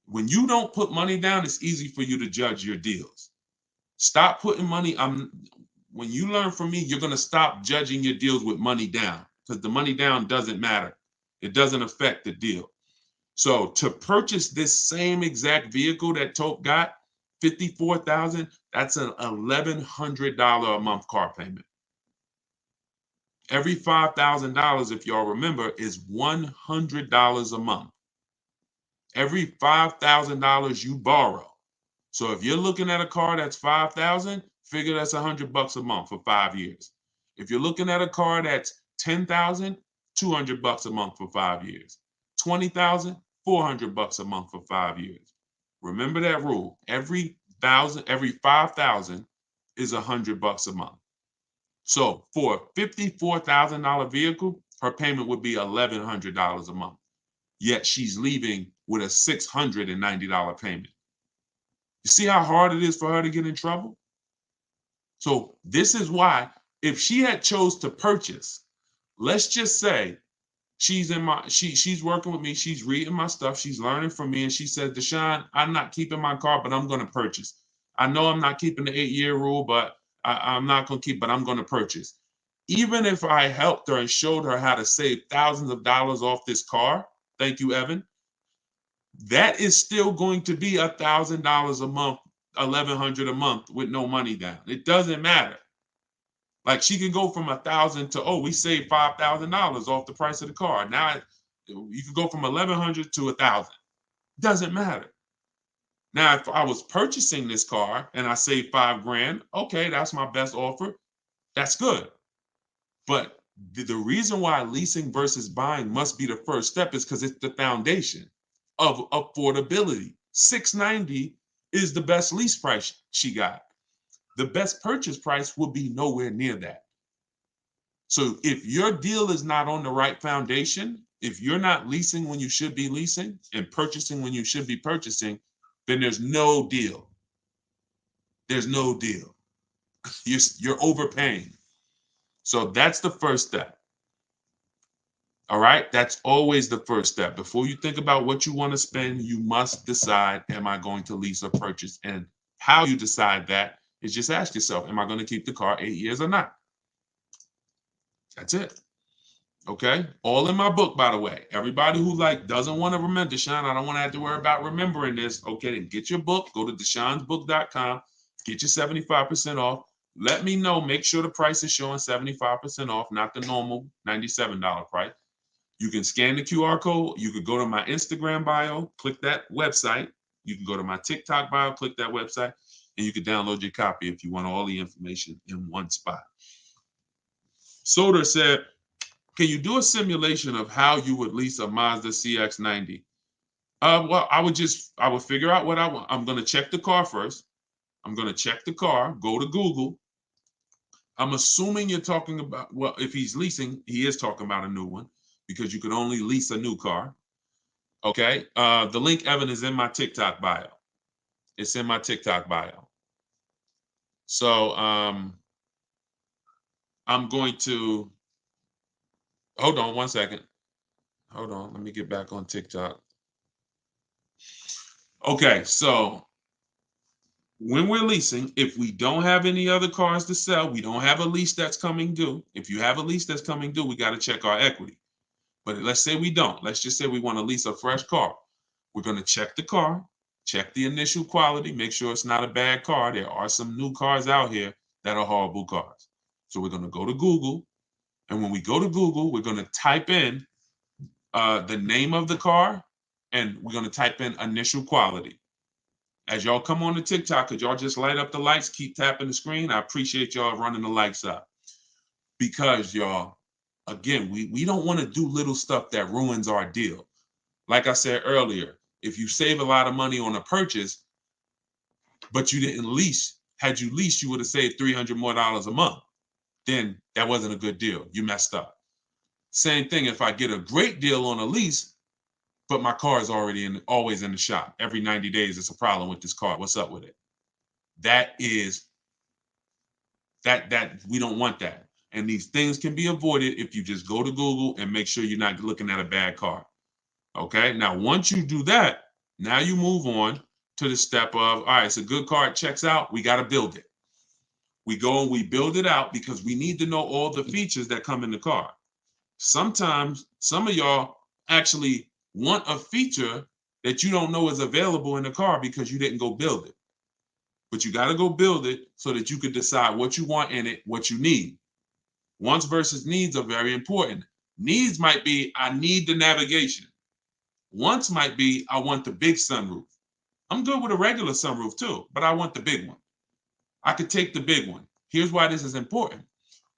Speaker 1: When you don't put money down, it's easy for you to judge your deals. Stop putting money. When you learn from me, you're going to stop judging your deals with money down, because the money down doesn't matter. It doesn't affect the deal. So to purchase this same exact vehicle that Taupe got, $54,000, that's an $1,100 a month car payment. Every $5,000, if y'all remember, is $100 a month. Every $5,000 you borrow. So if you're looking at a car that's $5,000, figure that's $100 a month for 5 years. If you're looking at a car that's $10,000, $200 a month for 5 years. $20,000, $400 a month for 5 years. Remember that rule. Every $5,000 is $100 a month. So for a $54,000 vehicle, her payment would be $1,100 a month. Yet she's leaving with a $690 payment. You see how hard it is for her to get in trouble? So this is why, if she had chose to purchase, let's just say she's working with me, she's reading my stuff, she's learning from me, and she said, Deshone, I'm not keeping my car, but I'm going to purchase. I know I'm not keeping the 8-year rule, but I'm not going to keep, but I'm going to purchase. Even if I helped her and showed her how to save thousands of dollars off this car, thank you, Evan, that is still going to be $1,000 a month, $1,100 a month with no money down. It doesn't matter. Like, she can go from 1,000 to, oh, we saved $5,000 off the price of the car. Now you can go from 1,100 to 1,000. Doesn't matter. Now, if I was purchasing this car and I saved $5,000, okay, that's my best offer. That's good. But the reason why leasing versus buying must be the first step is because it's the foundation of affordability. $690 is the best lease price she got. The best purchase price will be nowhere near that. So if your deal is not on the right foundation, if you're not leasing when you should be leasing and purchasing when you should be purchasing, then there's no deal. There's no deal. You're overpaying. So that's the first step. All right, that's always the first step. Before you think about what you want to spend, you must decide, am I going to lease or purchase? And how you decide that is just ask yourself, am I going to keep the car 8 years or not? That's it. Okay, all in my book, by the way. Everybody who doesn't want to remember, Deshone, I don't want to have to worry about remembering this. Okay, then get your book, go to deshonesbook.com, get your 75% off. Let me know, make sure the price is showing 75% off, not the normal $97 price. You can scan the QR code. You could go to my Instagram bio, click that website. You can go to my TikTok bio, click that website, and you can download your copy if you want all the information in one spot. Soder said, can you do a simulation of how you would lease a Mazda CX-90? Well, I would figure out what I want. I'm going to check the car first. I'm going to check the car, go to Google. I'm assuming you're talking about, well, if he's leasing, he is talking about a new one, because you can only lease a new car. Okay. The link, Evan, is in my TikTok bio. It's in my TikTok bio. So I'm going to, hold on one second. Hold on. Let me get back on TikTok. Okay. So when we're leasing, if we don't have any other cars to sell, we don't have a lease that's coming due. If you have a lease that's coming due, we got to check our equity. But let's say we don't. Let's just say we want to lease a fresh car. We're going to check the car, check the initial quality, make sure it's not a bad car. There are some new cars out here that are horrible cars. So we're going to go to Google. And when we go to Google, we're going to type in the name of the car, and we're going to type in initial quality. As y'all come on to TikTok, could y'all just light up the lights, keep tapping the screen? I appreciate y'all running the lights up. Because y'all, again, we don't want to do little stuff that ruins our deal. Like I said earlier, if you save a lot of money on a purchase, but you didn't lease, had you leased, you would have saved $300 more a month. Then that wasn't a good deal. You messed up. Same thing if I get a great deal on a lease, but my car is always in the shop. Every 90 days, it's a problem with this car. What's up with it? That we don't want that. And these things can be avoided if you just go to Google and make sure you're not looking at a bad car. Okay, now once you do that, now you move on to the step of, all right, it's a good car, it checks out, we got to build it. We go and we build it out because we need to know all the features that come in the car. Sometimes some of y'all actually want a feature that you don't know is available in the car because you didn't go build it. But you got to go build it so that you can decide what you want in it, what you need. Wants versus needs are very important. Needs might be, I need the navigation. Wants might be, I want the big sunroof. I'm good with a regular sunroof too, but I want the big one. I could take the big one. Here's why this is important.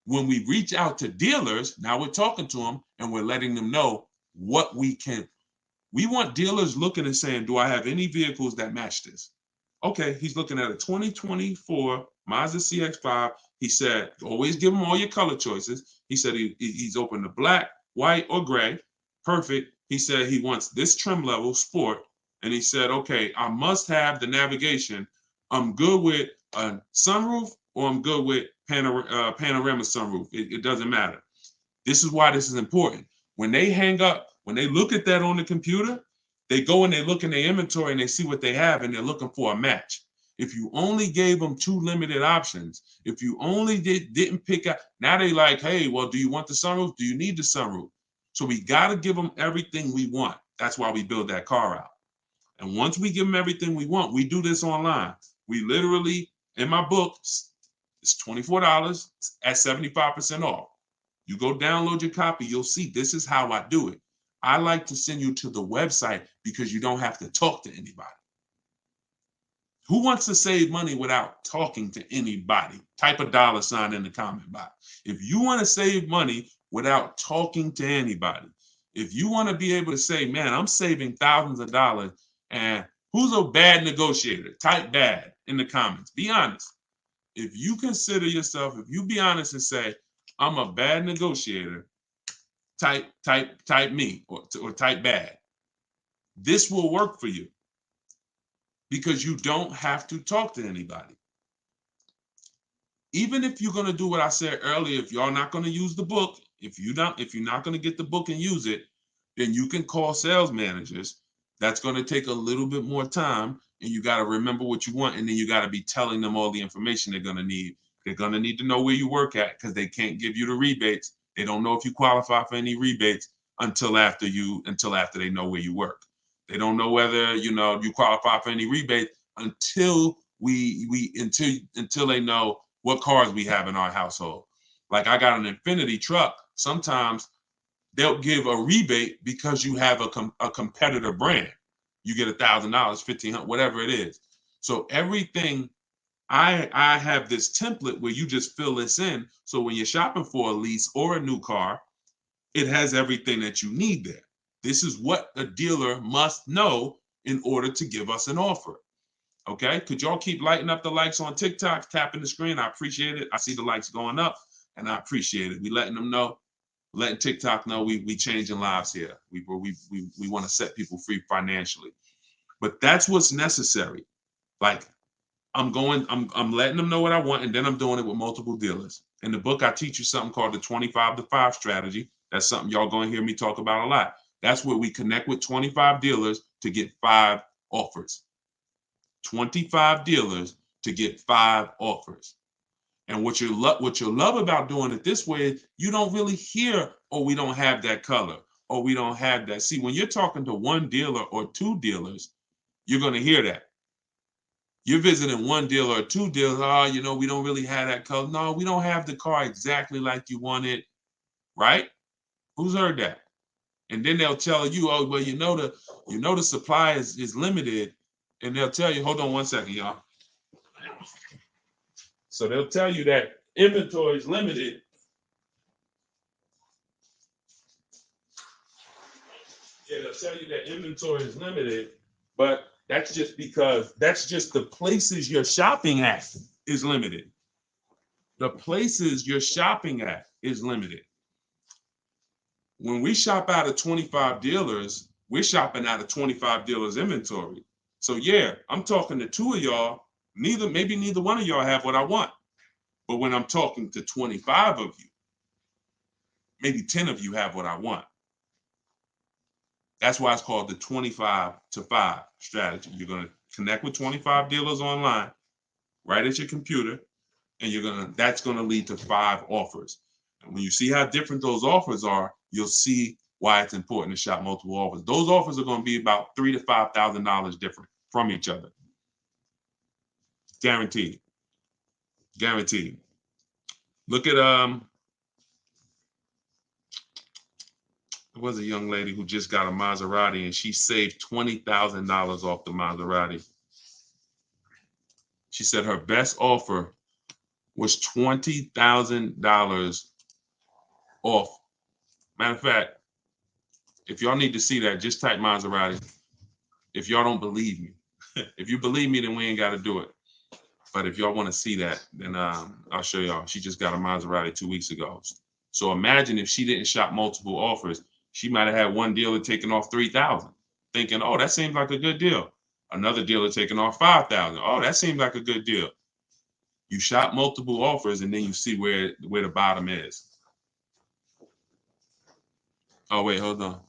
Speaker 1: When we reach out to dealers, now we're talking to them and we're letting them know what we can. We want dealers looking and saying, do I have any vehicles that match this? Okay, he's looking at a 2024 Mazda CX-5. He said, always give him all your color choices. He said he's open to black, white or gray, perfect. He said he wants this trim level, sport. And he said, okay, I must have the navigation. I'm good with a sunroof or I'm good with panorama sunroof. It doesn't matter. This is why this is important. When they hang up, when they look at that on the computer, they go and they look in their inventory and they see what they have and they're looking for a match. If you only gave them 2 limited options, if you only didn't pick out, now they like, hey, well, do you want the sunroof? Do you need the sunroof? So we got to give them everything we want. That's why we build that car out. And once we give them everything we want, we do this online. We literally, in my book, it's $24 at 75% off. You go download your copy, you'll see this is how I do it. I like to send you to the website because you don't have to talk to anybody. Who wants to save money without talking to anybody? Type a $ in the comment box. If you want to save money without talking to anybody, if you want to be able to say, man, I'm saving thousands of dollars, and who's a bad negotiator? Type bad in the comments. Be honest. If you consider yourself, if you be honest and say, I'm a bad negotiator, type me or type bad. This will work for you because you don't have to talk to anybody. Even if you're going to do what I said earlier, if y'all not going to use the book, if you're not going to get the book and use it, then you can call sales managers. That's going to take a little bit more time, and you got to remember what you want, and then you got to be telling them all the information they're going to need. They're going to need to know where you work at because they can't give you the rebates. They don't know if you qualify for any rebates until after they know where you work. They don't know whether you qualify for any rebate until until they know what cars we have in our household. Like I got an Infiniti truck. Sometimes they'll give a rebate because you have a competitor brand. You get $1,000, $1,500, whatever it is. So everything, I have this template where you just fill this in. So when you're shopping for a lease or a new car, it has everything that you need there. This is what a dealer must know in order to give us an offer. Okay, could y'all keep lighting up the likes on TikTok, tapping the screen? I appreciate it. I see the likes going up, and I appreciate it. We letting them know, letting TikTok know we changing lives here. We want to set people free financially, but that's what's necessary. Like I'm letting them know what I want, and then I'm doing it with multiple dealers. In the book, I teach you something called the 25-to-5 strategy. That's something y'all going to hear me talk about a lot. That's where we connect with 25 dealers to get 5 offers. 25 dealers to get 5 offers. And what you'll love about doing it this way is you don't really hear, oh, we don't have that color, or we don't have that. See, when you're talking to 1 dealer or 2 dealers, you're going to hear that. You're visiting 1 dealer or 2 dealers, oh, we don't really have that color. No, we don't have the car exactly like you want it, right? Who's heard that? And then they'll tell you, oh, well, the supply is limited. And they'll tell you, hold on one second, y'all. So they'll tell you that inventory is limited. Yeah, they'll tell you that inventory is limited, but that's just the places you're shopping at is limited. The places you're shopping at is limited. When we shop out of 25 dealers, we're shopping out of 25 dealers' inventory. So yeah, I'm talking to 2 of y'all. Maybe neither one of y'all have what I want. But when I'm talking to 25 of you, maybe 10 of you have what I want. That's why it's called the 25-to-5 strategy. You're going to connect with 25 dealers online, right at your computer, and that's going to lead to 5 offers. And when you see how different those offers are, you'll see why it's important to shop multiple offers. Those offers are going to be about $3,000 to $5,000 different from each other. Guaranteed. Guaranteed. Look at there was a young lady who just got a Maserati and she saved $20,000 off the Maserati. She said her best offer was $20,000 off. Matter of fact, if y'all need to see that, just type Maserati. If y'all don't believe me, if you believe me, then we ain't got to do it. But if y'all want to see that, then I'll show y'all. She just got a Maserati 2 weeks ago. So imagine if she didn't shop multiple offers, she might have had one dealer taking off 3,000, thinking, oh, that seems like a good deal. Another dealer taking off 5,000. Oh, that seems like a good deal. You shop multiple offers and then you see where the bottom is. Oh, wait, hold on.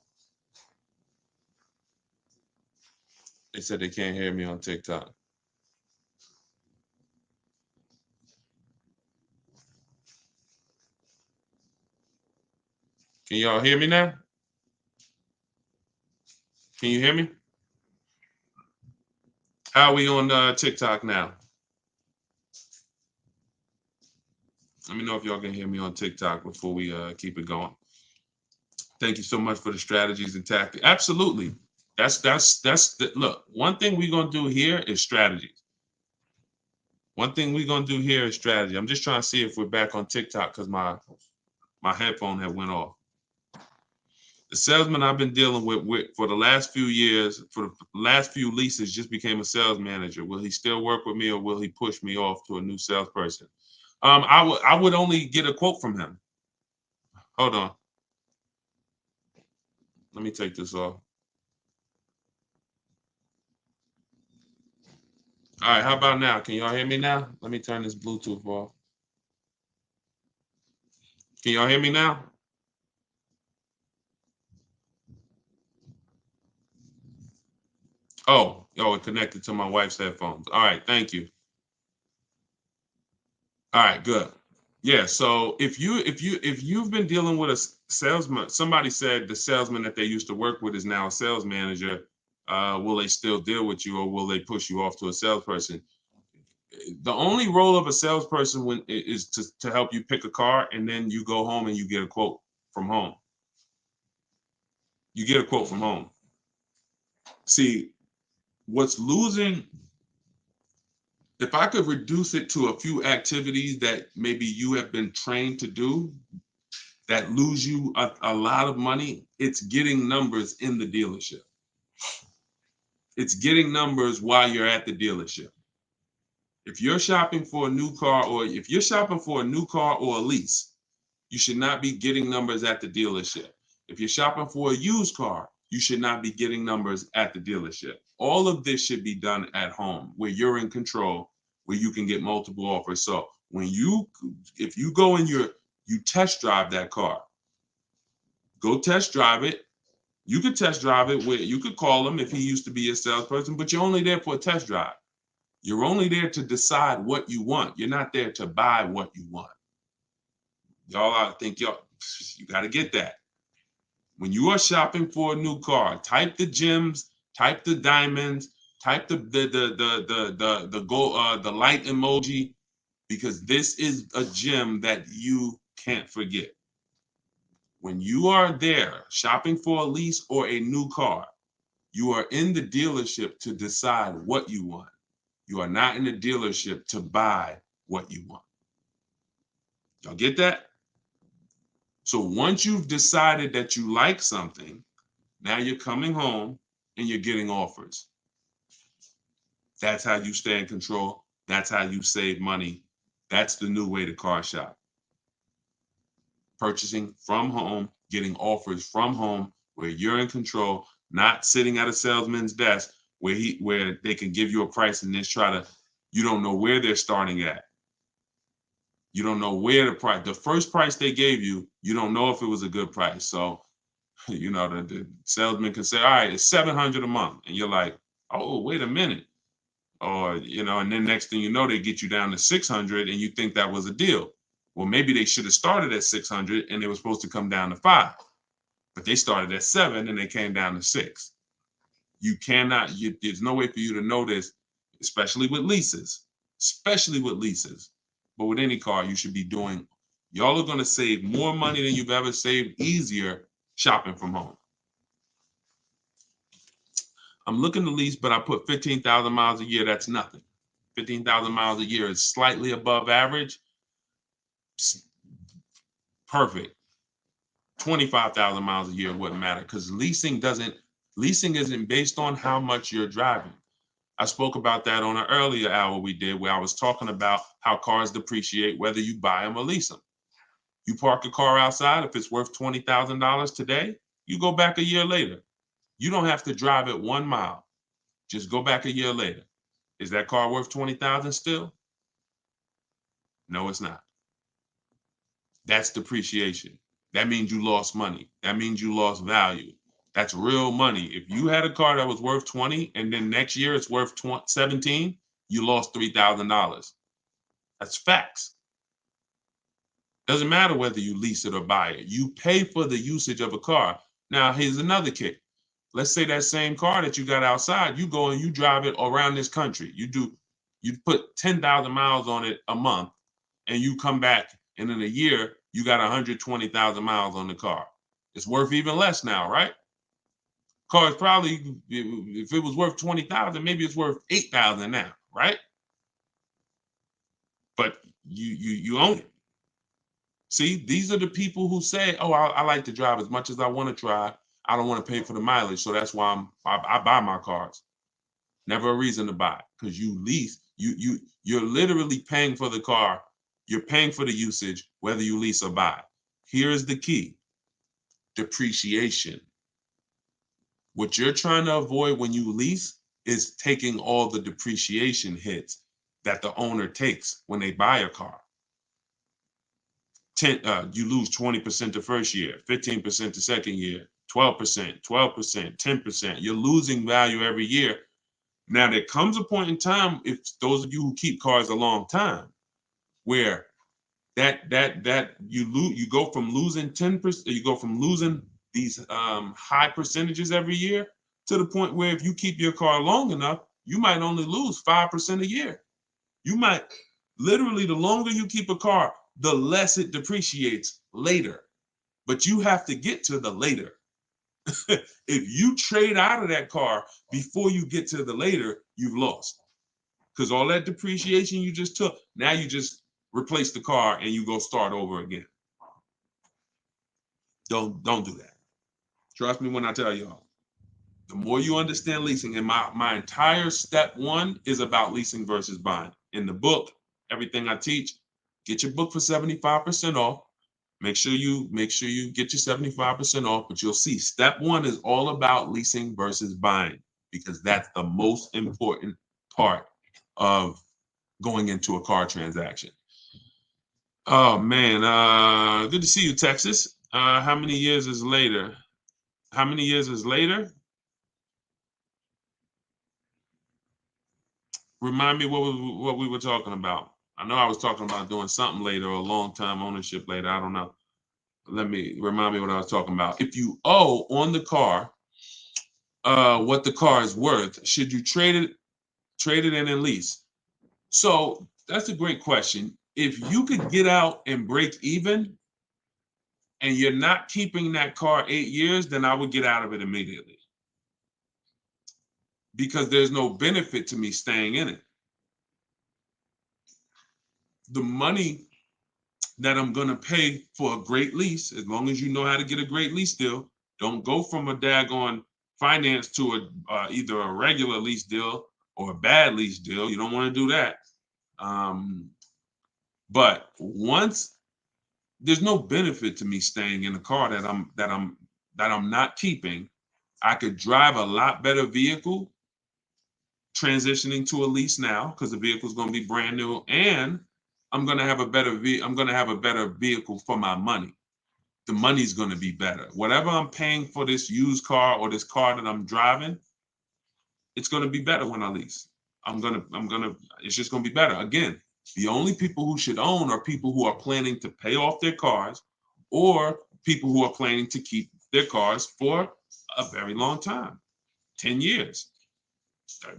Speaker 1: They said they can't hear me on TikTok. Can y'all hear me now? Can you hear me? How are we on TikTok now? Let me know if y'all can hear me on TikTok before we keep it going. Thank you so much for the strategies and tactics. Absolutely. Look, one thing we're gonna do here is strategies. One thing we're gonna do here is strategy. I'm just trying to see if we're back on TikTok because my headphone had went off. The salesman I've been dealing with for the last few years, for the last few leases, just became a sales manager. Will he still work with me or will he push me off to a new salesperson? I would only get a quote from him. Hold on. Let me take this off. All right, how about now? Can y'all hear me now? Let me turn this Bluetooth off. Can y'all hear me now? Oh, it connected to my wife's headphones. All right, thank you. All right, good. Yeah, so if you've been dealing with a salesman, somebody said the salesman that they used to work with is now a sales manager. Will they still deal with you, or will they push you off to a salesperson? The only role of a salesperson is to help you pick a car, and then you go home and you get a quote from home. You get a quote from home. See, what's losing, if I could reduce it to a few activities that maybe you have been trained to do that lose you a lot of money, it's getting numbers in the dealership. It's getting numbers while you're at the dealership. If you're shopping for a new car, or if you're shopping for a new car or a lease, you should not be getting numbers at the dealership. If you're shopping for a used car, you should not be getting numbers at the dealership. All of this should be done at home where you're in control, where you can get multiple offers. So if you go and you test drive that car, go test drive it. You could test drive it where you could call him if he used to be a salesperson, but you're only there for a test drive. You're only there to decide what you want. You're not there to buy what you want. I think you got to get that. When you are shopping for a new car, type the gems, type the diamonds, type the light emoji, because this is a gem that you can't forget. When you are there shopping for a lease or a new car, you are in the dealership to decide what you want. You are not in the dealership to buy what you want. Y'all get that? So once you've decided that you like something, now you're coming home and you're getting offers. That's how you stay in control. That's how you save money. That's the new way to car shop. Purchasing from home, getting offers from home where you're in control, not sitting at a salesman's desk where they can give you a price and then you don't know where they're starting at. You don't know where the first price they gave you, you don't know if it was a good price. So, the salesman can say, all right, it's $700 a month. And you're like, oh, wait a minute. Or, and then next thing you know, they get you down to 600 and you think that was a deal. Well, maybe they should have started at 600 and they were supposed to come down to 5, but they started at 7 and they came down to 6. You cannot, there's no way for you to know this, especially with leases, but with any car, you should be doing, y'all are going to save more money than you've ever saved, easier shopping from home. I'm looking to lease, but I put 15,000 miles a year. That's nothing. 15,000 miles a year is slightly above average. Perfect. 25,000 miles a year wouldn't matter because leasing isn't based on how much you're driving. I spoke about that on an earlier hour we did where I was talking about how cars depreciate whether you buy them or lease them. You park a car outside, if it's worth $20,000 today, you go back a year later. You don't have to drive it 1 mile. Just go back a year later. Is that car worth $20,000 still? No, it's not. That's depreciation. That means you lost money. That means you lost value. That's real money. If you had a car that was worth 20 and then next year it's worth 17, you lost $3,000. That's facts. Doesn't matter whether you lease it or buy it. You pay for the usage of a car. Now, here's another kick. Let's say that same car that you got outside, you go and you drive it around this country. You put 10,000 miles on it a month, and you come back, and in a year, you got 120,000 miles on the car. It's worth even less now, right? Car is probably, if it was worth 20,000, maybe it's worth 8,000 now, right? But you own it. See, these are the people who say, "Oh, I like to drive as much as I want to drive. I don't want to pay for the mileage, so that's why I buy my cars." Never a reason to buy, because you lease. You're literally paying for the car. You're paying for the usage, whether you lease or buy. Here's the key: depreciation. What you're trying to avoid when you lease is taking all the depreciation hits that the owner takes when they buy a car. You lose 20% the first year, 15% the second year, 12%, 10%. You're losing value every year. Now, there comes a point in time, if those of you who keep cars a long time, where you go from losing 10%, you go from losing these high percentages every year to the point where if you keep your car long enough, you might only lose 5% a year. You might literally, the longer you keep a car, the less it depreciates later. But you have to get to the later. If you trade out of that car before you get to the later, you've lost. Because all that depreciation you just took, now you just replace the car and you go start over again. Don't do that. Trust me when I tell y'all. The more you understand leasing, and my entire step 1 is about leasing versus buying. In the book, everything I teach, get your book for 75% off. Make sure you get your 75% off, but you'll see step 1 is all about leasing versus buying, because that's the most important part of going into a car transaction. Oh man, good to see you, Texas. How many years is later? How many years is later? Remind me what we were talking about. I know I was talking about doing something later, or a long-time ownership later. I don't know. Remind me what I was talking about. If you owe on the car what the car is worth, should you trade it in and lease? So that's a great question. If you could get out and break even and you're not keeping that car 8 years, then I would get out of it immediately, because there's no benefit to me staying in it. The money that I'm going to pay for a great lease, as long as you know how to get a great lease deal, don't go from a daggone finance to either a regular lease deal or a bad lease deal. You don't want to do that. But once, there's no benefit to me staying in a car that I'm not keeping. I could drive a lot better vehicle transitioning to a lease now, because the vehicle is going to be brand new, and I'm going to have a better vehicle for my money. The money's going to be better. Whatever I'm paying for this used car or this car that I'm driving, it's going to be better when I lease. It's just going to be better. Again, the only people who should own are people who are planning to pay off their cars, or people who are planning to keep their cars for a very long time, 10 years.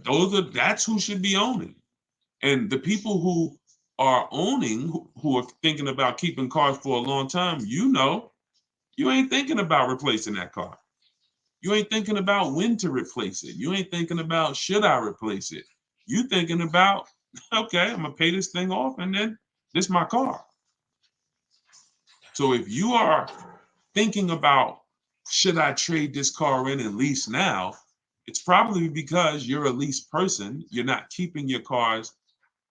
Speaker 1: That's who should be owning. And the people who are owning, who are thinking about keeping cars for a long time, you ain't thinking about replacing that car. You ain't thinking about when to replace it. You ain't thinking about, should I replace it? You thinking about, okay, I'm gonna pay this thing off, and then this is my car. So if you are thinking about, should I trade this car in and lease now, it's probably because you're a lease person. You're not keeping your cars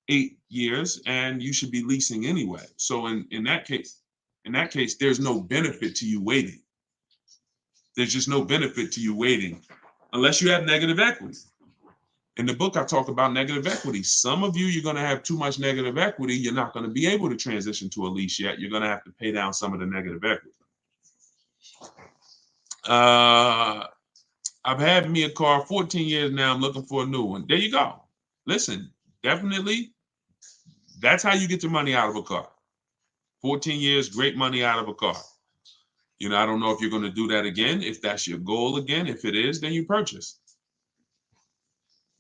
Speaker 1: 8 years, and you should be leasing anyway. So in that case, In that case, there's no benefit to you waiting. There's just no benefit to you waiting unless you have negative equity. In the book, I talk about negative equity. Some of you, you're going to have too much negative equity. You're not going to be able to transition to a lease yet. You're going to have to pay down some of the negative equity. I've had me a car 14 years now. I'm looking for a new one. There you go. Listen, definitely, that's how you get your money out of a car. 14 years, great money out of a car. You know, I don't know if you're going to do that again. If that's your goal again, if it is, then you purchase.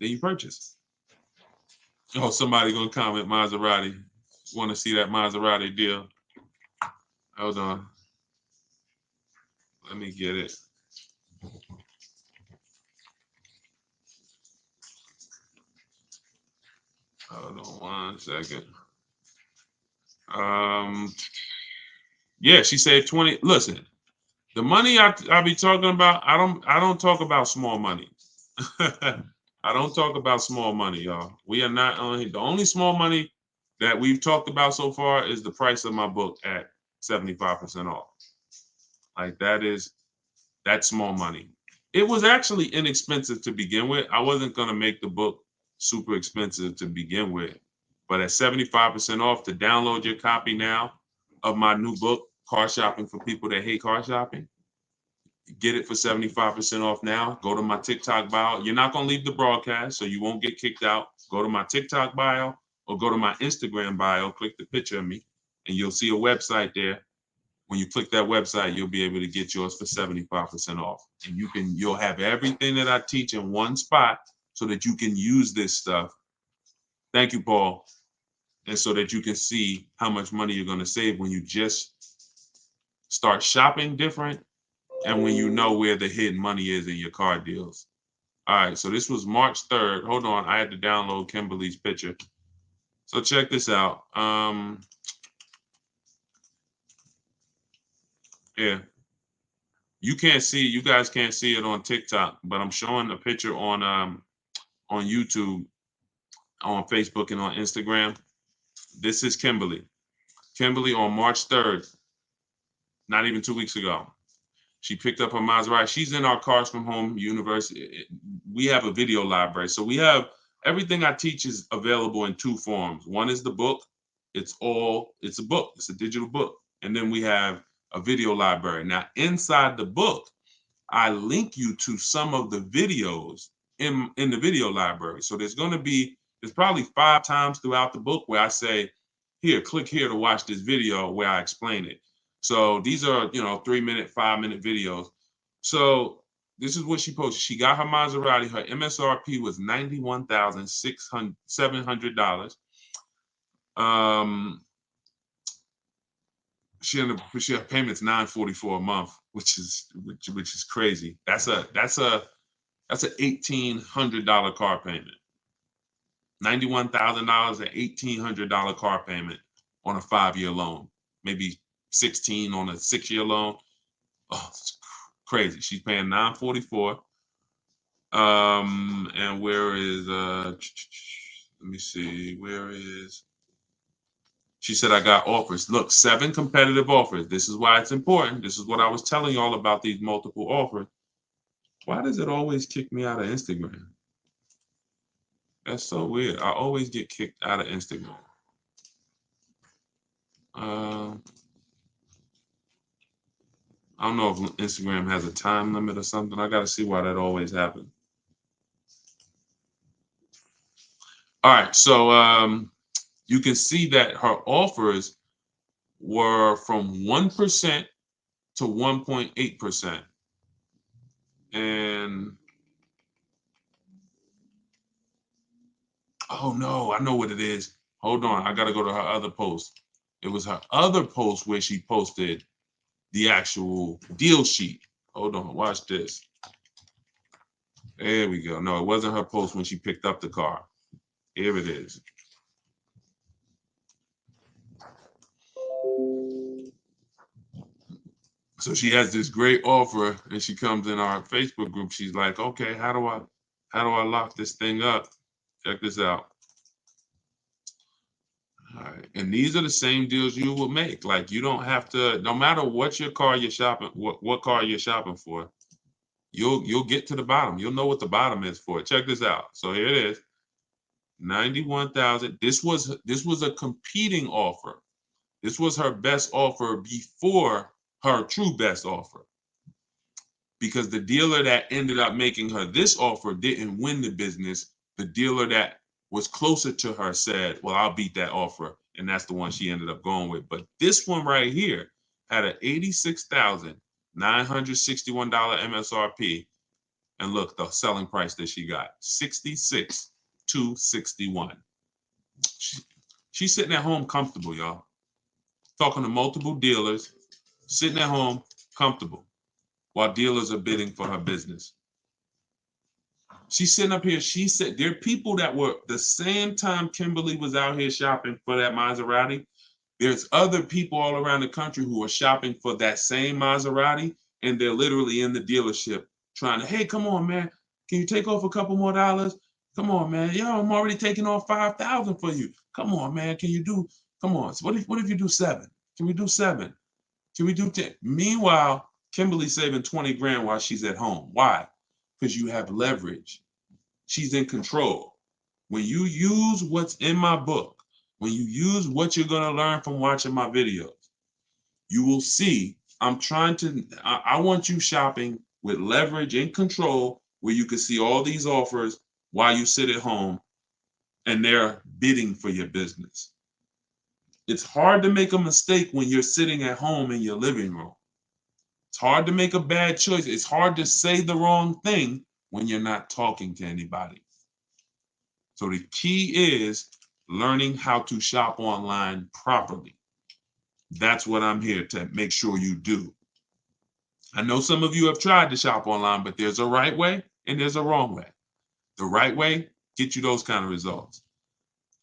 Speaker 1: Then you purchase. Oh, somebody going to comment Maserati. Want to see that Maserati deal? Hold on. Let me get it. Hold on 1 second. Yeah, she said 20. Listen, the money I be talking about, I don't talk about small money. I don't talk about small money, y'all. We are not only the only small money that we've talked about so far is the price of my book at 75% off. Like that's small money. It was actually inexpensive to begin with. I wasn't gonna make the book super expensive to begin with, but at 75% off, to download your copy now of my new book, Car Shopping for People That Hate Car Shopping, get it for 75% off now. Go to my TikTok bio. You're not going to leave the broadcast, so you won't get kicked out. Go to my TikTok bio or go to my Instagram bio, click the picture of me, and you'll see a website there. When you click that website, you'll be able to get yours for 75% off. And you'll have everything that I teach in one spot so that you can use this stuff. Thank you, Paul. And so that you can see how much money you're going to save when you just start shopping different and when you know where the hidden money is in your car deals. All right, so this was March 3rd. Hold on, I had to download Kimberly's picture. So check this out. Yeah, you guys can't see it on TikTok, but I'm showing a picture on YouTube, on Facebook, and on Instagram. This is Kimberly. Kimberly on March 3rd, not even 2 weeks ago. She picked up her Maserati. She's in our Cars from Home University. We have a video library. So we have everything I teach is available in two forms. One is the book. It's a book. It's a digital book. And then we have a video library. Now, inside the book, I link you to some of the videos in the video library. So there's probably 5 times throughout the book where I say, here, click here to watch this video where I explain it. So these are, 3-minute, 5-minute videos. So this is what she posted. She got her Maserati. Her MSRP was $91,700. She her payment's $944 a month, which is crazy. That's a $1,800 car payment. $91,000, an $1,800 car payment on a 5-year loan, maybe 16 on a 6-year loan. Oh, it's crazy. She's paying $944. And where is let me see, where is she said I got offers. Look, 7 competitive offers. This is why it's important. This is what I was telling y'all about these multiple offers. Why does it always kick me out of Instagram? That's so weird. I always get kicked out of Instagram. I don't know if Instagram has a time limit or something. I got to see why that always happens. All right, so you can see that her offers were from 1% to 1.8%. And oh no, I know what it is. Hold on, I got to go to her other post. It was her other post where she posted the actual deal sheet. Hold on, watch this. There we go. No, it wasn't her post when she picked up the car. Here it is. So she has this great offer and she comes in our Facebook group. She's like, okay, how do I lock this thing up? Check this out. All right. And these are the same deals you will make. Like, you don't have to, no matter what your car you're shopping, what car you're shopping for, you'll get to the bottom. You'll know what the bottom is for it. Check this out. So here it is. 91,000. This was a competing offer. This was her best offer before her true best offer. Because the dealer that ended up making her this offer didn't win the business. The dealer that was closer to her said, well, I'll beat that offer. And that's the one she ended up going with. But this one right here had an $86,961 MSRP. And look, the selling price that she got, $66,261. She's sitting at home comfortable, y'all. Talking to multiple dealers, sitting at home comfortable while dealers are bidding for her business. She's sitting up here. She said there are people that were the same time Kimberly was out here shopping for that Maserati. There's other people all around the country who are shopping for that same Maserati, and they're literally in the dealership trying to, hey, come on, man. Can you take off a couple more dollars? Come on, man. Yo, I'm already taking off $5,000 for you. Come on, man. Can you do, come on. So what if you do 7? Can we do 7? Can we do 10? Meanwhile, Kimberly's saving 20 grand while she's at home. Why? Because you have leverage. She's in control. When you use what's in my book, when you use what you're going to learn from watching my videos, you will see I want you shopping with leverage and control where you can see all these offers while you sit at home and they're bidding for your business. It's hard to make a mistake when you're sitting at home in your living room. It's hard to make a bad choice. It's hard to say the wrong thing when you're not talking to anybody. So the key is learning how to shop online properly. That's what I'm here to make sure you do. I know some of you have tried to shop online, but there's a right way and there's a wrong way. The right way gets you those kind of results.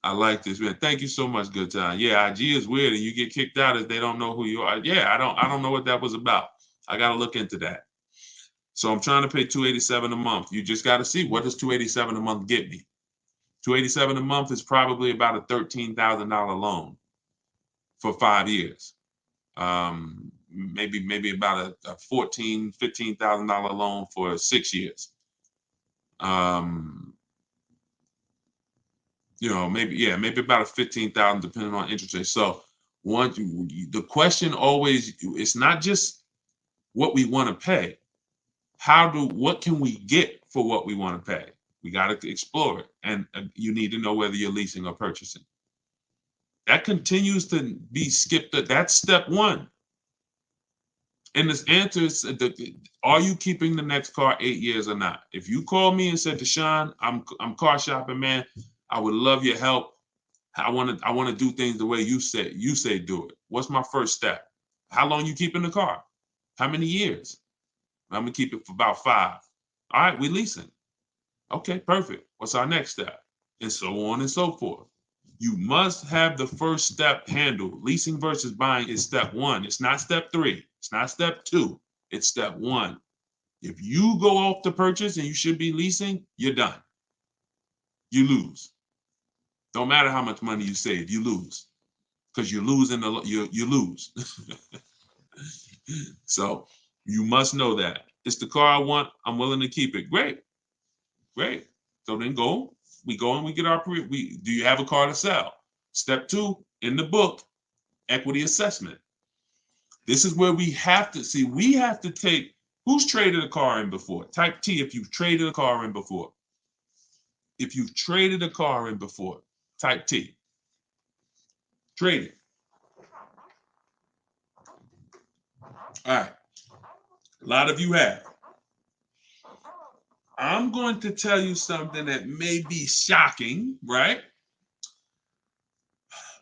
Speaker 1: I like this, man. Thank you so much, Good Time. Yeah, IG is weird and you get kicked out if they don't know who you are. Yeah, I don't know what that was about. I got to look into that. So I'm trying to pay $287 a month. You just got to see, what does $287 a month get me? $287 a month is probably about a $13,000 loan for 5 years. Maybe about a $14,000, $15,000 loan for 6 years. Maybe about a $15,000 depending on interest rate. So the question always, it's not just what we want to pay. What can we get for what we want to pay? We got to explore it. And you need to know whether you're leasing or purchasing. That continues to be skipped. That's step 1. And this answer is, are you keeping the next car 8 years or not? If you call me and said, Deshone, I'm car shopping, man, I would love your help. I want to do things the way you say do it. What's my first step? How long you keeping the car? How many years? I'm gonna keep it for about 5. All right, we leasing. Okay, perfect. What's our next step? And so on and so forth. You must have the first step handled. Leasing versus buying is step 1. It's not step 3. It's not step 2. It's step 1. If you go off the purchase and you should be leasing, you're done. You lose. Don't matter how much money you save, you lose. Because you're losing, you lose. So you must know that. It's the car I want. I'm willing to keep it. Great. So then we go and we get our, do you have a car to sell? Step 2, in the book, equity assessment. This is where we have to take, who's traded a car in before? Type T if you've traded a car in before. If you've traded a car in before, type T. Trade it. All right. A lot of you have. I'm going to tell you something that may be shocking, right?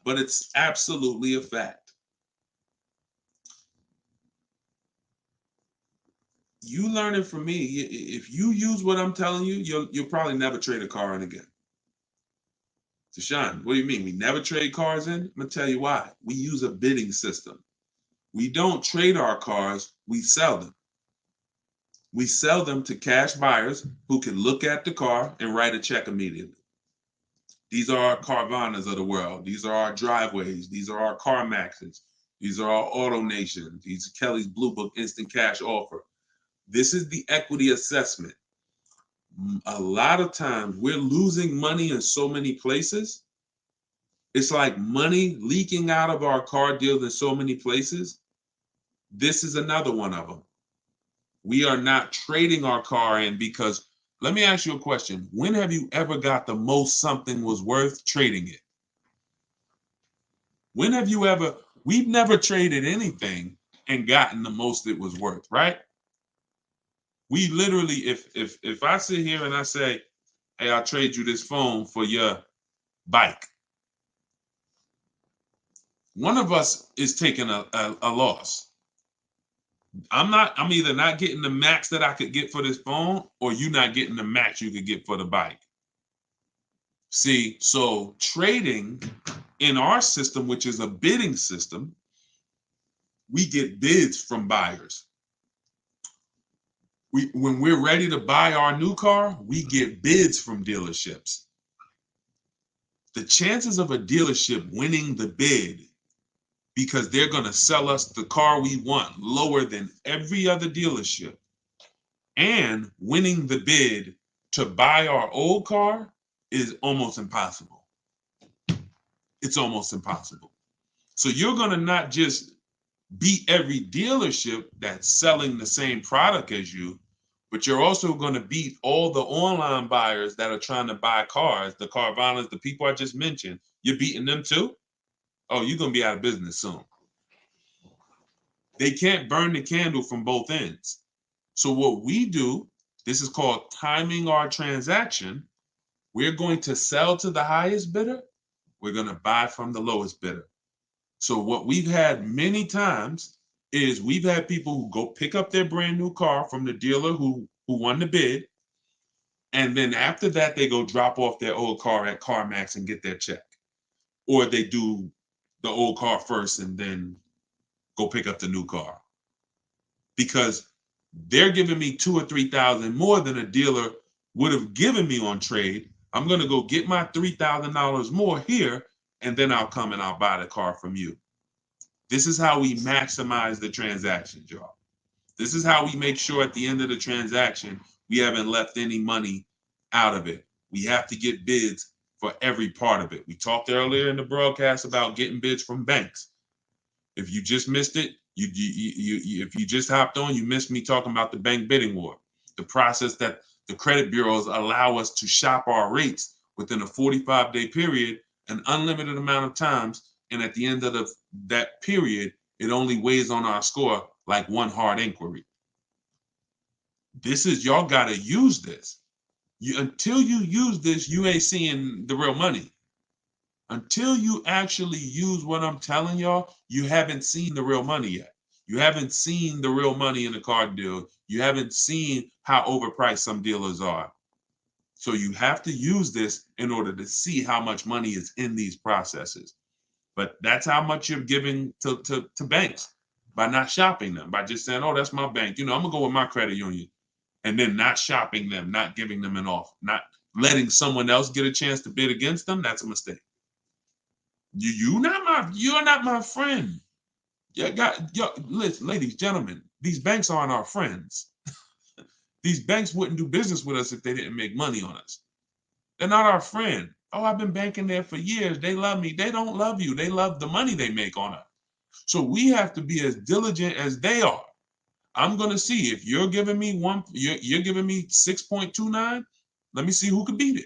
Speaker 1: But it's absolutely a fact. You learn it from me. If you use what I'm telling you, you'll probably never trade a car in again. Deshone, what do you mean? We never trade cars in? I'm going to tell you why. We use a bidding system. We don't trade our cars, we sell them. We sell them to cash buyers who can look at the car and write a check immediately. These are our Carvanas of the world. These are our Driveways. These are our CarMaxes. These are our Auto Nations. These are Kelly's Blue Book Instant Cash Offer. This is the equity assessment. A lot of times we're losing money in so many places. It's like money leaking out of our car deals in so many places. This is another one of them. We are not trading our car in because, let me ask you a question. When have you ever got the most something was worth trading it? When have you ever, we've never traded anything and gotten the most it was worth, right? We literally, if I sit here and I say, hey, I'll trade you this phone for your bike, one of us is taking a loss. I'm either not getting the max that I could get for this phone, or you not getting the max you could get for the bike. See, so trading in our system, which is a bidding system, we get bids from buyers. When we're ready to buy our new car, we get bids from dealerships. The chances of a dealership winning the bid because they're going to sell us the car we want lower than every other dealership, and winning the bid to buy our old car is almost impossible. It's almost impossible. So you're going to not just beat every dealership that's selling the same product as you, but you're also going to beat all the online buyers that are trying to buy cars, the Carvanas, the people I just mentioned. You're beating them too? Oh, you're going to be out of business soon. They can't burn the candle from both ends. So what we do, this is called timing our transaction. We're going to sell to the highest bidder. We're going to buy from the lowest bidder. So what we've had many times is we've had people who go pick up their brand new car from the dealer who won the bid. And then after that, they go drop off their old car at CarMax and get their check. Or they do the old car first and then go pick up the new car. Because they're giving me $2,000 or $3,000 more than a dealer would have given me on trade. I'm going to go get my $3,000 more here, and then I'll come and I'll buy the car from you. This is how we maximize the transactions, y'all. This is how we make sure at the end of the transaction, we haven't left any money out of it. We have to get bids for every part of it. We talked earlier in the broadcast about getting bids from banks. If you just missed it, if you just hopped on, you missed me talking about the bank bidding war, the process that the credit bureaus allow us to shop our rates within a 45-day period, an unlimited amount of times. And at the end of that period, it only weighs on our score like one hard inquiry. This is, y'all got to use this. Until you use this, you ain't seeing the real money. Until you actually use what I'm telling y'all, you haven't seen the real money yet. You haven't seen the real money in the car deal. You haven't seen how overpriced some dealers are. So you have to use this in order to see how much money is in these processes. But that's how much you're giving to banks by not shopping them, by just saying, oh, that's my bank. I'm going to go with my credit union. And then not shopping them, not giving them an offer, not letting someone else get a chance to bid against them. That's a mistake. You're not my friend. Listen, ladies, gentlemen, these banks aren't our friends. These banks wouldn't do business with us if they didn't make money on us. They're not our friend. Oh, I've been banking there for years. They love me. They don't love you. They love the money they make on us. So we have to be as diligent as they are. I'm going to see if you're giving me you're giving me 6.29. Let me see who can beat it.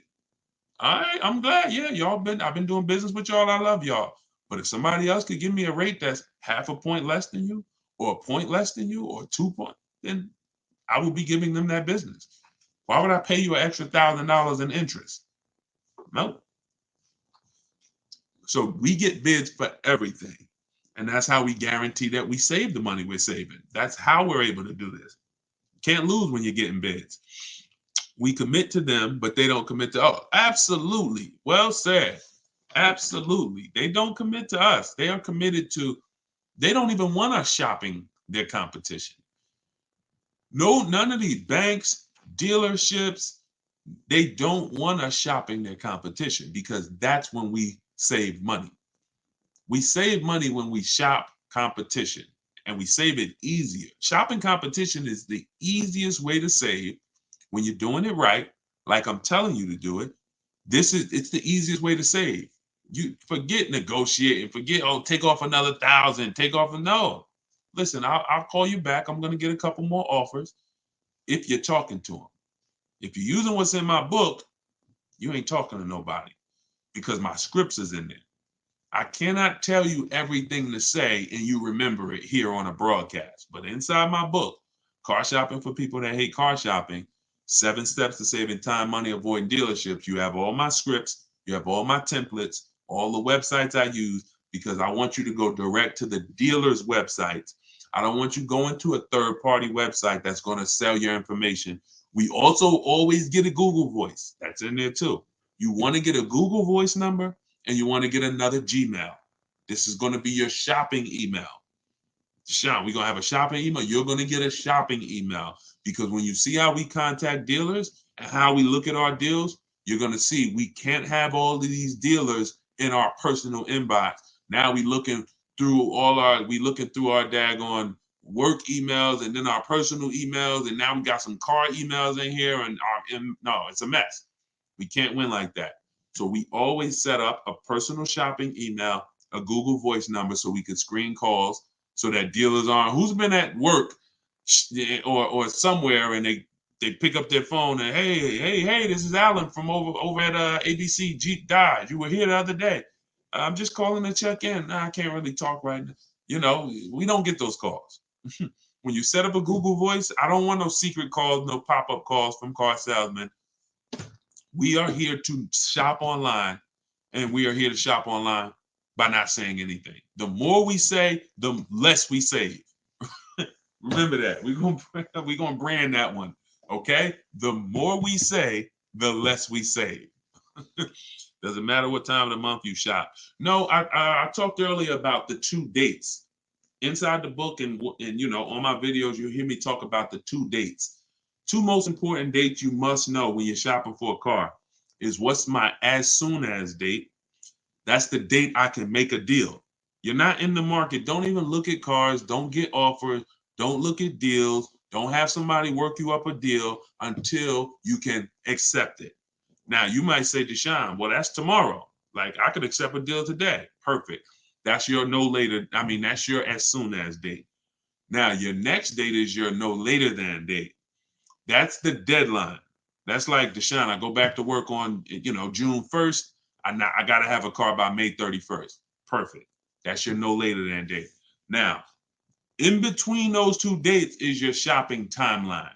Speaker 1: All right, I'm glad. Yeah, I've been doing business with y'all. I love y'all. But if somebody else could give me a rate that's half a point less than you, or a point less than you, or 2 points, then I will be giving them that business. Why would I pay you an extra $1,000 in interest? No. So we get bids for everything. And that's how we guarantee that we save the money we're saving. That's how we're able to do this. Can't lose when you're getting bids. We commit to them, but they don't commit to us. Absolutely. Well said. Absolutely. They don't commit to us. They are committed to, they don't even want us shopping their competition. No, none of these banks, dealerships, They don't want us shopping their competition because that's when we save money. We save money when we shop competition, and we save it easier. Shopping competition is the easiest way to save when you're doing it right, like I'm telling you to do it. It's the easiest way to save. You forget negotiating, forget, oh, take off another 1,000, take off. No, listen, I'll call you back. I'm going to get a couple more offers if you're talking to them. If you're using what's in my book, you ain't talking to nobody because my scripts is in there. I cannot tell you everything to say and you remember it here on a broadcast. But inside my book, Car Shopping for People That Hate Car Shopping, 7 Steps to Saving Time, Money, Avoiding Dealerships, you have all my scripts, you have all my templates, all the websites I use, because I want you to go direct to the dealer's websites. I don't want you going to a third-party website that's going to sell your information. We also always get a Google Voice. That's in there too. You want to get a Google Voice number, and you want to get another Gmail. This is going to be your shopping email. Sean, we're going to have a shopping email. You're going to get a shopping email because when you see how we contact dealers and how we look at our deals, you're going to see we can't have all of these dealers in our personal inbox. Now we looking through our daggone work emails and then our personal emails, and now we got some car emails in here, and no, it's a mess. We can't win like that. So we always set up a personal shopping email, a Google Voice number, so we could screen calls, so that dealers aren't, who's been at work or somewhere, and they pick up their phone and hey, this is Alan from over at ABC Jeep Dodge. You were here the other day. I'm just calling to check in. Nah, I can't really talk right now. You know, we don't get those calls. When you set up a Google Voice, I don't want no secret calls, no pop-up calls from car salesmen. We are here to shop online, and we are here to shop online by not saying anything. The more we say, the less we save. Remember that. We're gonna brand that one. Okay? The more we say, the less we save. Doesn't matter what time of the month you shop. No, I talked earlier about the 2 dates. Inside the book and on my videos, you'll hear me talk about the 2 dates. 2 most important dates you must know when you're shopping for a car is what's my as soon as date. That's the date I can make a deal. You're not in the market. Don't even look at cars. Don't get offers. Don't look at deals. Don't have somebody work you up a deal until you can accept it. Now, you might say, Deshone, well, that's tomorrow. Like, I could accept a deal today. Perfect. That's your no later. That's your as soon as date. Now, your next date is your no later than date. That's the deadline. That's like, Deshone, I go back to work on, June 1st. I got to have a car by May 31st. Perfect. That's your no later than date. Now, in between those 2 dates is your shopping timeline.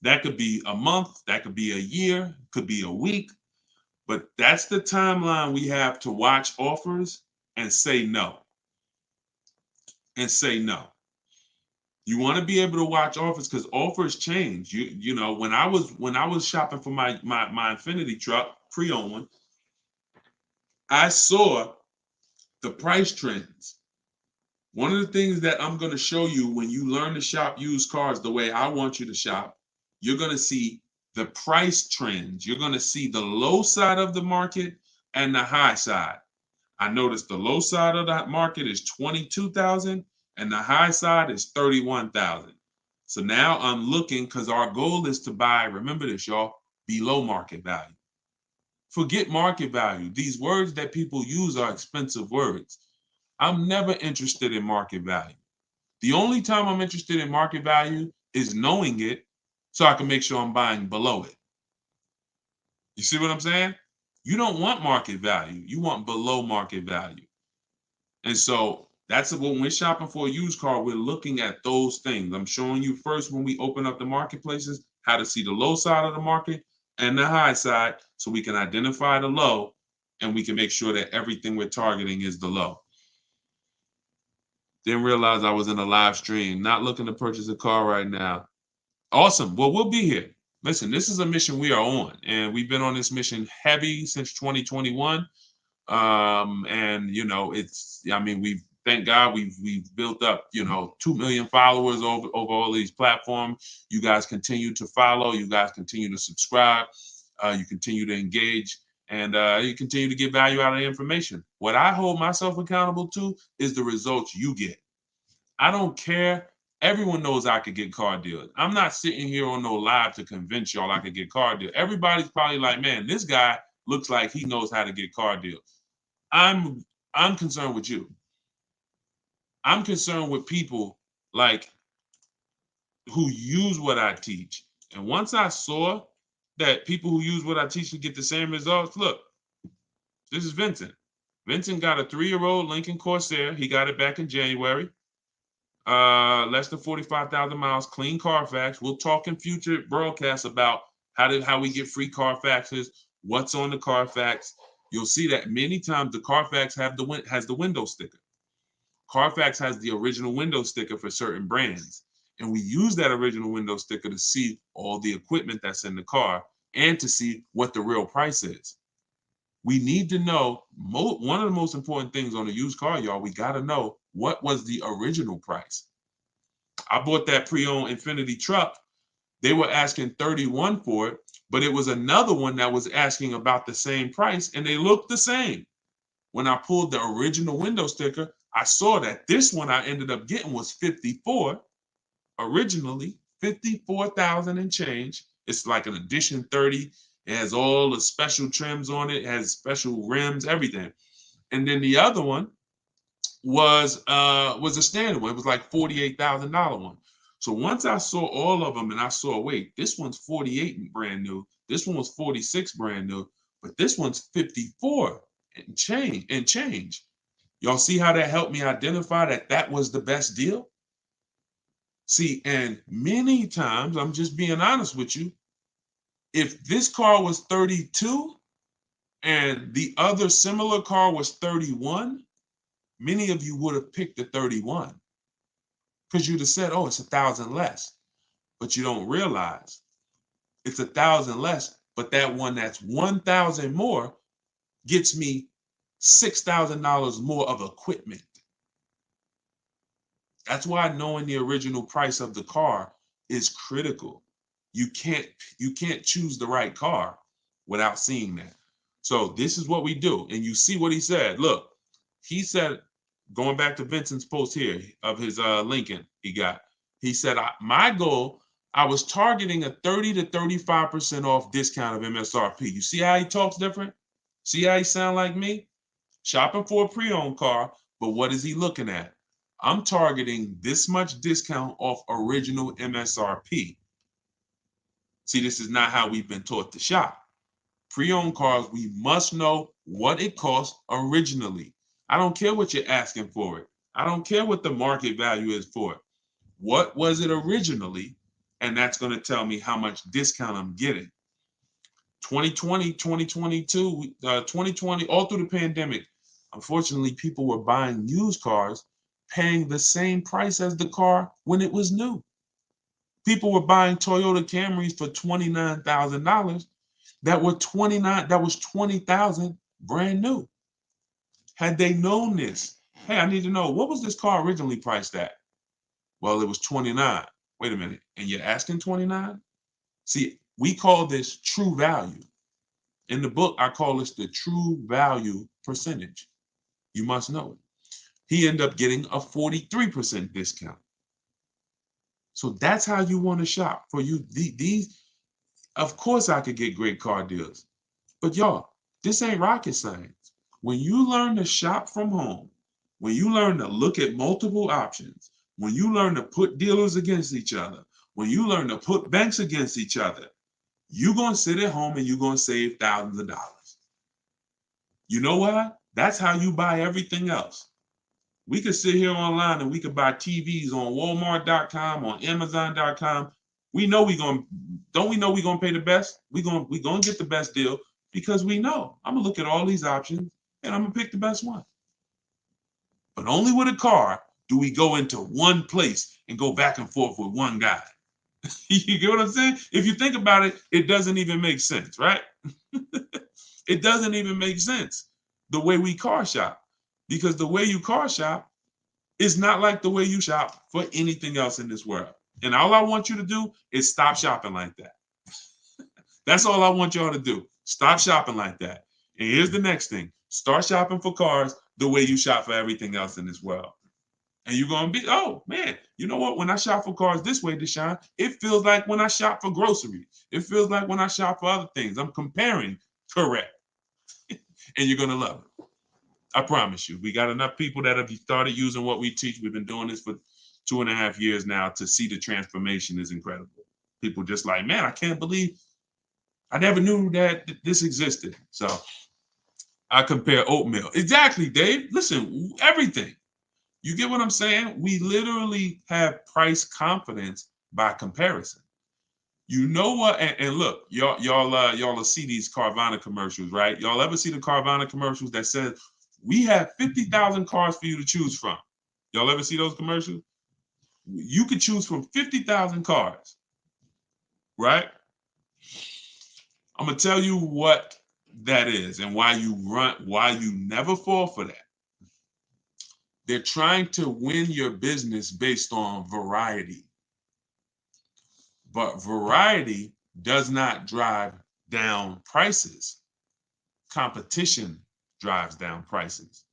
Speaker 1: That could be a month, that could be a year, could be a week, but that's the timeline we have to watch offers and say no. And say no. You want to be able to watch offers because offers change. When I was shopping for my Infiniti truck, pre-owned one, I saw the price trends. One of the things that I'm going to show you when you learn to shop used cars the way I want you to shop, you're going to see the price trends. You're going to see the low side of the market and the high side. I noticed the low side of that market is 22,000 and the high side is 31,000. So now I'm looking because our goal is to buy, remember this, y'all, below market value. Forget market value. These words that people use are expensive words. I'm never interested in market value. The only time I'm interested in market value is knowing it so I can make sure I'm buying below it. You see what I'm saying? You don't want market value. You want below market value. And so that's when we're shopping for a used car, we're looking at those things. I'm showing you first when we open up the marketplaces, how to see the low side of the market and the high side so we can identify the low and we can make sure that everything we're targeting is the low. Didn't realize I was in a live stream. Not looking to purchase a car right now. Awesome. Well, we'll be here. Listen, this is a mission we are on, and we've been on this mission heavy since 2021. Thank God we've built up, 2 million followers over all these platforms. You guys continue to follow. You guys continue to subscribe. You continue to engage, and you continue to get value out of the information. What I hold myself accountable to is the results you get. I don't care. Everyone knows I could get car deals. I'm not sitting here on no live to convince y'all I could get car deals. Everybody's probably like, man, this guy looks like he knows how to get car deals. I'm concerned with you. I'm concerned with people like who use what I teach. And once I saw that people who use what I teach can get the same results, look, this is Vincent. Vincent got a 3-year-old Lincoln Corsair. He got it back in January. Less than 45,000 miles, clean Carfax. We'll talk in future broadcasts about how we get free Carfaxes, what's on the Carfax. You'll see that many times the Carfax has the window sticker. Carfax has the original window sticker for certain brands. And we use that original window sticker to see all the equipment that's in the car and to see what the real price is. We need to know, one of the most important things on a used car, y'all, we got to know what was the original price. I bought that pre-owned Infiniti truck. They were asking 31 for it, but it was another one that was asking about the same price, and they looked the same. When I pulled the original window sticker, I saw that this one I ended up getting was 54. Originally 54,000 and change. It's like an edition 30. It has all the special trims on it. It has special rims, everything. And then the other one was a standard one. It was like $48,000 one. So once I saw all of them and I saw, wait, this one's 48 brand new. This one was 46 brand new, but this one's 54 and change. Y'all see how that helped me identify that was the best deal? See, and many times, I'm just being honest with you, if this car was 32 and the other similar car was 31, many of you would have picked the 31 because you'd have said, oh, it's 1,000 less. But you don't realize it's 1,000 less, but that one that's 1,000 more gets me $6,000 more of equipment. That's why knowing the original price of the car is critical. You can't choose the right car without seeing that. So this is what we do. And you see what he said. Look, he said, going back to Vincent's post here of his Lincoln he got, he said, my goal, I was targeting a 30 to 35% off discount of MSRP. You see how he talks different? See how he sound like me? Shopping for a pre-owned car, but what is he looking at? I'm targeting this much discount off original MSRP. See, this is not how we've been taught to shop. Pre-owned cars, we must know what it costs originally. I don't care what you're asking for it. I don't care what the market value is for it. What was it originally? And that's going to tell me how much discount I'm getting. 2020, 2022, 2020, all through the pandemic, unfortunately, people were buying used cars paying the same price as the car when it was new. People were buying Toyota Camrys for $29,000 that was $20,000 brand new. Had they known this, hey, I need to know, what was this car originally priced at? Well, it was 29. Wait a minute, and you're asking 29? See, we call this true value. In the book, I call this the true value percentage. You must know it. He ended up getting a 43% discount. So that's how you want to shop. For you, these, of course I could get great car deals. But y'all, this ain't rocket science. When you learn to shop from home, when you learn to look at multiple options, when you learn to put dealers against each other, when you learn to put banks against each other, you're going to sit at home and you're going to save thousands of dollars. You know what? That's how you buy everything else. We could sit here online and we could buy TVs on Walmart.com, on Amazon.com. We know we're going to pay the best? We're going to get the best deal because we know. I'm going to look at all these options and I'm going to pick the best one. But only with a car do we go into one place and go back and forth with one guy. You get what I'm saying? If you think about it, it doesn't even make sense, right? It doesn't even make sense the way we car shop, because the way you car shop is not like the way you shop for anything else in this world. And all I want you to do is stop shopping like that. That's all I want y'all to do. Stop shopping like that. And here's the next thing. Start shopping for cars the way you shop for everything else in this world. And you're going to be, oh, man, you know what? When I shop for cars this way, Deshone, it feels like when I shop for groceries. It feels like when I shop for other things. I'm comparing correct. And you're going to love it. I promise you. We got enough people that have started using what we teach. We've been doing this for 2.5 years now to see the transformation is incredible. People just like, man, I can't believe I never knew that this existed. So I compare oatmeal. Exactly, Dave. Listen, everything. You get what I'm saying? We literally have price confidence by comparison. You know what? And look, y'all will see these Carvana commercials, right? Y'all ever see the Carvana commercials that says we have 50,000 cars for you to choose from? Y'all ever see those commercials? You could choose from 50,000 cars, right? I'm gonna tell you what that is and why you never fall for that. They're trying to win your business based on variety. But variety does not drive down prices. Competition drives down prices.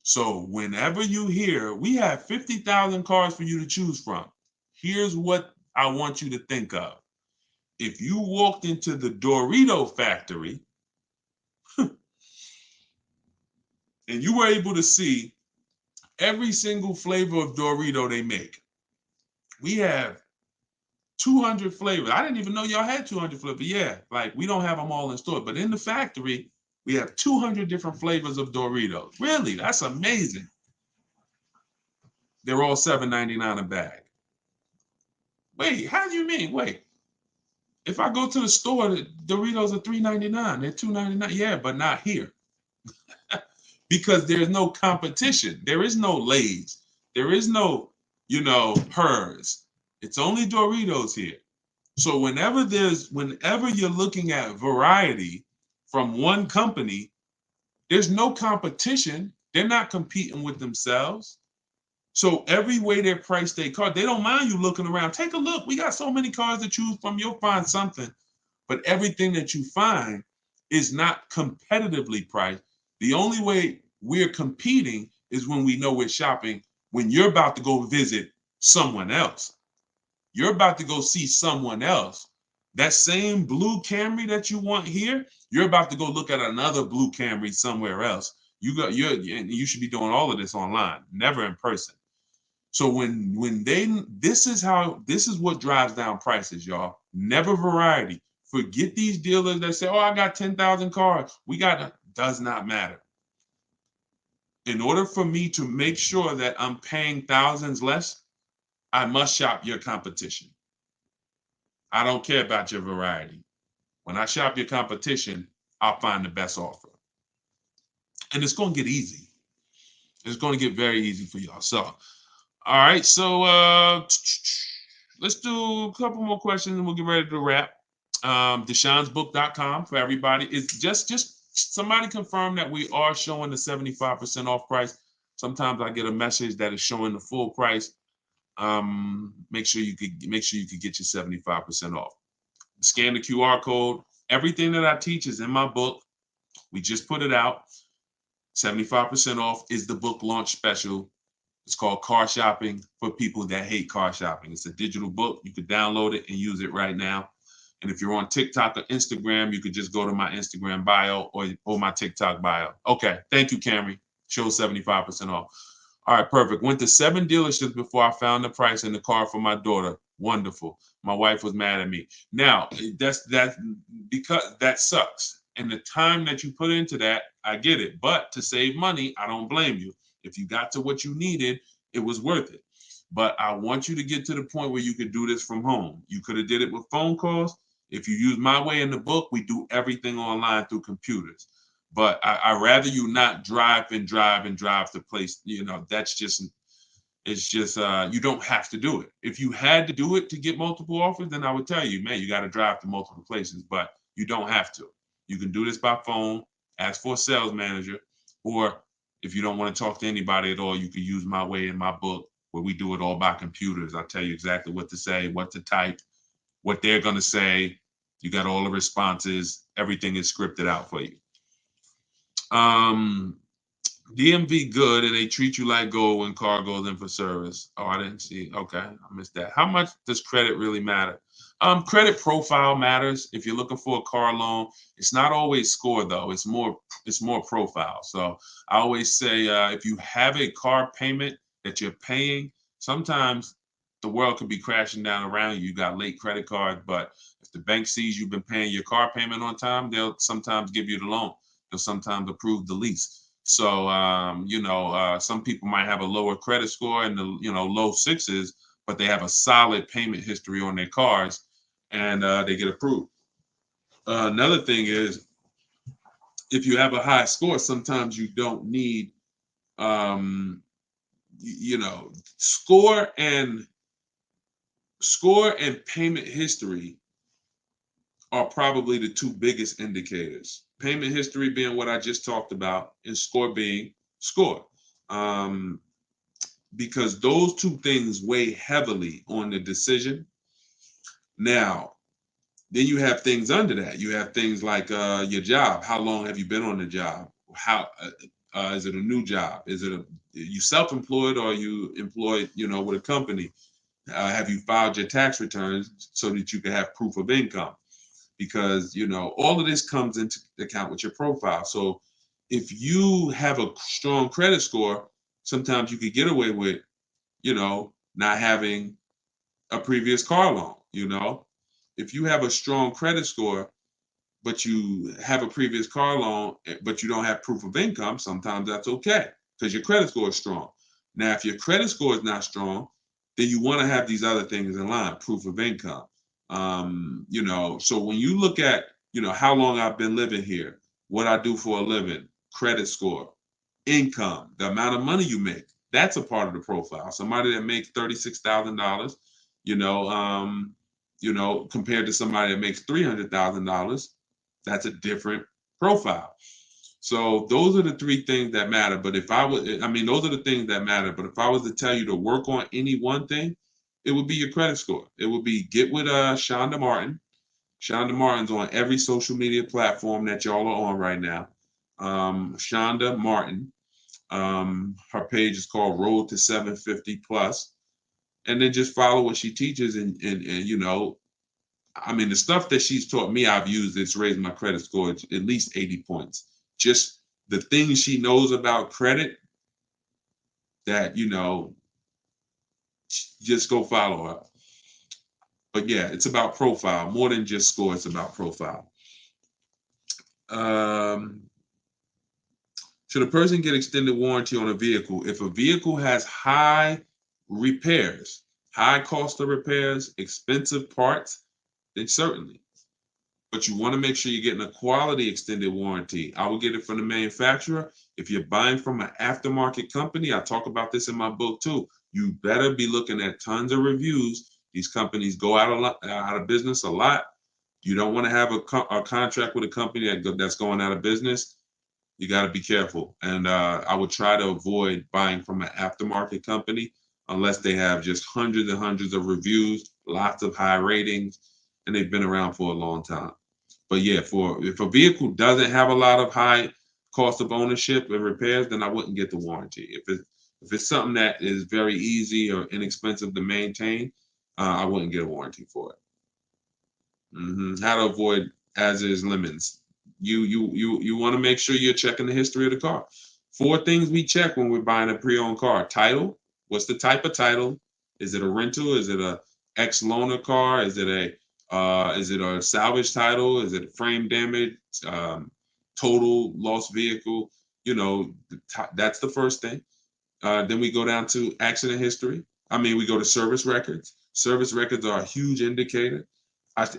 Speaker 1: So whenever you hear, we have 50,000 cars for you to choose from, here's what I want you to think of. If you walked into the Dorito factory and you were able to see every single flavor of Dorito they make, we have 200 flavors. I didn't even know y'all had 200 flavors. Yeah, like we don't have them all in store, but in the factory, we have 200 different flavors of Doritos. Really, that's amazing. They're all $7.99 a bag. Wait, how do you mean? Wait, if I go to the store, the Doritos are $3.99. They're $2.99. Yeah, but not here. Because there's no competition. There is no Lay's. There is no, Hers. It's only Doritos here. So whenever you're looking at variety from one company, there's no competition. They're not competing with themselves. So every way they price their car, they don't mind you looking around. Take a look. We got so many cars to choose from. You'll find something. But everything that you find is not competitively priced. The only way we're competing is when we know we're shopping, when you're about to go visit someone else. You're about to go see someone else. That same blue Camry that you want here, you're about to go look at another blue Camry somewhere else. You should be doing all of this online, never in person. So this is what drives down prices, y'all. Never variety. Forget these dealers that say, "Oh, I got 10,000 cars." Does not matter. In order for me to make sure that I'm paying thousands less, I must shop your competition. I don't care about your variety. When I shop your competition, I'll find the best offer. And it's going to get easy. It's going to get very easy for y'all. So, all right. So let's do a couple more questions and we'll get ready to wrap. Deshonsbook.com for everybody. It's just somebody confirm that we are showing the 75% off price. Sometimes I get a message that is showing the full price. Make sure you could get your 75% off. Scan the QR code. Everything that I teach is in my book. We just put it out. 75% off is the book launch special. It's called Car Shopping for People That Hate Car Shopping. It's a digital book. You could download it and use it right now. And if you're on TikTok or Instagram, you could just go to my Instagram bio or my TikTok bio. Okay, thank you, Camry. Show 75% off. All right, perfect. Went to 7 dealerships before I found the price in the car for my daughter. Wonderful. My wife was mad at me. Now, that's because that sucks. And the time that you put into that, I get it. But to save money, I don't blame you. If you got to what you needed, it was worth it. But I want you to get to the point where you could do this from home. You could have did it with phone calls. If you use my way in the book, we do everything online through computers. But I rather you not drive to place. That's just, it's just, you don't have to do it. If you had to do it to get multiple offers, then I would tell you, man, you got to drive to multiple places, but you don't have to. You can do this by phone, ask for a sales manager, or if you don't want to talk to anybody at all, you can use my way in my book where we do it all by computers. I'll tell you exactly what to say, what to type, what they're going to say. You got all the responses. Everything is scripted out for you. DMV good, and they treat you like gold when car goes in for service. Oh, I didn't see. Okay, I missed that. How much does credit really matter? Credit profile matters. If you're looking for a car loan, it's not always score though. It's more profile. So I always say if you have a car payment that you're paying, sometimes the world could be crashing down around you. You got late credit cards, but if the bank sees you've been paying your car payment on time, they'll sometimes give you the loan. They'll sometimes approve the lease. So, some people might have a lower credit score in the, low sixes, but they have a solid payment history on their cars, and they get approved. Another thing is, if you have a high score, sometimes you don't need, score and payment history are probably the two biggest indicators. Payment history being what I just talked about, and score being score. Because those two things weigh heavily on the decision. Now, then you have things under that. You have things like your job. How long have you been on the job? How is it a new job? Is it you self-employed, or are you employed, with a company? Have you filed your tax returns so that you can have proof of income? Because all of this comes into account with your profile. So if you have a strong credit score, sometimes you could get away with not having a previous car loan. If you have a strong credit score but you have a previous car loan but you don't have proof of income, sometimes that's okay because your credit score is strong. Now if your credit score is not strong, then you want to have these other things in line, proof of income. So when you look at, how long I've been living here, what I do for a living, credit score, income, the amount of money you make, that's a part of the profile. Somebody that makes $36,000, compared to somebody that makes $300,000, that's a different profile. So those are the three things that matter. But those are the things that matter. But if I was to tell you to work on any one thing, it would be your credit score. It would be get with Shonda Martin. Shonda Martin's on every social media platform that y'all are on right now. Shonda Martin. Her page is called Road to 750 Plus. And then just follow what she teaches. And the stuff that she's taught me, I've used. It's raised my credit score at least 80 points. Just the things she knows about credit that, just go follow her. But yeah, it's about profile more than just score. It's about profile. Should a person get extended warranty on a vehicle? If a vehicle has high repairs, high cost of repairs, expensive parts, then certainly. But you want to make sure you're getting a quality extended warranty. I will get it from the manufacturer. If you're buying from an aftermarket company, I talk about this in my book too. You better be looking at tons of reviews. These companies go out of business a lot. You don't want to have a contract with a company that's going out of business. You got to be careful. And I would try to avoid buying from an aftermarket company unless they have just hundreds and hundreds of reviews, lots of high ratings, and they've been around for a long time. But yeah, if a vehicle doesn't have a lot of high cost of ownership and repairs, then I wouldn't get the warranty. If it's something that is very easy or inexpensive to maintain, I wouldn't get a warranty for it. How to avoid as-is lemons. You want to make sure you're checking the history of the car. 4 things we check when we're buying a pre-owned car: title. What's the type of title? Is it a rental? Is it a ex-loaner car? Is it a salvage title? Is it frame damage? Total lost vehicle? That's the first thing. Then we go down to accident history. We go to service records. Service records are a huge indicator.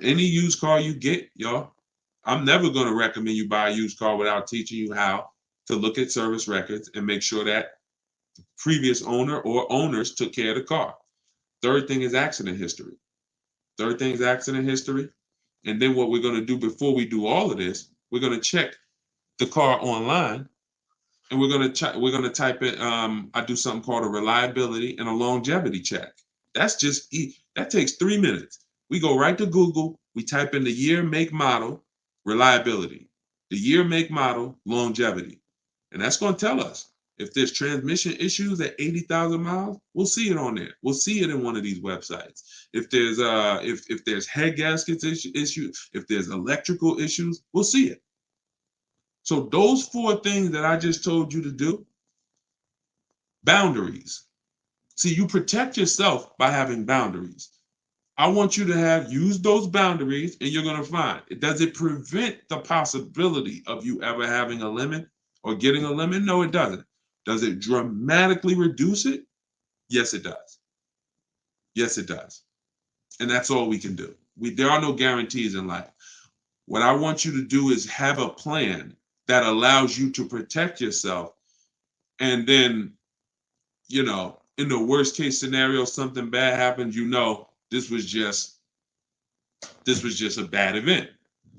Speaker 1: Any used car you get, y'all, I'm never going to recommend you buy a used car without teaching you how to look at service records and make sure that the previous owner or owners took care of the car. Third thing is accident history. And then what we're going to do before we do all of this, we're going to check the car online, and we're going to type in, I do something called a reliability and a longevity check. That takes 3 minutes. We go right to Google, we type in the year, make, model, reliability, the year, make, model, longevity. And that's going to tell us if there's transmission issues at 80,000 miles, we'll see it on there. We'll see it in one of these websites. If there's if there's head gaskets issues, if there's electrical issues, we'll see it. So those 4 things that I just told you to do, boundaries. See, you protect yourself by having boundaries. I want you to use those boundaries, and you're going to find it. Does it prevent the possibility of you ever having a limit or getting a limit? No, it doesn't. Does it dramatically reduce it? Yes, it does. Yes, it does. And that's all we can do. There are no guarantees in life. What I want you to do is have a plan that allows you to protect yourself. And then, in the worst case scenario, something bad happens, this was just a bad event.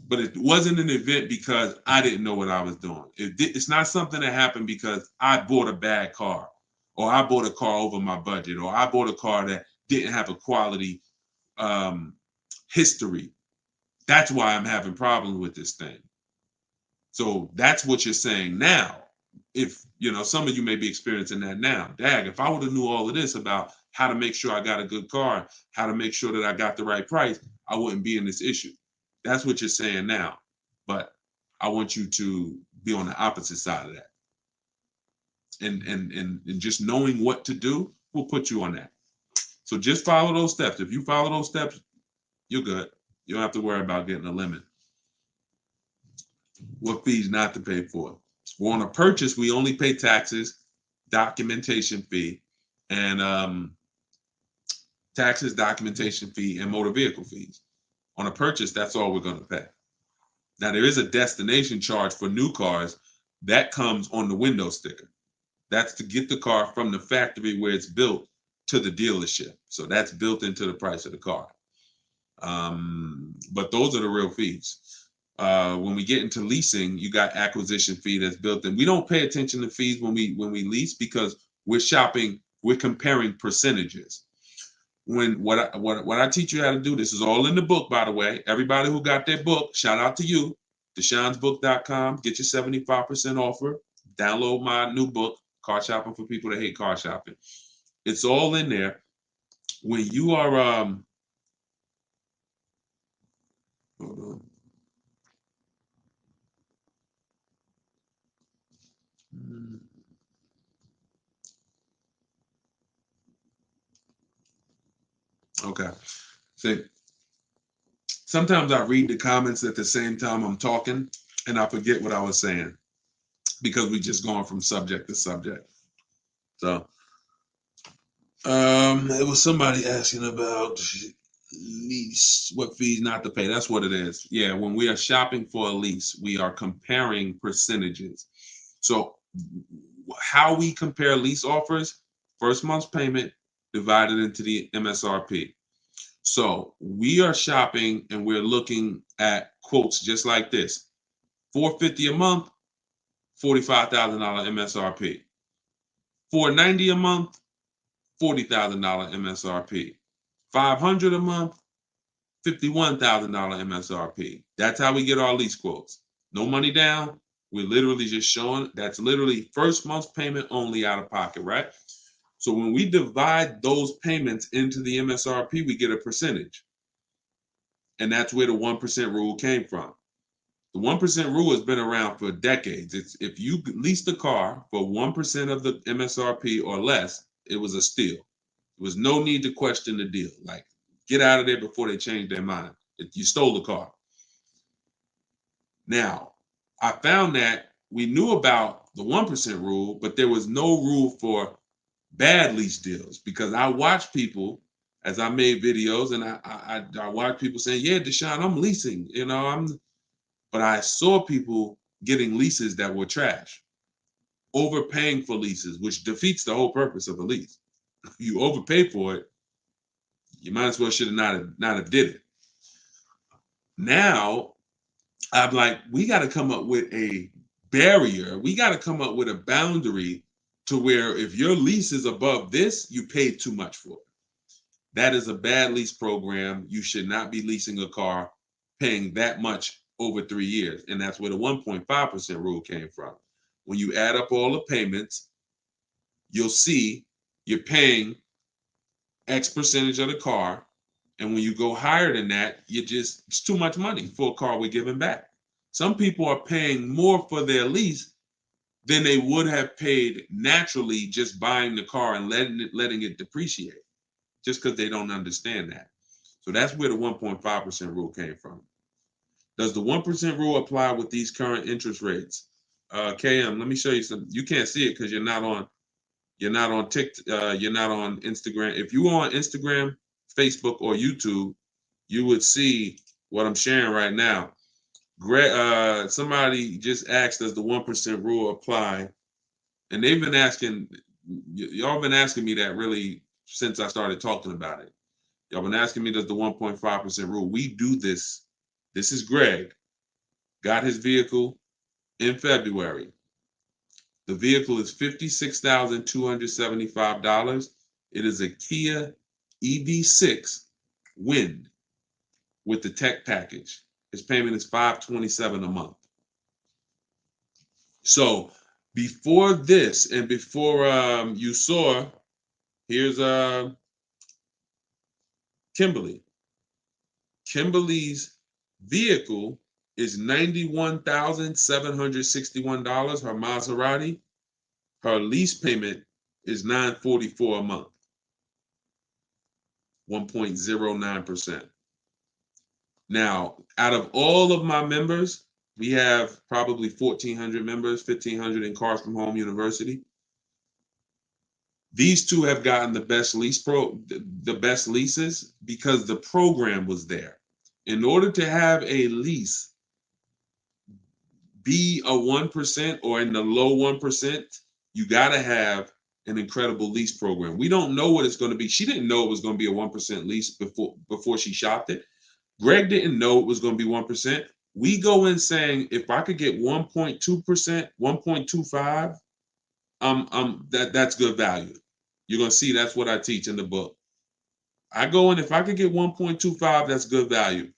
Speaker 1: But it wasn't an event because I didn't know what I was doing. It's not something that happened because I bought a bad car, or I bought a car over my budget, or I bought a car that didn't have a quality history. That's why I'm having problems with this thing. So that's what you're saying now. If, some of you may be experiencing that now. Dag, if I would have knew all of this about how to make sure I got a good car, how to make sure that I got the right price, I wouldn't be in this issue. That's what you're saying now. But I want you to be on the opposite side of that. And just knowing what to do will put you on that. So just follow those steps. If you follow those steps, you're good. You don't have to worry about getting a limit. What fees not to pay for? Well, on a purchase, we only pay taxes, documentation fee, and taxes, documentation fee, and motor vehicle fees. On a purchase, that's all we're going to pay. Now, there is a destination charge for new cars that comes on the window sticker. That's to get the car from the factory where it's built to the dealership. So that's built into the price of the car. But those are the real fees. When we get into leasing, you got acquisition fee that's built in. We don't pay attention to fees when we lease because we're comparing percentages. What I teach you how to do, this is all in the book, by the way. Everybody who got their book, shout out to you. DeshonesBook.com, get your 75% offer. Download my new book, Car Shopping for People That Hate Car Shopping. It's all in there. When you are hold on. Okay. See, sometimes I read the comments at the same time I'm talking, and I forget what I was saying because we just going from subject to subject. So, it was somebody asking about lease, what fees not to pay. That's what it is. Yeah, when we are shopping for a lease, we are comparing percentages. So, how we compare lease offers, first month's payment divided into the MSRP. So we are shopping and we're looking at quotes just like this: $450 a month, $45,000 MSRP; $490 a month, $40,000 MSRP; $500 a month, $51,000 MSRP. That's how we get our lease quotes. No money down. We're literally just showing. That's literally first month's payment only out of pocket, right? So when we divide those payments into the MSRP, we get a percentage. And that's where the 1% rule came from. The 1% rule has been around for decades. It's if you leased a car for 1% of the MSRP or less, it was a steal. There was no need to question the deal. Like, get out of there before they change their mind. You stole the car. Now, I found that we knew about the 1% rule, but there was no rule for bad lease deals because I watched people as I made videos, and I watched people saying, "Yeah, Deshone, I'm leasing," but I saw people getting leases that were trash, overpaying for leases, which defeats the whole purpose of a lease. If you overpay for it, you might as well should have not have did it. Now, I'm like, we got to come up with a barrier. We got to come up with a boundary to where if your lease is above this, you paid too much for it. That is a bad lease program. You should not be leasing a car paying that much over 3 years. And that's where the 1.5% rule came from. When you add up all the payments, you'll see you're paying X percentage of the car. And when you go higher than that, it's too much money for a car we're giving back. Some people are paying more for their lease than they would have paid naturally just buying the car and letting it depreciate, just because they don't understand that. So that's where the 1.5% rule came from. Does the 1% rule apply with these current interest rates? KM, let me show you some. You can't see it because you're not on TikTok, you're not on Instagram. If you were on Instagram, Facebook, or YouTube, you would see what I'm sharing right now. Somebody just asked, does the 1% rule apply? And they've been asking, y'all been asking me that really since I started talking about it. Y'all been asking me, does the 1.5% rule? We do this. This is Greg. Got his vehicle in February. The vehicle is $56,275. It is a Kia EV6 Wind with the tech package. His payment is $527 a month. So before this and before you saw, here's Kimberly. Kimberly's vehicle is $91,761. Her Maserati. Her lease payment is $944 a month. 1.09%. Now, out of all of my members, we have probably 1,400 members, 1,500 in Cars from Home University. These two have gotten the best leases because the program was there. In order to have a lease be a 1% or in the low 1%, you got to have an incredible lease program. We don't know what it's going to be. She didn't know it was going to be a 1% lease before she shopped it. Greg didn't know it was going to be 1%. We go in saying, if I could get 1.2%, 1.25, that's good value. You're going to see that's what I teach in the book. I go in, if I could get 1.25, that's good value.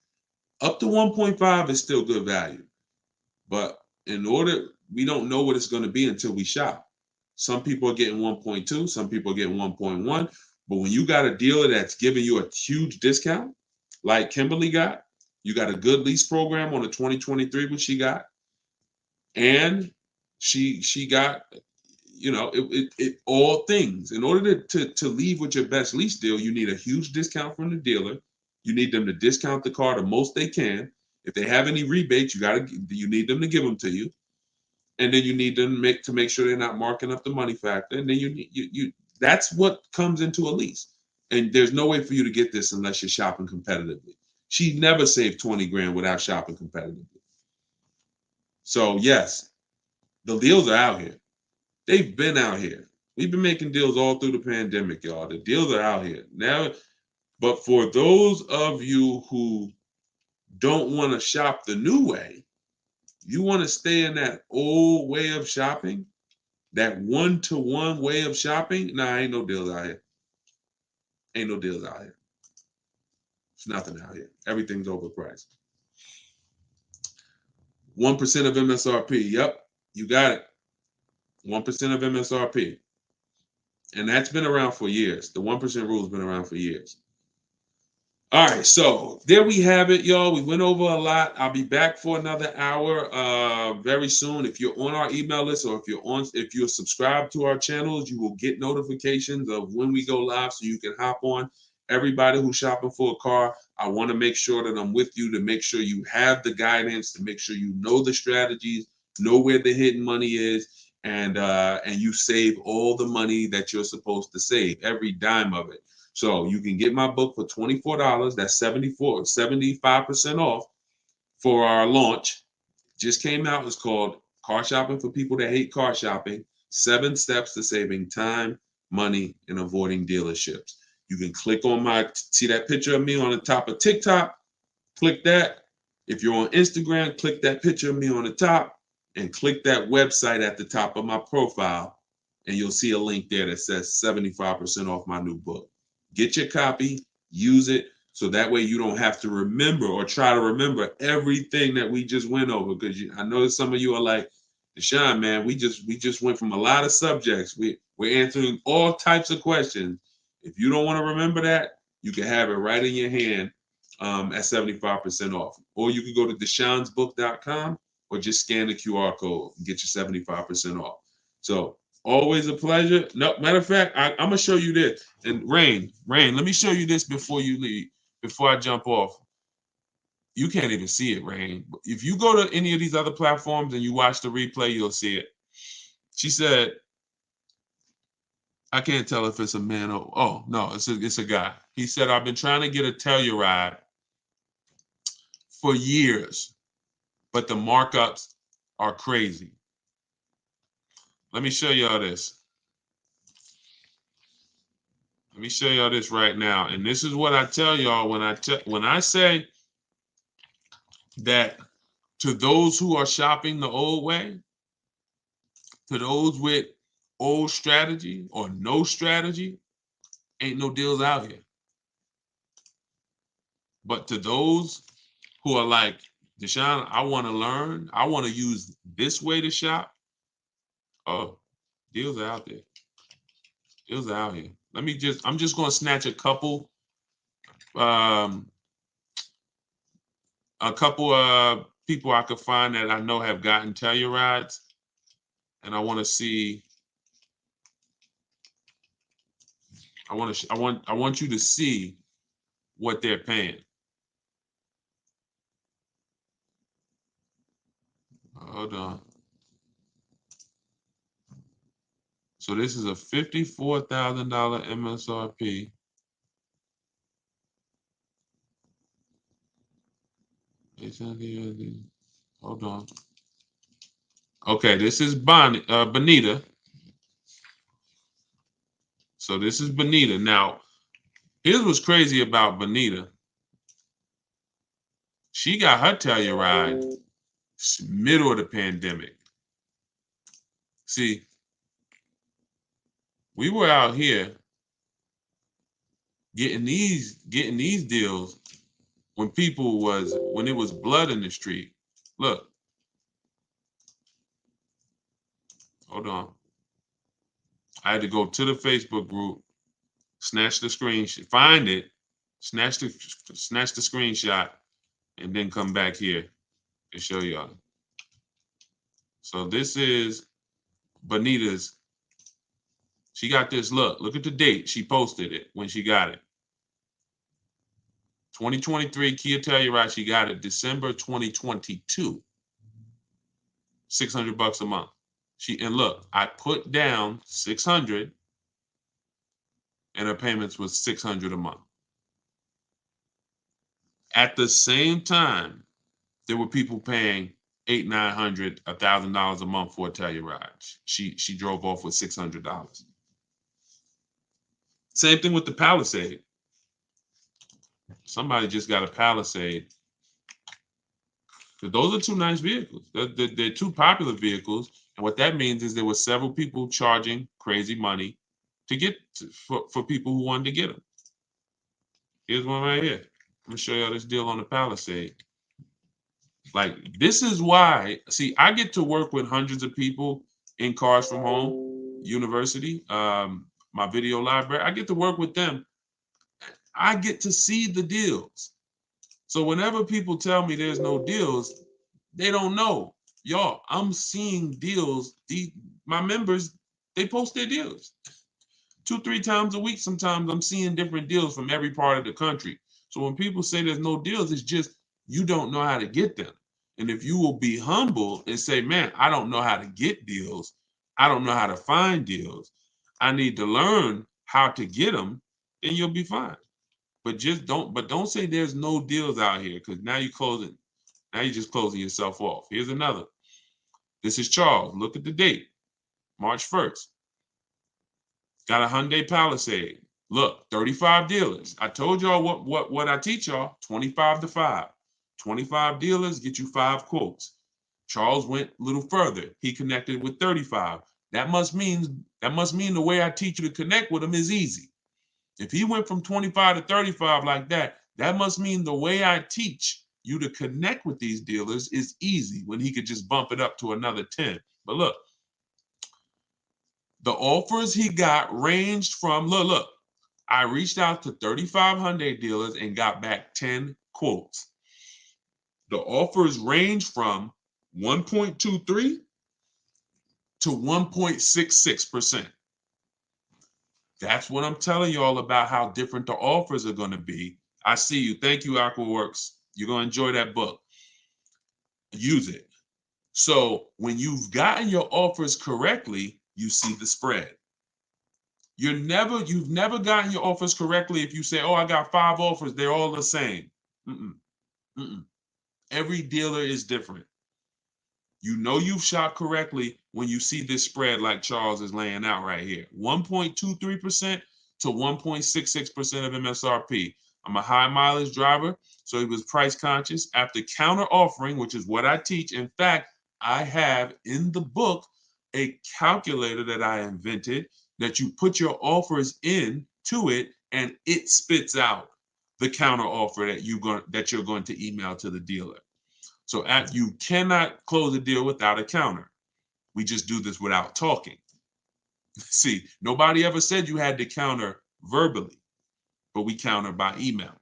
Speaker 1: Up to 1.5 is still good value. But we don't know what it's going to be until we shop. Some people are getting 1.2, some people are getting 1.1. But when you got a dealer that's giving you a huge discount, like Kimberly got, you got a good lease program on the 2023, which she got, and she got, it all things. In order to leave with your best lease deal, you need a huge discount from the dealer. You need them to discount the car the most they can. If they have any rebates, you need them to give them to you, and then you need them to make sure they're not marking up the money factor. And then you that's what comes into a lease. And there's no way for you to get this unless you're shopping competitively. She never saved 20 grand without shopping competitively. So yes, the deals are out here. They've been out here. We've been making deals all through the pandemic, y'all. The deals are out here now. But for those of you who don't want to shop the new way, you want to stay in that old way of shopping, that one-to-one way of shopping. Nah, ain't no deals out here. Ain't no deals out here. It's nothing out here. Everything's overpriced. 1% of MSRP. Yep, you got it. 1% of MSRP. And that's been around for years. The 1% rule has been around for years. All right, so there we have it, y'all. We went over a lot. I'll be back for another hour very soon. If you're on our email list or if you're subscribed to our channels, you will get notifications of when we go live so you can hop on. Everybody who's shopping for a car, I want to make sure that I'm with you to make sure you have the guidance, to make sure you know the strategies, know where the hidden money is, and you save all the money that you're supposed to save, every dime of it. So you can get my book for $24. That's 75% off for our launch. Just came out. It's called Car Shopping for People That Hate Car Shopping. 7 Steps to Saving Time, Money, and Avoiding Dealerships. You can click on see that picture of me on the top of TikTok. Click that. If you're on Instagram, click that picture of me on the top and click that website at the top of my profile. And you'll see a link there that says 75% off my new book. Get your copy, use it, so that way you don't have to remember or try to remember everything that we just went over. Because I know some of you are like, Deshone, man, we just went from a lot of subjects. We're answering all types of questions. If you don't want to remember that, you can have it right in your hand at 75% off. Or you can go to deshonesbook.com or just scan the QR code and get your 75% off. So always a pleasure. No, matter of fact, I'm gonna show you this. And Rain, let me show you this before you leave, before I jump off. You can't even see it, Rain. If you go to any of these other platforms and you watch the replay, you'll see it. She said, I can't tell if it's a man or, oh, no, it's a guy. He said, I've been trying to get a Telluride for years, but the markups are crazy. Let me show y'all this. Let me show y'all this right now. And this is what I tell y'all when I say that to those who are shopping the old way, to those with old strategy or no strategy, ain't no deals out here. But to those who are like, Deshone, I want to learn, I want to use this way to shop, oh, deals are out there. Deals are out here. I'm just going to snatch a couple people I could find that I know have gotten Tellurides, and I want to see. I want you to see what they're paying. Hold on. So this is a $54,000 MSRP. Hold on. Okay, this is Bonita. So this is Bonita. Now, here's what's crazy about Bonita. She got her Telluride middle of the pandemic. See, we were out here getting these deals when it was blood in the street. Look, hold on. I had to go to the Facebook group, snatch the screenshot, find it, snatch the screenshot, and then come back here and show y'all. So this is Bonita's. She got this. Look at the date. She posted it when she got it. 2023 Kia Telluride. She got it December 2022. $600 a month. And look, I put down 600, and her payments was 600 a month. At the same time, there were people paying $800, $900, $1,000 a month for a Telluride. She drove off with $600. Same thing with the Palisade. Somebody just got a Palisade. Those are two nice vehicles. They're two popular vehicles, and what that means is there were several people charging crazy money to get for people who wanted to get them. Here's one right here. I'm gonna show y'all this deal on the Palisade. Like, this is why, see, I get to work with hundreds of people in Cars from Home University, my video library. I get to work with them. I get to see the deals. So whenever people tell me there's no deals, they don't know. Y'all, I'm seeing deals. My members, they post their deals 2-3 times a week. Sometimes I'm seeing different deals from every part of the country. So when people say there's no deals, it's just you don't know how to get them. And if you will be humble and say, man, I don't know how to get deals. I don't know how to find deals. I need to learn how to get them, then you'll be fine. But don't say there's no deals out here, because now you're just closing yourself off. Here's another. This is Charles. Look at the date. March 1st. Got a Hyundai Palisade. Look, 35 dealers. I told y'all what I teach y'all. 25 to 5. 25 dealers get you 5 quotes. Charles went a little further. He connected with 35. That must mean the way I teach you to connect with them is easy. If he went from 25 to 35 like that, that must mean the way I teach you to connect with these dealers is easy when he could just bump it up to another 10. But look, the offers he got ranged from, look, I reached out to 35 Hyundai dealers and got back 10 quotes. The offers range from 1.23 to 1.66%. That's what I'm telling you all about how different the offers are going to be. I see you. Thank you, AquaWorks. You're going to enjoy that book. Use it. So when you've gotten your offers correctly, you see the spread. You've never gotten your offers correctly if you say, oh, I got 5 offers, they're all the same. Every dealer is different. You know you've shopped correctly when you see this spread like Charles is laying out right here. 1.23% to 1.66% of MSRP. I'm a high mileage driver, so he was price conscious. After counter offering, which is what I teach. In fact, I have in the book a calculator that I invented that you put your offers in to it and it spits out the counter offer that you're going to email to the dealer. So you cannot close a deal without a counter. We just do this without talking. See, nobody ever said you had to counter verbally, but we counter by email.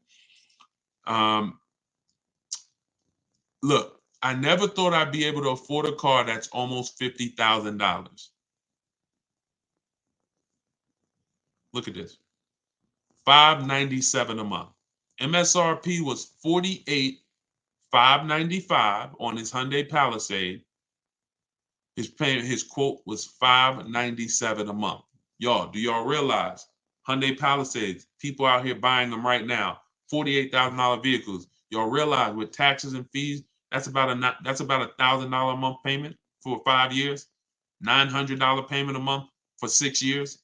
Speaker 1: Look, I never thought I'd be able to afford a car that's almost $50,000. Look at this, $597 a month. MSRP was $48,595 on his Hyundai Palisade. His quote was $597 a month. Y'all, do y'all realize Hyundai Palisades, people out here buying them right now, $48,000 vehicles. Y'all realize with taxes and fees, that's about a $1,000 a month payment for 5 years, $900 payment a month for 6 years.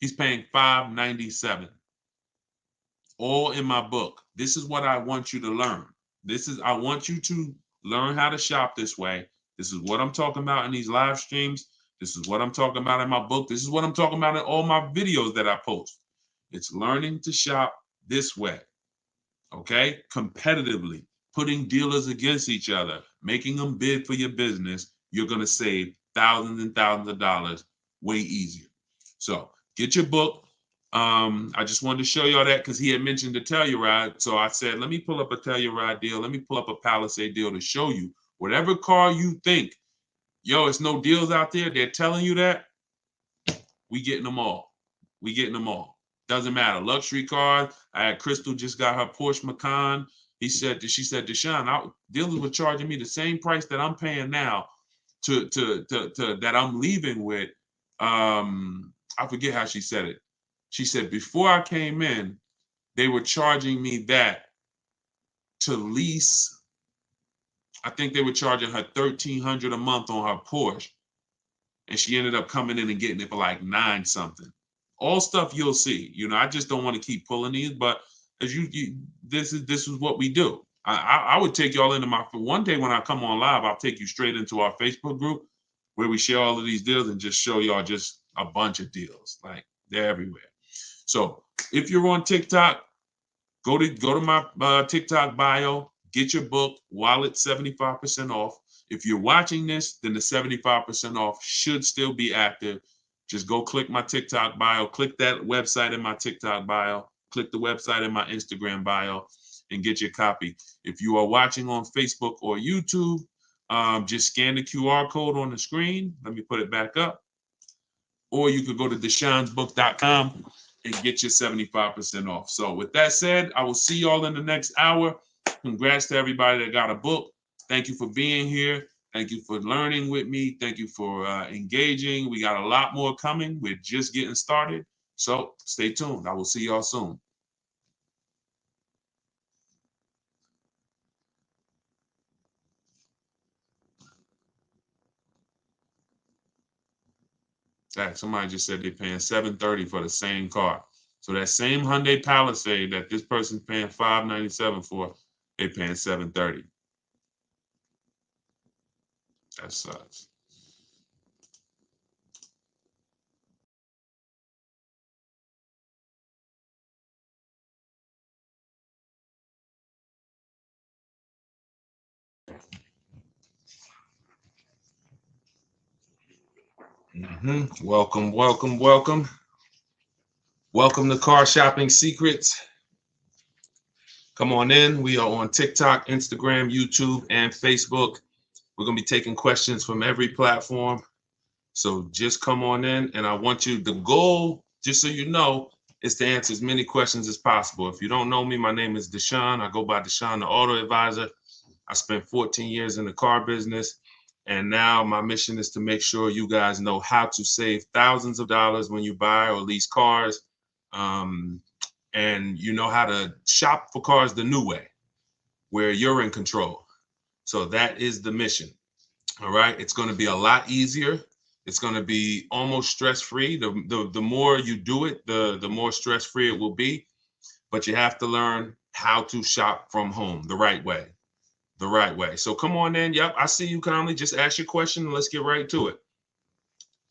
Speaker 1: He's paying $597. All in my book. This is what I want you to learn. I want you to learn how to shop this way. This is what I'm talking about in these live streams. This is what I'm talking about in my book. This is what I'm talking about in all my videos that I post. It's learning to shop this way. Okay? Competitively, putting dealers against each other, making them bid for your business. You're going to save thousands and thousands of dollars way easier. So get your book. I just wanted to show y'all that because he had mentioned the Telluride. So I said, let me pull up a Telluride deal. Let me pull up a Palisade deal to show you. Whatever car you think, yo, it's no deals out there, they're telling you that, we getting them all. We getting them all. Doesn't matter. Luxury cars. I had Crystal just got her Porsche Macan. She said, Deshone, dealers were charging me the same price that I'm paying now to that I'm leaving with. I forget how she said it. She said, before I came in, they were charging me that to lease. I think they were charging her $1,300 a month on her Porsche. And she ended up coming in and getting it for like 9 something. All stuff you'll see. You know, I just don't want to keep pulling these, but as this is what we do. I would take y'all into one day when I come on live, I'll take you straight into our Facebook group where we share all of these deals and just show y'all just a bunch of deals. Like they're everywhere. So if you're on TikTok, go to my TikTok bio, get your book while it's 75% off. If you're watching this, then the 75% off should still be active. Just go click my TikTok bio, click that website in my TikTok bio, click the website in my Instagram bio, and get your copy. If you are watching on Facebook or YouTube, just scan the QR code on the screen. Let me put it back up. Or you could go to deshonesbook.com and get your 75% off. So with that said, I will see y'all in the next hour. Congrats to everybody that got a book. Thank you for being here. Thank you for learning with me. Thank you for engaging. We got a lot more coming. We're just getting started. So stay tuned. I will see y'all soon. Somebody just said they're paying $730 for the same car. So that same Hyundai Palisade that this person's paying $597 for, they're paying $730. That sucks. Welcome, welcome, welcome. Welcome to Car Shopping Secrets. Come on in. We are on TikTok, Instagram, YouTube, and Facebook. We're going to be taking questions from every platform. So just come on in, and I want you, the goal, just so you know, is to answer as many questions as possible. If you don't know me, my name is Deshone. I go by Deshone the Auto Advisor. I spent 14 years in the car business. And now my mission is to make sure you guys know how to save thousands of dollars when you buy or lease cars. And you know how to shop for cars the new way, where you're in control. So that is the mission. All right. It's going to be a lot easier. It's going to be almost stress-free. The more you do it, the more stress-free it will be. But you have to learn how to shop from home the right way. The right way. So come on in. Yep, I see you kindly. Just ask your question and let's get right to it.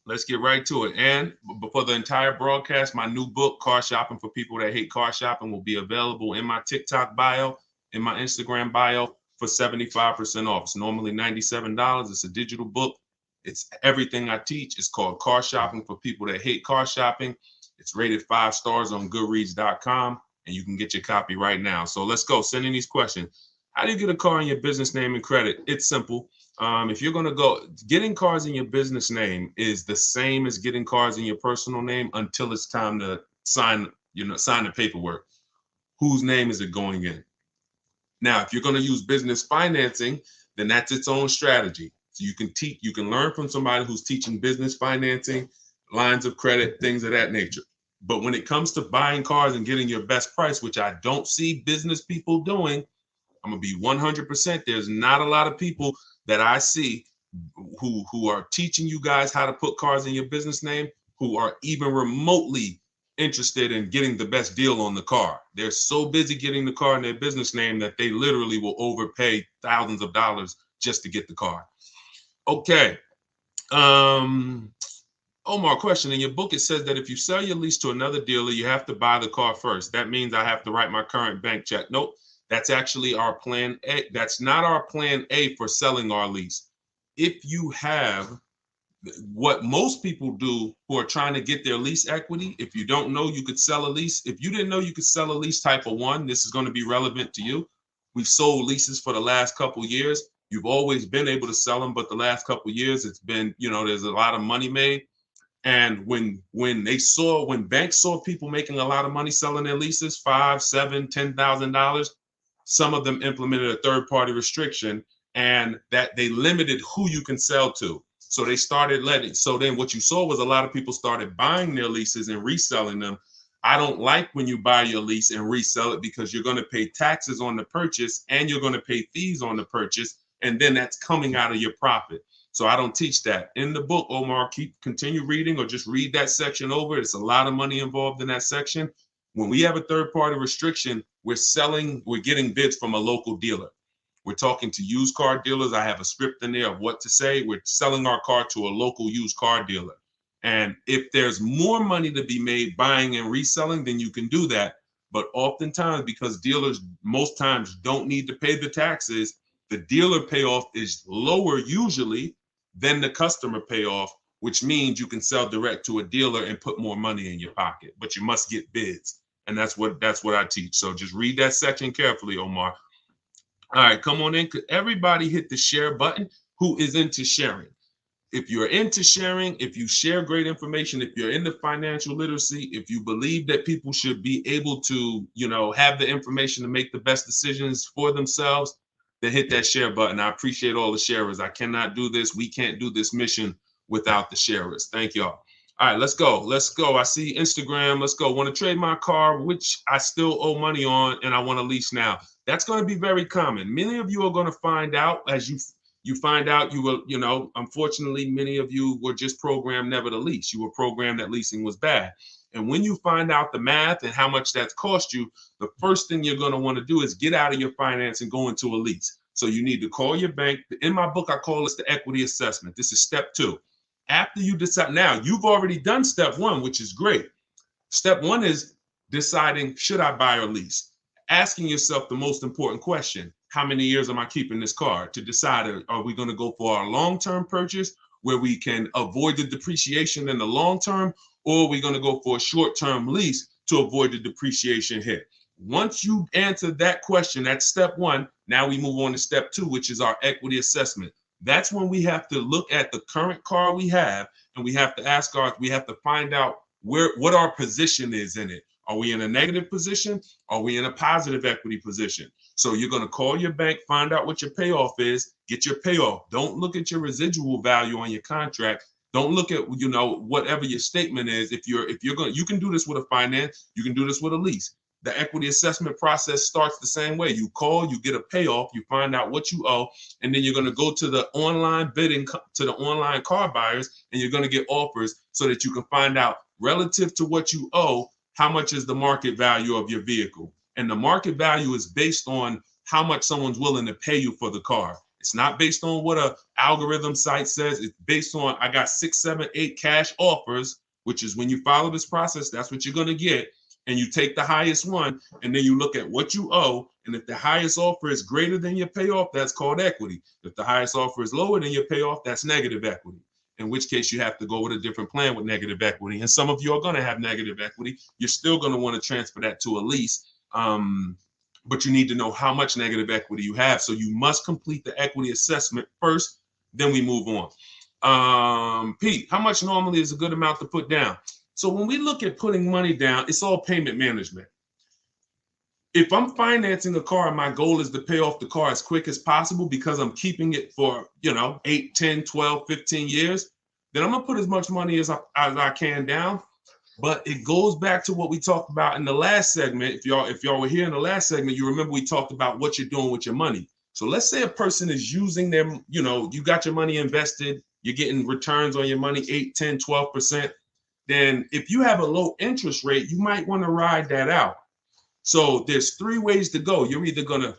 Speaker 1: Let's get right to it. And before the entire broadcast, my new book, Car Shopping for People That Hate Car Shopping, will be available in my TikTok bio, in my Instagram bio for 75% off. It's normally $97. It's a digital book. It's everything I teach. It's called Car Shopping for People That Hate Car Shopping. It's rated 5 stars on goodreads.com, and you can get your copy right now. So let's go. Send in these questions. How do you get a car in your business name and credit? It's simple. If you're going to go, getting cars in your business name is the same as getting cars in your personal name until it's time to sign the paperwork. Whose name is it going in? Now, if you're going to use business financing, then that's its own strategy. So you can learn from somebody who's teaching business financing, lines of credit, things of that nature. But when it comes to buying cars and getting your best price, which I don't see business people doing, I'm gonna be 100%. There's not a lot of people that I see who are teaching you guys how to put cars in your business name, who are even remotely interested in getting the best deal on the car. They're so busy getting the car in their business name that they literally will overpay thousands of dollars just to get the car. Okay. Omar, question. In your book, it says that if you sell your lease to another dealer, you have to buy the car first. That means I have to write my current bank check. Nope. That's actually our plan A. That's not our plan A for selling our lease. If you have what most people do who are trying to get their lease equity, if you don't know you could sell a lease, if you didn't know you could sell a lease type of 1, this is going to be relevant to you. We've sold leases for the last couple of years. You've always been able to sell them, but the last couple of years, it's been, there's a lot of money made. And when banks saw people making a lot of money selling their leases, $5,000, $7,000, $10,000, some of them implemented a third-party restriction, and that they limited who you can sell to. So they started so then what you saw was a lot of people started buying their leases and reselling them. I don't like when you buy your lease and resell it, because you're going to pay taxes on the purchase and you're going to pay fees on the purchase, and then that's coming out of your profit. So I don't teach that. In the book, Omar, continue reading or just read that section over. It's a lot of money involved in that section. When we have a third-party restriction, we're getting bids from a local dealer. We're talking to used car dealers. I have a script in there of what to say. We're selling our car to a local used car dealer. And if there's more money to be made buying and reselling, then you can do that. But oftentimes, because dealers most times don't need to pay the taxes, the dealer payoff is lower usually than the customer payoff, which means you can sell direct to a dealer and put more money in your pocket, but you must get bids. And that's what I teach. So just read that section carefully, Omar. All right, come on in. Could everybody hit the share button who is into sharing? If you're into sharing, if you share great information, if you're into financial literacy, if you believe that people should be able to, have the information to make the best decisions for themselves, then hit that share button. I appreciate all the sharers. I cannot do this. We can't do this mission without the sharers. Thank y'all. All right, let's go. Let's go. I see Instagram. Let's go. Want to trade my car, which I still owe money on, and I want to lease now. That's going to be very common. Many of you are going to find out as you find out you will, unfortunately, many of you were just programmed never to lease. You were programmed that leasing was bad. And when you find out the math and how much that's cost you, the first thing you're going to want to do is get out of your finance and go into a lease. So you need to call your bank. In my book, I call this the equity assessment. This is step 2. After you decide, now you've already done step 1, which is great. Step 1 is deciding, should I buy or lease? Asking yourself the most important question: how many years am I keeping this car? To decide, are we going to go for a long-term purchase, where we can avoid the depreciation in the long term, or we're going to go for a short-term lease to avoid the depreciation hit. Once you answer that question, that's step one. Now we move on to step two, which is our equity assessment. That's when we have to look at the current car we have, and we have to find out what our position is in it. Are we in a negative position? Are we in a positive equity position? So you're going to call your bank, find out what your payoff is, get your payoff. Don't look at your residual value on your contract. Don't look at, whatever your statement is. If you're going, you can do this with a finance, you can do this with a lease. The equity assessment process starts the same way. You call, you get a payoff, you find out what you owe, and then you're going to go to the online bidding, to the online car buyers, and you're going to get offers so that you can find out relative to what you owe, how much is the market value of your vehicle. And the market value is based on how much someone's willing to pay you for the car. It's not based on what a algorithm site says. It's based on, I got 6, 7, 8 cash offers, which is when you follow this process, that's what you're going to get. And you take the highest one, and then you look at what you owe. And if the highest offer is greater than your payoff, that's called equity. If the highest offer is lower than your payoff, that's negative equity. In which case you have to go with a different plan with negative equity. And some of you are going to have negative equity. You're still going to want to transfer that to a lease. But you need to know how much negative equity you have. So you must complete the equity assessment first, then we move on. Pete, how much normally is a good amount to put down? So when we look at putting money down, it's all payment management. If I'm financing a car and my goal is to pay off the car as quick as possible because I'm keeping it for, 8, 10, 12, 15 years, then I'm going to put as much money as I can down. But it goes back to what we talked about in the last segment. If y'all were here in the last segment, you remember we talked about what you're doing with your money. So let's say a person is using them, you got your money invested, you're getting returns on your money, 8, 10, 12%. Then if you have a low interest rate, you might want to ride that out. So there's 3 ways to go. You're either going to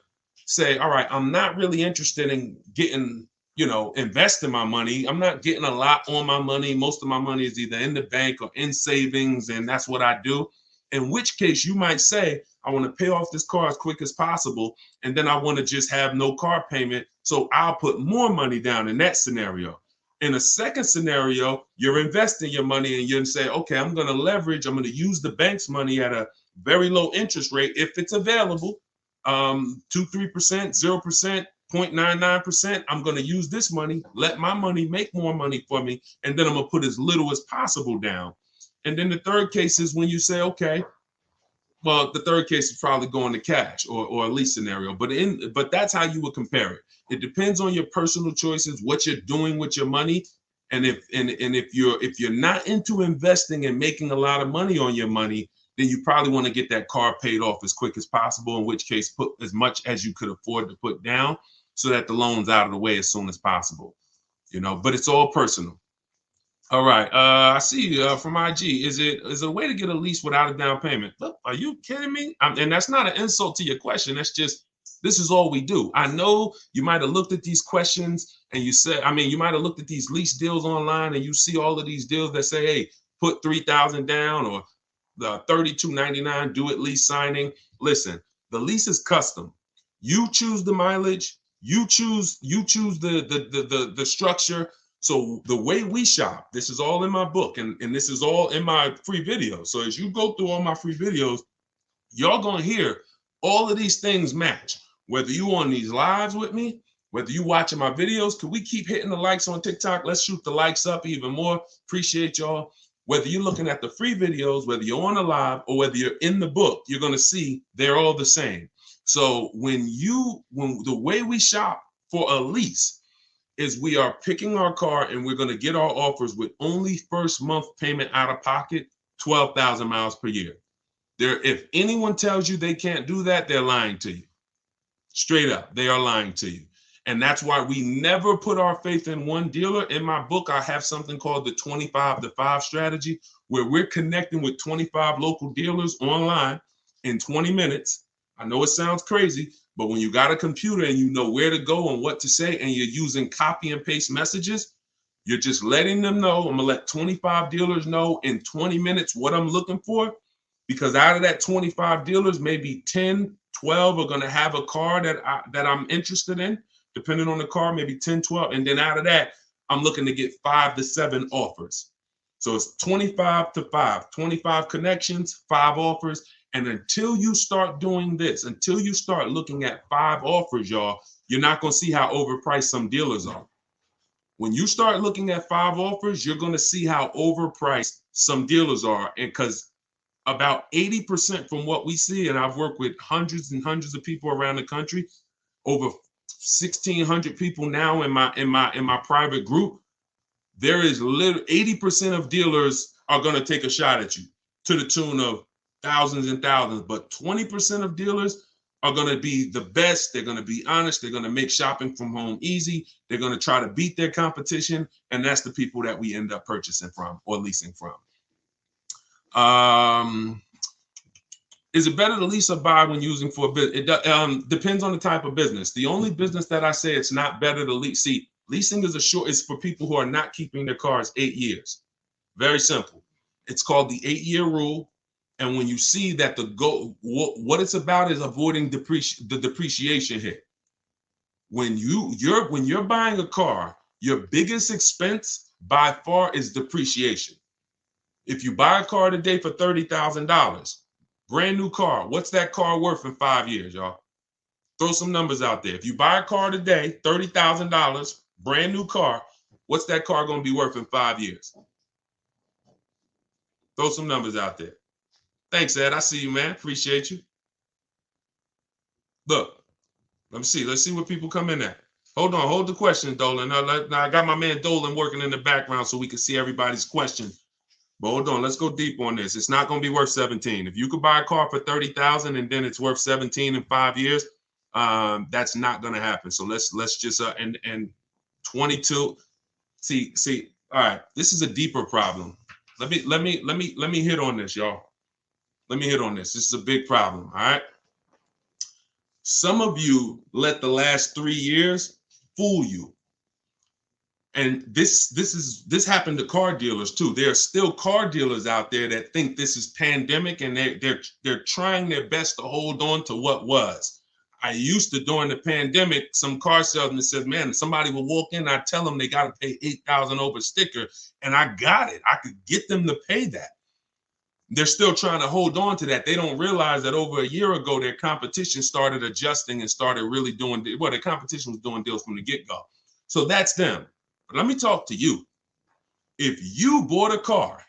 Speaker 1: say, all right, I'm not really interested in getting, investing my money. I'm not getting a lot on my money. Most of my money is either in the bank or in savings, and that's what I do. In which case you might say, I want to pay off this car as quick as possible, and then I want to just have no car payment. So I'll put more money down in that scenario. In a second scenario, you're investing your money and you're going to say, okay, I'm going to leverage. I'm going to use the bank's money at a very low interest rate if it's available, 2, 3%, 0%, 0.99%. I'm going to use this money, let my money make more money for me, and then I'm going to put as little as possible down. And then the third case is when you say, okay, well, the third case is probably going to cash or a lease scenario, but that's how you would compare it. It depends on your personal choices, what you're doing with your money, and if you're not into investing and making a lot of money on your money, then you probably want to get that car paid off as quick as possible. In which case, put as much as you could afford to put down, so that the loan's out of the way as soon as possible. But it's all personal. All right. I see from IG. Is it a way to get a lease without a down payment? Look, are you kidding me? And that's not an insult to your question. That's just, this is all we do. I know you might have looked at these questions and you said, you might have looked at these lease deals online and you see all of these deals that say, hey, put $3,000 down or the $32.99 do it lease signing. Listen, the lease is custom. You choose the mileage. You choose the structure. So the way we shop, this is all in my book and this is all in my free videos. So as you go through all my free videos, y'all gonna hear all of these things match. Whether you on these lives with me, whether you watching my videos, could we keep hitting the likes on TikTok? Let's shoot the likes up even more. Appreciate y'all. Whether you're looking at the free videos, whether you're on a live or whether you're in the book, you're gonna see they're all the same. So when the way we shop for a lease is we are picking our car and we're going to get our offers with only first month payment out of pocket, 12,000 miles per year. If anyone tells you they can't do that, they're lying to you. Straight up, they are lying to you. And that's why we never put our faith in one dealer. In my book, I have something called the 25-to-5 strategy, where we're connecting with 25 local dealers online in 20 minutes. I know it sounds crazy, but when you got a computer and you know where to go and what to say, and you're using copy and paste messages, you're just letting them know. I'm gonna let 25 dealers know in 20 minutes what I'm looking for, because out of that 25 dealers, maybe 10, 12 are gonna have a car that I'm interested in, depending on the car, maybe 10, 12. And then out of that, I'm looking to get 5 to 7 offers. So it's 25 to 5, 25 connections, 5 offers. And until you start doing this, until you start looking at 5 offers, y'all, you're not going to see how overpriced some dealers are. When you start looking at 5 offers, you're going to see how overpriced some dealers are. And because about 80% from what we see, and I've worked with hundreds and hundreds of people around the country, over 1,600 people now in my private group, there is 80% of dealers are going to take a shot at you to the tune of thousands and thousands, but 20% of dealers are going to be the best. They're going to be honest. They're going to make shopping from home easy. They're going to try to beat their competition, and that's the people that we end up purchasing from or leasing from. Is it better to lease or buy when using for a business? It depends on the type of business. The only business that I say it's not better to lease. See, leasing is for people who are not keeping their cars 8 years. Very simple. It's called the 8-year rule. And when you see that what it's about is avoiding the depreciation hit. When you're buying a car, your biggest expense by far is depreciation. If you buy a car today for $30,000, brand new car, what's that car worth in 5 years, y'all? Throw some numbers out there. If you buy a car today, $30,000, brand new car, what's that car going to be worth in 5 years? Throw some numbers out there. Thanks, Ed. I see you, man. Appreciate you. Look, let me see. Let's see what people come in at. Hold on. Hold the question, Dolan. Now, I got my man Dolan working in the background so we can see everybody's question. But hold on. Let's go deep on this. It's not going to be worth 17. If you could buy a car for 30,000 and then it's worth 17 in 5 years, that's not going to happen. So let's just and 22. See. All right. This is a deeper problem. Let me hit on this, y'all. Let me hit on this. This is a big problem. All right. Some of you let the last 3 years fool you. And this happened to car dealers too. There are still car dealers out there that think this is pandemic and they're trying their best to hold on to what was. I used to, during the pandemic, some car salesman said, man, somebody will walk in, I tell them they got to pay $8,000 over sticker, and I got it. I could get them to pay that. They're still trying to hold on to that. They don't realize that over a year ago, their competition started adjusting and started really doing, well, their competition was doing deals from the get-go. So that's them. But let me talk to you. If you bought a car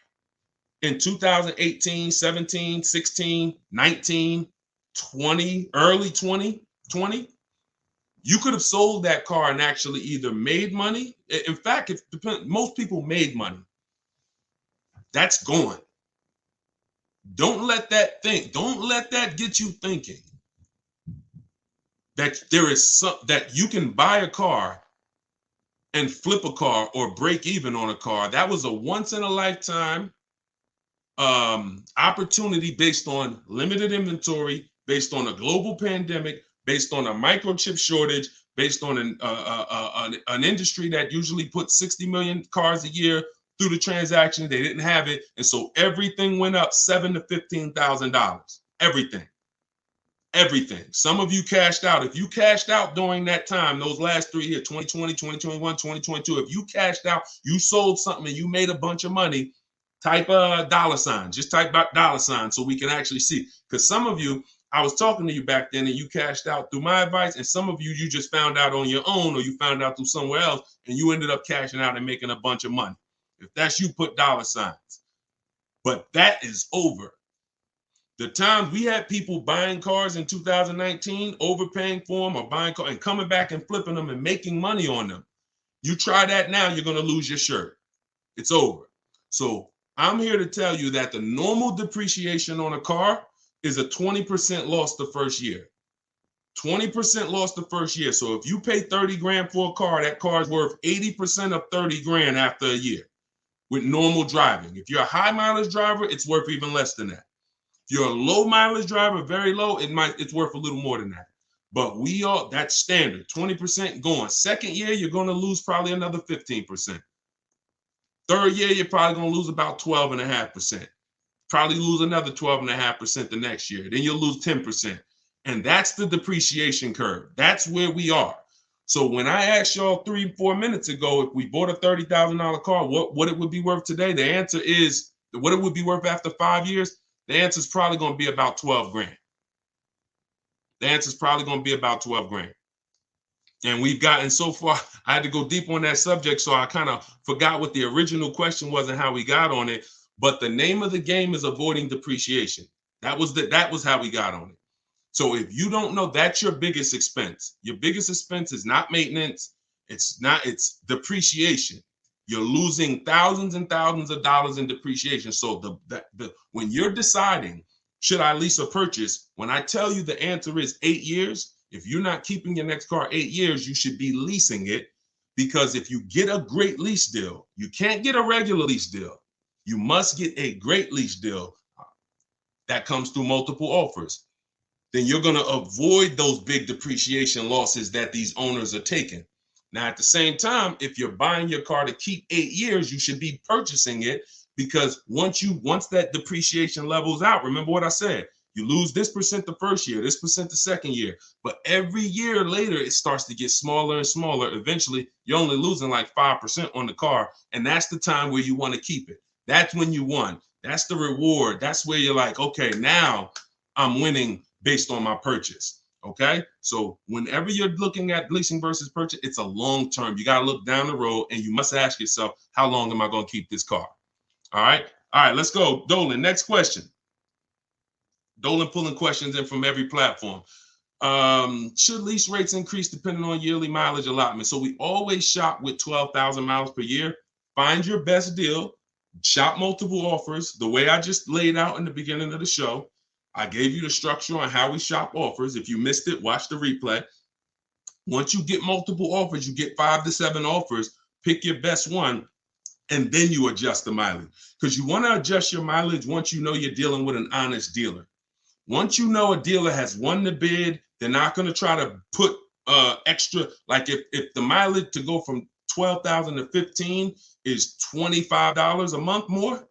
Speaker 1: in 2018, 17, 16, 19, 20, early 2020, you could have sold that car and actually either made money. In fact, most people made money. That's gone. Don't let that get you thinking that there is that you can buy a car and flip a car or break even on a car. That was a once in a lifetime opportunity based on limited inventory, based on a global pandemic, based on a microchip shortage, based on an industry that usually puts 60 million cars a year through the transaction. They didn't have it. And so everything went up $7,000 to $15,000. Everything. Some of you cashed out. If you cashed out during that time, those last 3 years, 2020, 2021, 2022, if you cashed out, you sold something and you made a bunch of money, type a $sign. Just type $sign so we can actually see. Because some of you, I was talking to you back then and you cashed out through my advice. And some of you, you just found out on your own or you found out through somewhere else and you ended up cashing out and making a bunch of money. If that's you, put $signs. But that is over. The times we had people buying cars in 2019, overpaying for them or buying cars and coming back and flipping them and making money on them. You try that now, you're going to lose your shirt. It's over. So I'm here to tell you that the normal depreciation on a car is a 20% loss the first year. 20% loss the first year. So if you pay 30 grand for a car, that car is worth 80% of 30 grand after a year with normal driving. If you're a high mileage driver, it's worth even less than that. If you're a low mileage driver, very low, it's worth a little more than that. But that's standard, 20% going. Second year, you're going to lose probably another 15%. Third year, you're probably going to lose about 12.5%. Probably lose another 12.5% the next year. Then you'll lose 10%. And that's the depreciation curve. That's where we are. So when I asked y'all 3-4 minutes ago, if we bought a $30,000 car, what it would be worth today? The answer is what it would be worth after 5 years. The answer is probably going to be about 12 grand. The answer is probably going to be about 12 grand. And we've gotten so far, I had to go deep on that subject, so I kind of forgot what the original question was and how we got on it. But the name of the game is avoiding depreciation. That was how we got on it. So if you don't know, that's your biggest expense. Your biggest expense is not maintenance. It's depreciation. You're losing thousands and thousands of dollars in depreciation. So when you're deciding, should I lease or purchase? When I tell you the answer is 8 years, if you're not keeping your next car 8 years, you should be leasing it, because if you get a great lease deal, you can't get a regular lease deal. You must get a great lease deal that comes through multiple offers. Then you're going to avoid those big depreciation losses that these owners are taking. Now, at the same time, if you're buying your car to keep 8 years, you should be purchasing it, because once that depreciation levels out, remember what I said, you lose this percent the first year, this percent the second year, but every year later, it starts to get smaller and smaller. Eventually, you're only losing like 5% on the car, and that's the time where you want to keep it. That's when you won. That's the reward. That's where you're like, okay, now I'm winning based on my purchase. Okay. So whenever you're looking at leasing versus purchase, it's a long term. You got to look down the road, and you must ask yourself, how long am I going to keep this car? All right. All right. Let's go. Dolan, next question. Dolan pulling questions in from every platform. Should lease rates increase depending on yearly mileage allotment? So we always shop with 12,000 miles per year. Find your best deal. Shop multiple offers. The way I just laid out in the beginning of the show, I gave you the structure on how we shop offers. If you missed it, watch the replay. Once you get multiple offers, you get 5 to 7 offers, pick your best one, and then you adjust the mileage. Because you want to adjust your mileage once you know you're dealing with an honest dealer. Once you know a dealer has won the bid, they're not going to try to put extra, like if the mileage to go from 12,000 to 15 is $25 a month more,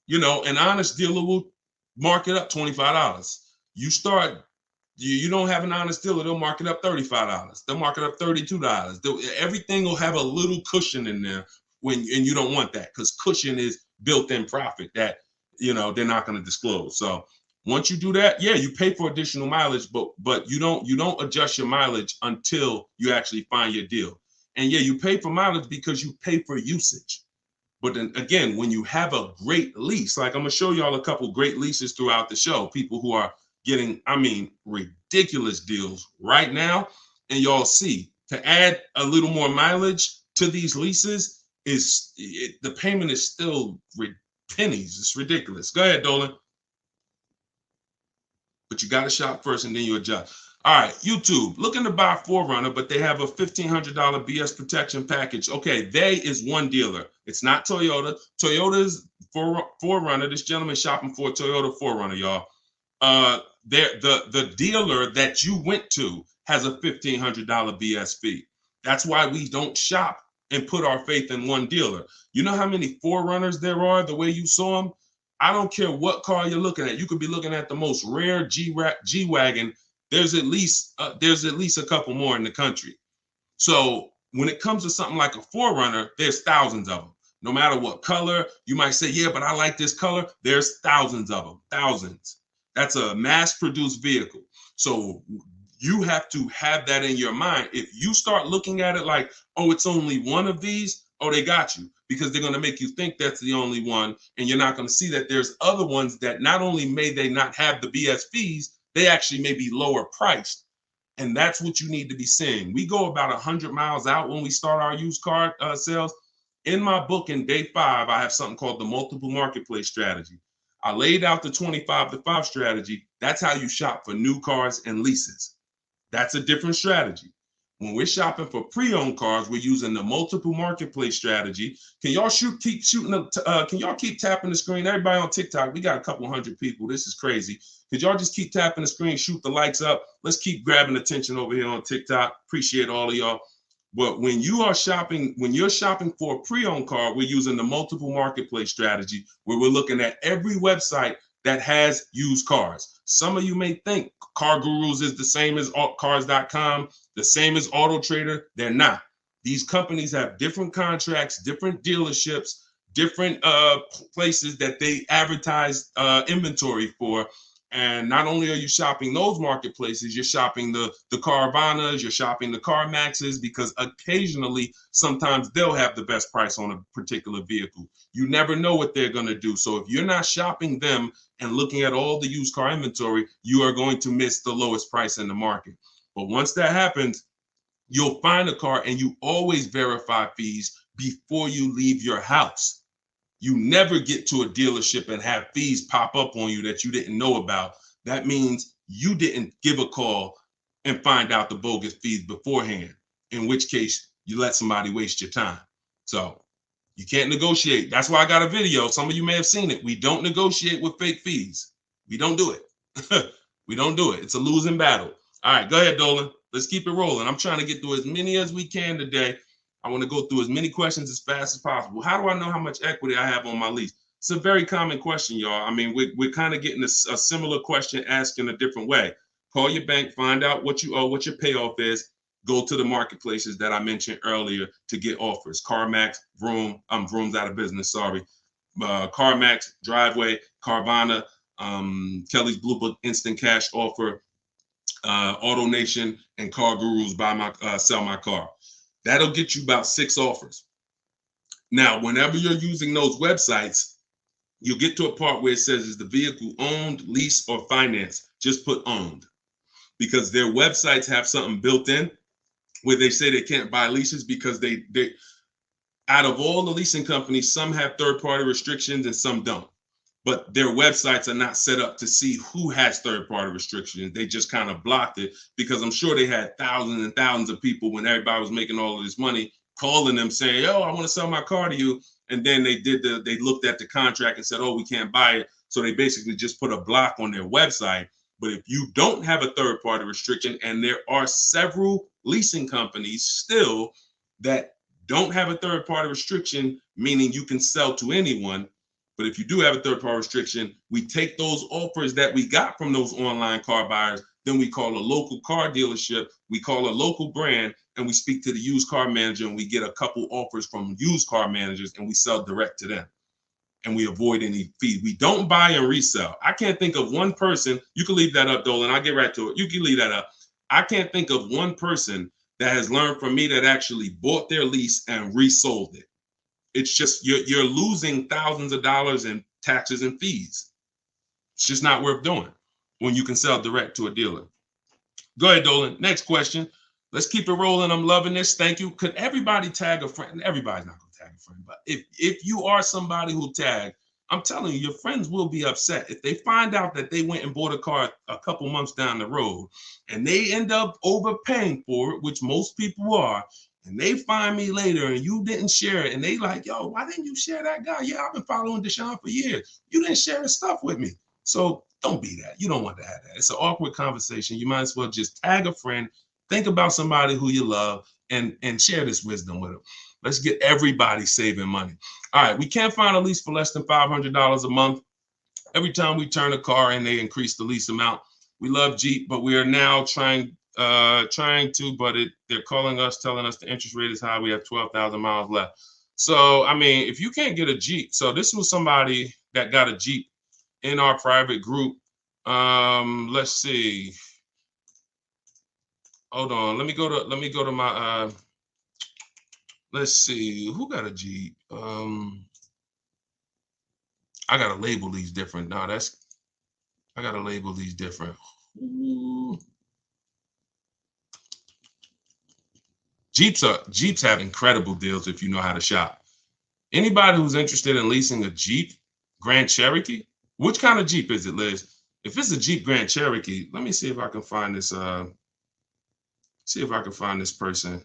Speaker 1: an honest dealer will mark it up $25. You don't have an honest dealer, they'll mark it up $35. They'll mark it up $32. Everything will have a little cushion in there and you don't want that, because cushion is built-in profit that, they're not going to disclose. So once you do that, yeah, you pay for additional mileage, but you don't adjust your mileage until you actually find your deal. And yeah, you pay for mileage because you pay for usage. But then again, when you have a great lease, like I'm gonna show y'all a couple great leases throughout the show, people who are getting, ridiculous deals right now, and y'all see, to add a little more mileage to these leases the payment is still pennies. It's ridiculous. Go ahead, Dolan. But you got to shop first and then you adjust. All right, YouTube, looking to buy 4Runner, but they have a $1,500 BS protection package. Okay, they is one dealer. It's not Toyota. Toyota's 4Runner. This gentleman shopping for a Toyota 4Runner, y'all. The dealer that you went to has a $1,500 BS fee. That's why we don't shop and put our faith in one dealer. You know how many 4Runners there are the way you saw them? I don't care what car you're looking at. You could be looking at the most rare G-Wagon. There's at least a couple more in the country. So when it comes to something like a 4Runner, there's thousands of them. No matter what color, you might say, yeah, but I like this color. There's thousands of them, thousands. That's a mass-produced vehicle. So you have to have that in your mind. If you start looking at it like, oh, it's only one of these, oh, they got you, because they're going to make you think that's the only one, and you're not going to see that there's other ones that not only may they not have the BS fees, they actually may be lower priced. And that's what you need to be seeing. We go about 100 miles out when we start our used car sales. In my book, in day 5, I have something called the multiple marketplace strategy. I laid out the 25-to-5 strategy. That's how you shop for new cars and leases. That's a different strategy. When we're shopping for pre-owned cars, we're using the multiple marketplace strategy. Can y'all keep tapping the screen? Everybody on TikTok, we got a couple hundred people. This is crazy. Could y'all just keep tapping the screen, shoot the likes up? Let's keep grabbing attention over here on TikTok. Appreciate all of y'all. But when you're shopping for a pre-owned car, we're using the multiple marketplace strategy, where we're looking at every website that has used cars. Some of you may think Car Gurus is the same as cars.com, the same as Auto Trader. They're not. These companies have different contracts, different dealerships, different places that they advertise inventory for. And not only are you shopping those marketplaces, you're shopping the Carvanas, you're shopping the CarMaxes, because occasionally, sometimes they'll have the best price on a particular vehicle. You never know what they're going to do. So if you're not shopping them and looking at all the used car inventory, you are going to miss the lowest price in the market. But once that happens, you'll find a car, and you always verify fees before you leave your house. You never get to a dealership and have fees pop up on you that you didn't know about. That means you didn't give a call and find out the bogus fees beforehand, in which case you let somebody waste your time. So you can't negotiate. That's why I got a video. Some of you may have seen it. We don't negotiate with fake fees. We don't do it. We don't do it. It's a losing battle. All right, go ahead, Dolan. Let's keep it rolling. I'm trying to get through as many as we can today. I want to go through as many questions as fast as possible. How do I know how much equity I have on my lease? It's a very common question, y'all. I mean, we're kind of getting a similar question asked in a different way. Call your bank, find out what you owe, what your payoff is. Go to the marketplaces that I mentioned earlier to get offers. CarMax, Vroom, Vroom's out of business, sorry. CarMax, Driveway, Carvana, Kelly's Blue Book Instant Cash Offer, Auto Nation, and Car Gurus, Sell My Car. That'll get you about 6 offers. Now, whenever you're using those websites, you'll get to a part where it says, is the vehicle owned, leased, or financed? Just put owned, because their websites have something built in where they say they can't buy leases, because they out of all the leasing companies, some have third-party restrictions and some don't. But their websites are not set up to see who has third-party restrictions. They just kind of blocked it, because I'm sure they had thousands and thousands of people, when everybody was making all of this money, calling them saying, "Oh, I want to sell my car to you." And then they looked at the contract and said, "Oh, we can't buy it." So they basically just put a block on their website. But if you don't have a third-party restriction, and there are several leasing companies still that don't have a third-party restriction, meaning you can sell to anyone. But if you do have a third-party restriction, we take those offers that we got from those online car buyers, then we call a local car dealership, we call a local brand, and we speak to the used car manager, and we get a couple offers from used car managers, and we sell direct to them. And we avoid any fees. We don't buy and resell. I can't think of one person. You can leave that up, Dolan. I'll get right to it. You can leave that up. I can't think of one person that has learned from me that actually bought their lease and resold it. It's just you're losing thousands of dollars in taxes and fees. It's just not worth doing when you can sell direct to a dealer. Go ahead, Dolan. Next question. Let's keep it rolling. I'm loving this. Thank you. Could everybody tag a friend? Everybody's not going to tag a friend, but if you are somebody who tagged, I'm telling you, your friends will be upset if they find out that they went and bought a car a couple months down the road, and they end up overpaying for it, which most people are. And they find me later and you didn't share it. And they like, "Yo, why didn't you share that guy? Yeah, I've been following Deshone for years. You didn't share his stuff with me." So don't be that. You don't want to have that. It's an awkward conversation. You might as well just tag a friend, think about somebody who you love, and share this wisdom with them. Let's get everybody saving money. All right, we can't find a lease for less than $500 a month. Every time we turn a car in, they increase the lease amount. We love Jeep, but we are now trying to, but they're calling us, telling us the interest rate is high. We have 12,000 miles left. So, I mean, if you can't get a Jeep, so this was somebody that got a Jeep in our private group. Let's see. Hold on. Let me go to my, let's see, who got a Jeep? I got to label these different. No, I got to label these different. Ooh. Jeeps have incredible deals if you know how to shop. Anybody who's interested in leasing a Jeep Grand Cherokee, which kind of Jeep is it, Liz? If it's a Jeep Grand Cherokee, let me see if I can find this. See if I can find this person,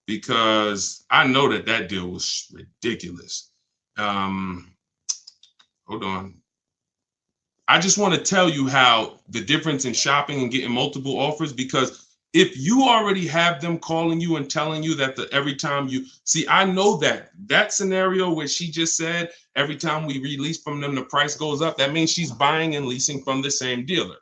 Speaker 1: because I know that deal was ridiculous. Hold on. I just want to tell you how the difference in shopping and getting multiple offers, because If you already have them calling you and telling you that every time you see, I know that scenario where she just said every time we release from them, the price goes up. That means she's buying and leasing from the same dealer.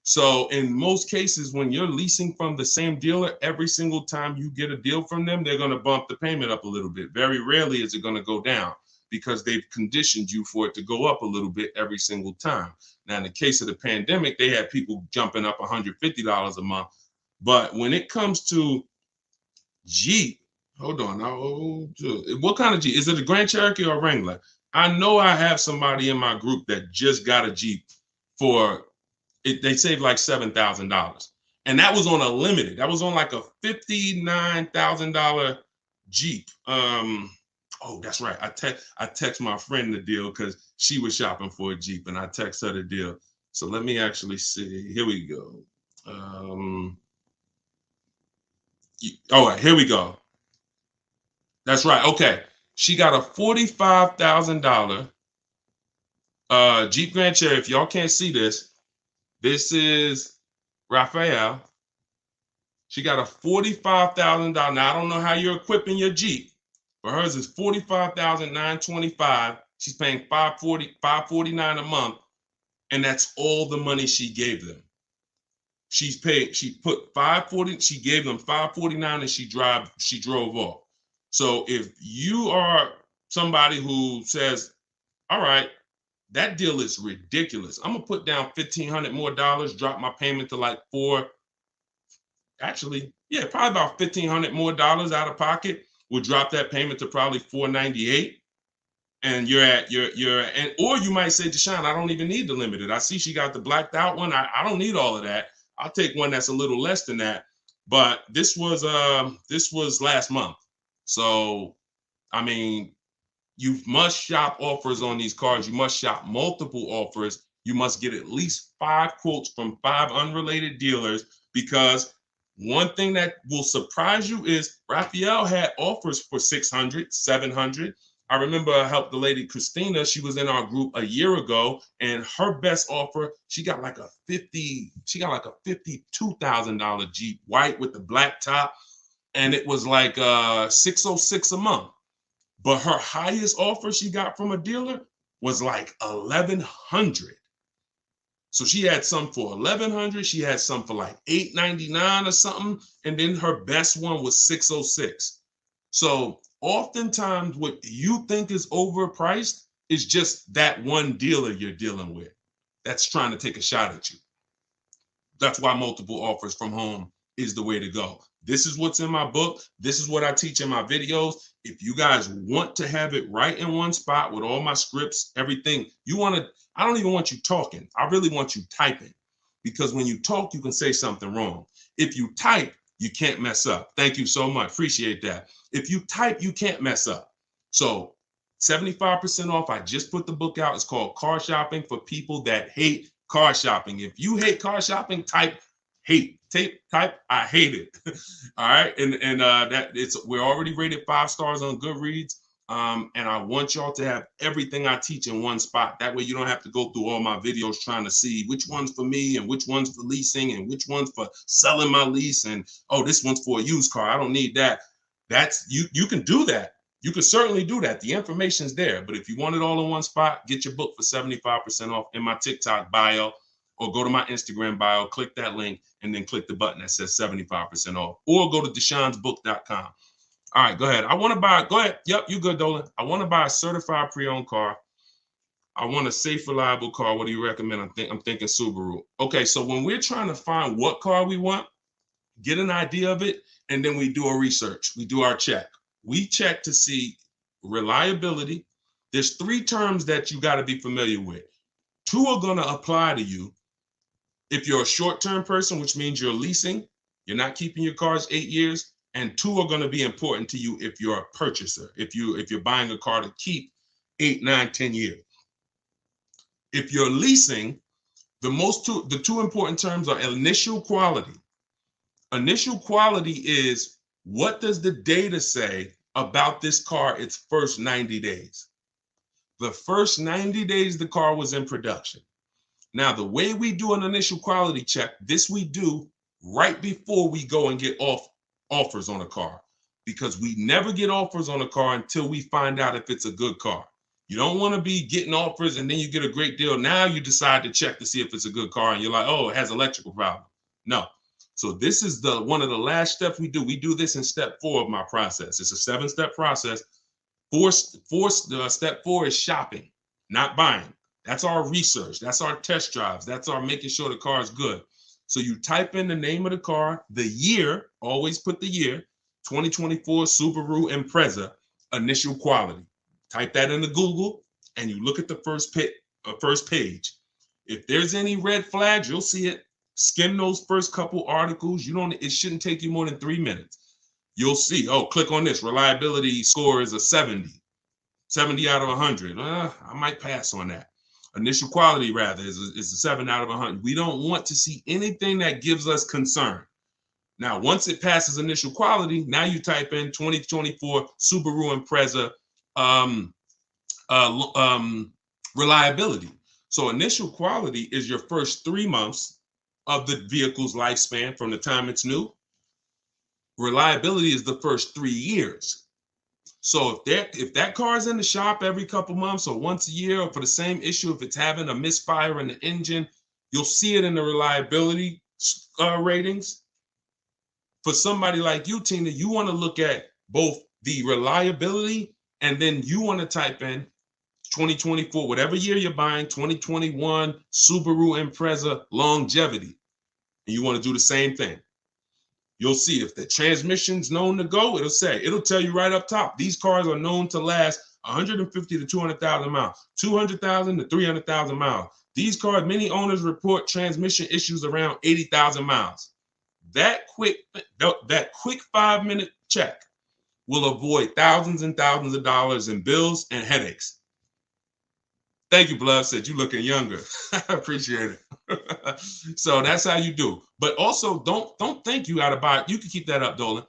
Speaker 1: So in most cases, when you're leasing from the same dealer, every single time you get a deal from them, they're going to bump the payment up a little bit. Very rarely is it going to go down because they've conditioned you for it to go up a little bit every single time. Now, in the case of the pandemic, they had people jumping up $150 a month. But when it comes to Jeep, hold on. What kind of Jeep? Is it a Grand Cherokee or a Wrangler? I know I have somebody in my group that just got a Jeep for it. They saved like $7,000. And that was on a limited. That was on like a $59,000 Jeep. Oh, that's right. I text my friend the deal because she was shopping for a Jeep and I text her the deal. So let me actually see. Here we go. All right, here we go. That's right. Okay. She got a $45,000 Jeep Grand Cherokee. If y'all can't see this, this is Raphael. She got a $45,000. Now, I don't know how you're equipping your Jeep, but hers is $45,925. She's paying $549 a month, and that's all the money she gave them. She put $540, she gave them $549, and she drove off. So if you are somebody who says, all right, that deal is ridiculous, I'm gonna put down $1,500 more, drop my payment to like probably about $1,500 more out of pocket, will drop that payment to probably $498. And or you might say, Deshone, I don't even need the limited. I see she got the blacked out one. I don't need all of that. I'll take one that's a little less than that. But this was last month. So, I mean, you must shop offers on these cars. You must shop multiple offers. You must get at least 5 quotes from 5 unrelated dealers, because one thing that will surprise you is Raphael had offers for 600, 700. I remember I helped the lady Christina. She was in our group a year ago, and her best offer, she got like a $52,000 Jeep, white with the black top, and it was like $606 a month. But her highest offer she got from a dealer was like $1,100. So she had some for $1,100. She had some for like $899 or something, and then her best one was $606. So oftentimes what you think is overpriced is just that one dealer you're dealing with that's trying to take a shot at you. That's why multiple offers from home is the way to go. This is what's in my book. This is what I teach in my videos. If you guys want to have it right in one spot with all my scripts, everything, I don't even want you talking. I really want you typing, because when you talk, you can say something wrong. If you type, you can't mess up. Thank you so much. Appreciate that. If you type, you can't mess up. So 75% off. I just put the book out. It's called Car Shopping for People That Hate Car Shopping. If you hate car shopping, type hate. Type I hate it. All right. And we're already rated 5 stars on Goodreads. And I want y'all to have everything I teach in one spot. That way you don't have to go through all my videos trying to see which one's for me and which one's for leasing and which one's for selling my lease. And, oh, this one's for a used car. I don't need that. You can do that. You can certainly do that. The information's there. But if you want it all in one spot, get your book for 75% off in my TikTok bio, or go to my Instagram bio, click that link, and then click the button that says 75% off, or go to deshonsbook.com. All right, go ahead. Go ahead. Yep, you good, Dolan. I want to buy a certified pre-owned car. I want a safe, reliable car. What do you recommend? I'm thinking Subaru. Okay, so when we're trying to find what car we want, get an idea of it, and then we do a research. We do our check. We check to see reliability. There's 3 terms that you got to be familiar with. 2 are going to apply to you if you're a short-term person, which means you're leasing, you're not keeping your cars 8 years, and 2 are going to be important to you if you're a purchaser, if you're buying a car to keep 8, 9, 10 years. If you're leasing, the 2 important terms are initial quality. Initial quality is, what does the data say about this car its first 90 days? The first 90 days the car was in production. Now, the way we do an initial quality check, this we do right before we go and get offers on a car, because we never get offers on a car until we find out if it's a good car. You don't want to be getting offers and then you get a great deal. Now you decide to check to see if it's a good car and you're like, oh, it has electrical problem. No. So this is one of the last steps we do. We do this in step 4 of my process. It's a 7-step process. Step 4 is shopping, not buying. That's our research. That's our test drives. That's our making sure the car is good. So you type in the name of the car, the year, always put the year, 2024 Subaru Impreza, initial quality. Type that into Google and you look at the first page. If there's any red flags, you'll see it. Skim those first couple articles. It shouldn't take you more than 3 minutes. You'll see, oh, click on this. Reliability score is a 70 out of 100. I might pass on that. Initial quality, rather, is a 7 out of 100. We don't want to see anything that gives us concern. Now, once it passes initial quality, now you type in 2024 Subaru Impreza reliability. So initial quality is your first 3 months of the vehicle's lifespan from the time it's new. Reliability is the first 3 years. So if that car is in the shop every couple months or once a year, or for the same issue, if it's having a misfire in the engine, you'll see it in the reliability ratings. For somebody like you, Tina, you want to look at both the reliability and then you want to type in 2024, whatever year you're buying, 2021 Subaru Impreza longevity. And you want to do the same thing. You'll see if the transmission's known to go, it'll tell you right up top. These cars are known to last 150 to 200,000 miles, 200,000 to 300,000 miles. These cars, many owners report transmission issues around 80,000 miles. That quick 5-minute check will avoid thousands and thousands of dollars in bills and headaches. Thank you, Blood. Said you looking younger. I appreciate it. So that's how you do. But also, don't think you got to buy it. You can keep that up, Dolan.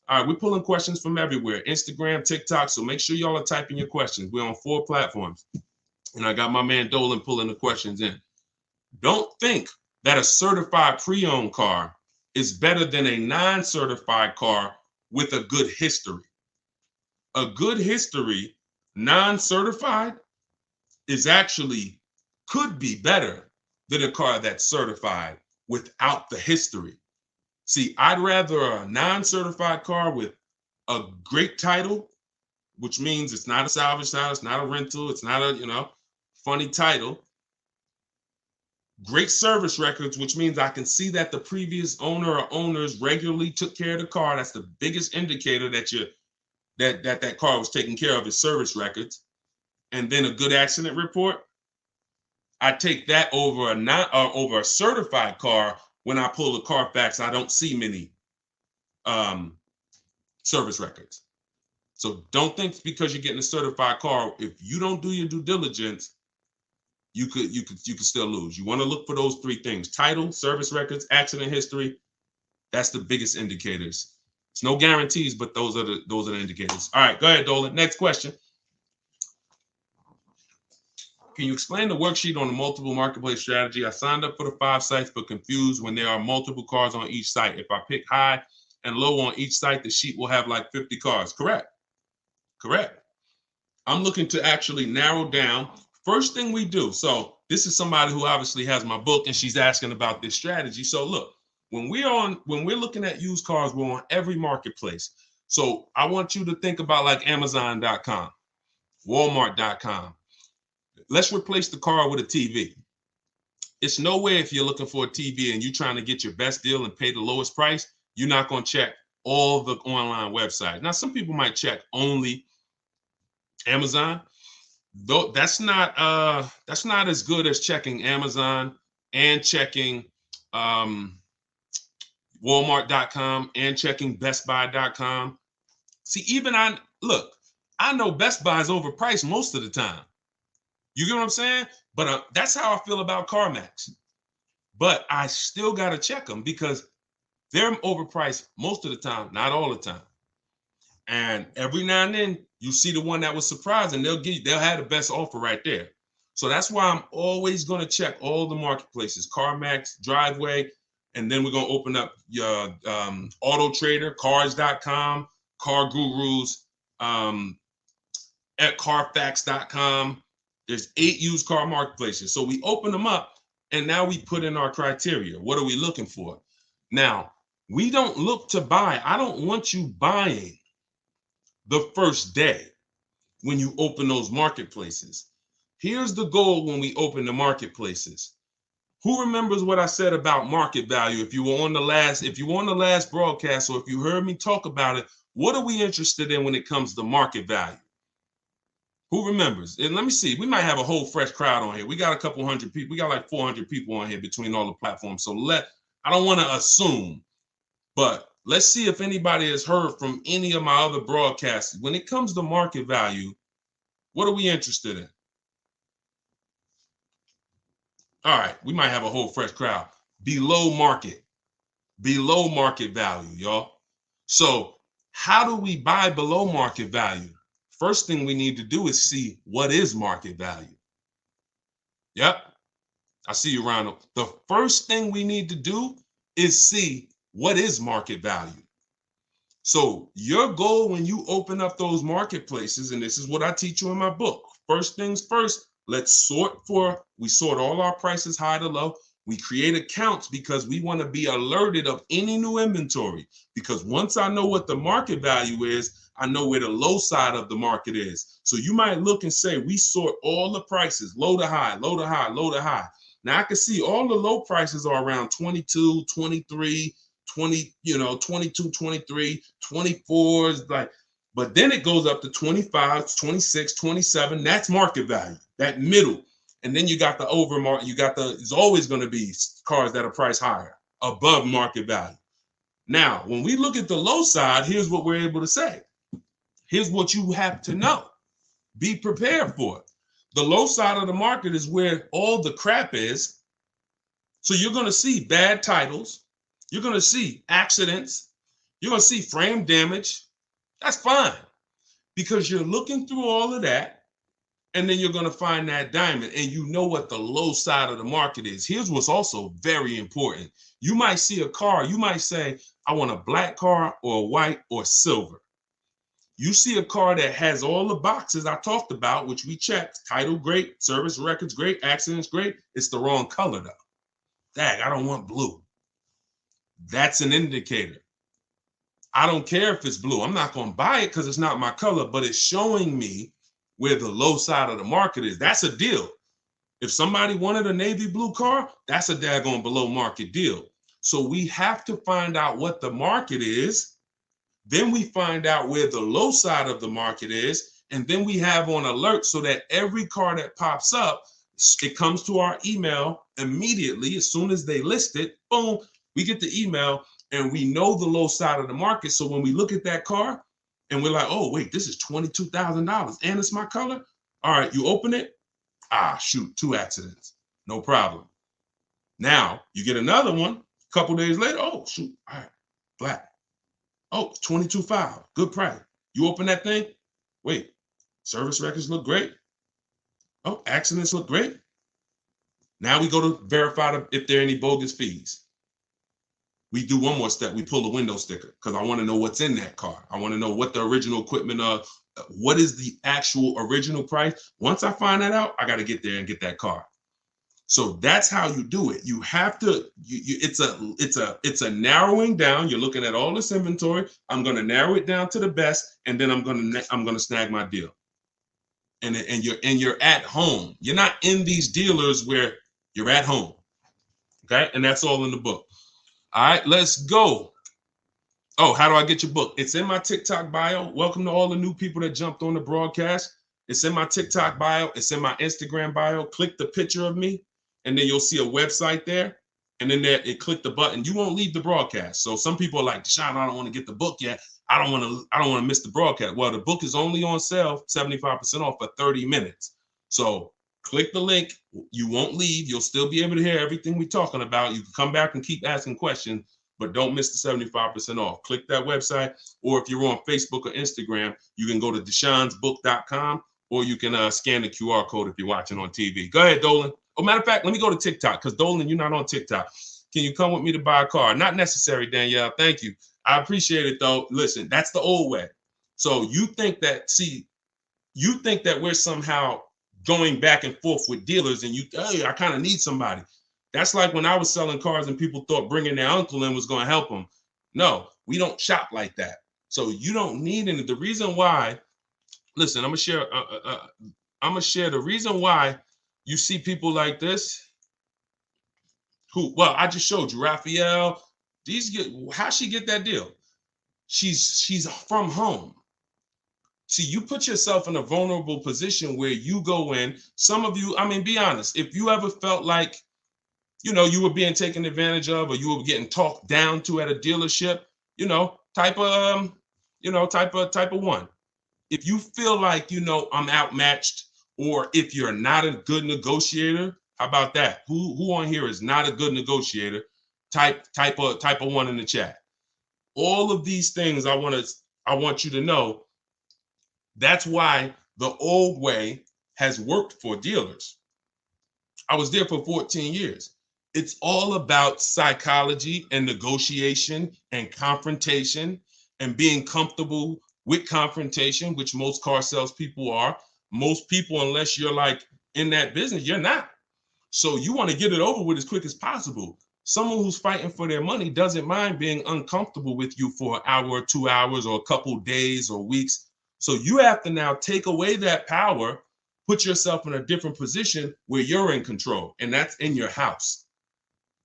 Speaker 1: All right, we're pulling questions from everywhere. Instagram, TikTok. So make sure y'all are typing your questions. We're on 4 platforms. And I got my man Dolan pulling the questions in. Don't think that a certified pre-owned car is better than a non-certified car with a good history. A good history, non-certified, could be better than a car that's certified without the history. See, I'd rather a non-certified car with a great title, which means it's not a salvage title, it's not a rental, it's not a, funny title. Great service records, which means I can see that the previous owner or owners regularly took care of the car. That's the biggest indicator that car was taken care of, is service records. And then a good accident report. I take that over a certified car. When I pull the Carfax, I don't see many service records. So don't think because you're getting a certified car, if you don't do your due diligence, you could still lose. You want to look for those 3 things: title, service records, accident history. That's the biggest indicators. It's no guarantees, but those are the indicators. All right, go ahead, Dolan. Next question. Can you explain the worksheet on the multiple marketplace strategy? I signed up for the 5 sites, but confused when there are multiple cars on each site. If I pick high and low on each site, the sheet will have like 50 cars. Correct. I'm looking to actually narrow down. First thing we do. So this is somebody who obviously has my book and she's asking about this strategy. So look, when we're looking at used cars, we're on every marketplace. So I want you to think about like Amazon.com, Walmart.com. Let's replace the car with a TV. It's no way if you're looking for a TV and you're trying to get your best deal and pay the lowest price, you're not going to check all the online websites. Now, some people might check only Amazon. Though that's not as good as checking Amazon and checking Walmart.com and checking BestBuy.com. See, I know Best Buy is overpriced most of the time. You get what I'm saying? But that's how I feel about CarMax. But I still got to check them because they're overpriced most of the time, not all the time. And every now and then you see the one that was surprising, they'll have the best offer right there. So that's why I'm always going to check all the marketplaces: CarMax, Driveway. And then we're going to open up your Auto Trader, cars.com, Car Gurus, at carfax.com. There's 8 used car marketplaces. So we open them up and now we put in our criteria. What are we looking for? Now, we don't look to buy. I don't want you buying the first day when you open those marketplaces. Here's the goal when we open the marketplaces. Who remembers what I said about market value? If you were on the last broadcast, or if you heard me talk about it, what are we interested in when it comes to market value? Who remembers? And let me see, we might have a whole fresh crowd on here. We got a couple hundred people. We got like 400 people on here between all the platforms. So I don't want to assume, but let's see if anybody has heard from any of my other broadcasts. When it comes to market value, what are we interested in? All right, we might have a whole fresh crowd. Below market value, y'all. So how do we buy below market value? First thing we need to do is see what is market value. Yep, I see you, Ronald. The first thing we need to do is see what is market value. So your goal when you open up those marketplaces, and this is what I teach you in my book. First things first, we sort all our prices high to low. We create accounts because we want to be alerted of any new inventory. Because once I know what the market value is, I know where the low side of the market is. So you might look and say, we sort all the prices, low to high, low to high, low to high. Now I can see all the low prices are around 22, 23, 20, 22, 23, 24, but then it goes up to 25, 26, 27. That's market value, that middle. And then you got the overmarket, it's always going to be cars that are priced higher, above market value. Now, when we look at the low side, here's what we're able to say. Here's what you have to know. Be prepared for it. The low side of the market is where all the crap is. So you're going to see bad titles. You're going to see accidents. You're going to see frame damage. That's fine because you're looking through all of that. And then you're going to find that diamond and you know what the low side of the market is. Here's what's also very important. You might see a car. You might say, I want a black car or a white or silver. You see a car that has all the boxes I talked about, which we checked. Title great, service records great, accidents great. It's the wrong color though. Dang, I don't want blue. That's an indicator. I don't care if it's blue. I'm not going to buy it because it's not my color, but it's showing me where the low side of the market is. That's a deal. If somebody wanted a navy blue car, that's a daggone below market deal. So we have to find out what the market is. Then we find out where the low side of the market is. And then we have on alert so that every car that pops up, it comes to our email immediately. As soon as they list it, boom, we get the email and we know the low side of the market. So when we look at that car, and we're like, oh, wait, this is $22,000 and it's my color. All right, you open it. Ah, shoot, 2 accidents. No problem. Now you get another one a couple days later. Oh, shoot, all right, black. Oh, $22,500, good price. You open that thing. Wait, service records look great. Oh, accidents look great. Now we go to verify if there are any bogus fees. We do one more step. We pull the window sticker because I want to know what's in that car. I want to know what the original equipment what is the actual original price. Once I find that out, I got to get there and get that car. So that's how you do it. You have to, it's a narrowing down. You're looking at all this inventory. I'm going to narrow it down to the best. And then I'm going to snag my deal. And you're at home. You're not in these dealers where you're at home. Okay. And that's all in the book. All right, let's go. Oh, how do I get your book? It's in my TikTok bio. Welcome to all the new people that jumped on the broadcast. It's in my TikTok bio. It's in my Instagram bio. Click the picture of me, and then you'll see a website there. And then there, click the button. You won't leave the broadcast. So some people are like, Deshone, I don't want to get the book yet. I don't want to miss the broadcast. Well, the book is only on sale, 75% off for 30 minutes. So click the link. You won't leave. You'll still be able to hear everything we're talking about. You can come back and keep asking questions, but don't miss the 75% off. Click that website. Or if you're on Facebook or Instagram, you can go to deshonesbook.com, or you can scan the QR code if you're watching on TV. Go ahead, Dolan. Oh, matter of fact, let me go to TikTok because Dolan, you're not on TikTok. Can you come with me to buy a car? Not necessary, Danielle. Thank you. I appreciate it though. Listen, that's the old way. So you think that, you think that we're somehow going back and forth with dealers and hey, I kind of need somebody. That's like when I was selling cars and people thought bringing their uncle in was going to help them. No, we don't shop like that. So you don't need any. The reason why, listen, I'm gonna share the reason why you see people like this who, well, I just showed you Raphael. How she get that deal? She's from home. See, you put yourself in a vulnerable position where you go in. Some of you, I mean, be honest. If you ever felt like, you were being taken advantage of, or you were getting talked down to at a dealership, type of one. If you feel like, I'm outmatched, or if you're not a good negotiator, how about that? Who on here is not a good negotiator? Type of one in the chat. All of these things I want you to know. That's why the old way has worked for dealers. I was there for 14 years. It's all about psychology and negotiation and confrontation and being comfortable with confrontation, which most car salespeople are. Most people, unless you're like in that business, you're not. So you want to get it over with as quick as possible. Someone who's fighting for their money doesn't mind being uncomfortable with you for an hour or 2 hours or a couple days or weeks. So you have to now take away that power, put yourself in a different position where you're in control, and that's in your house.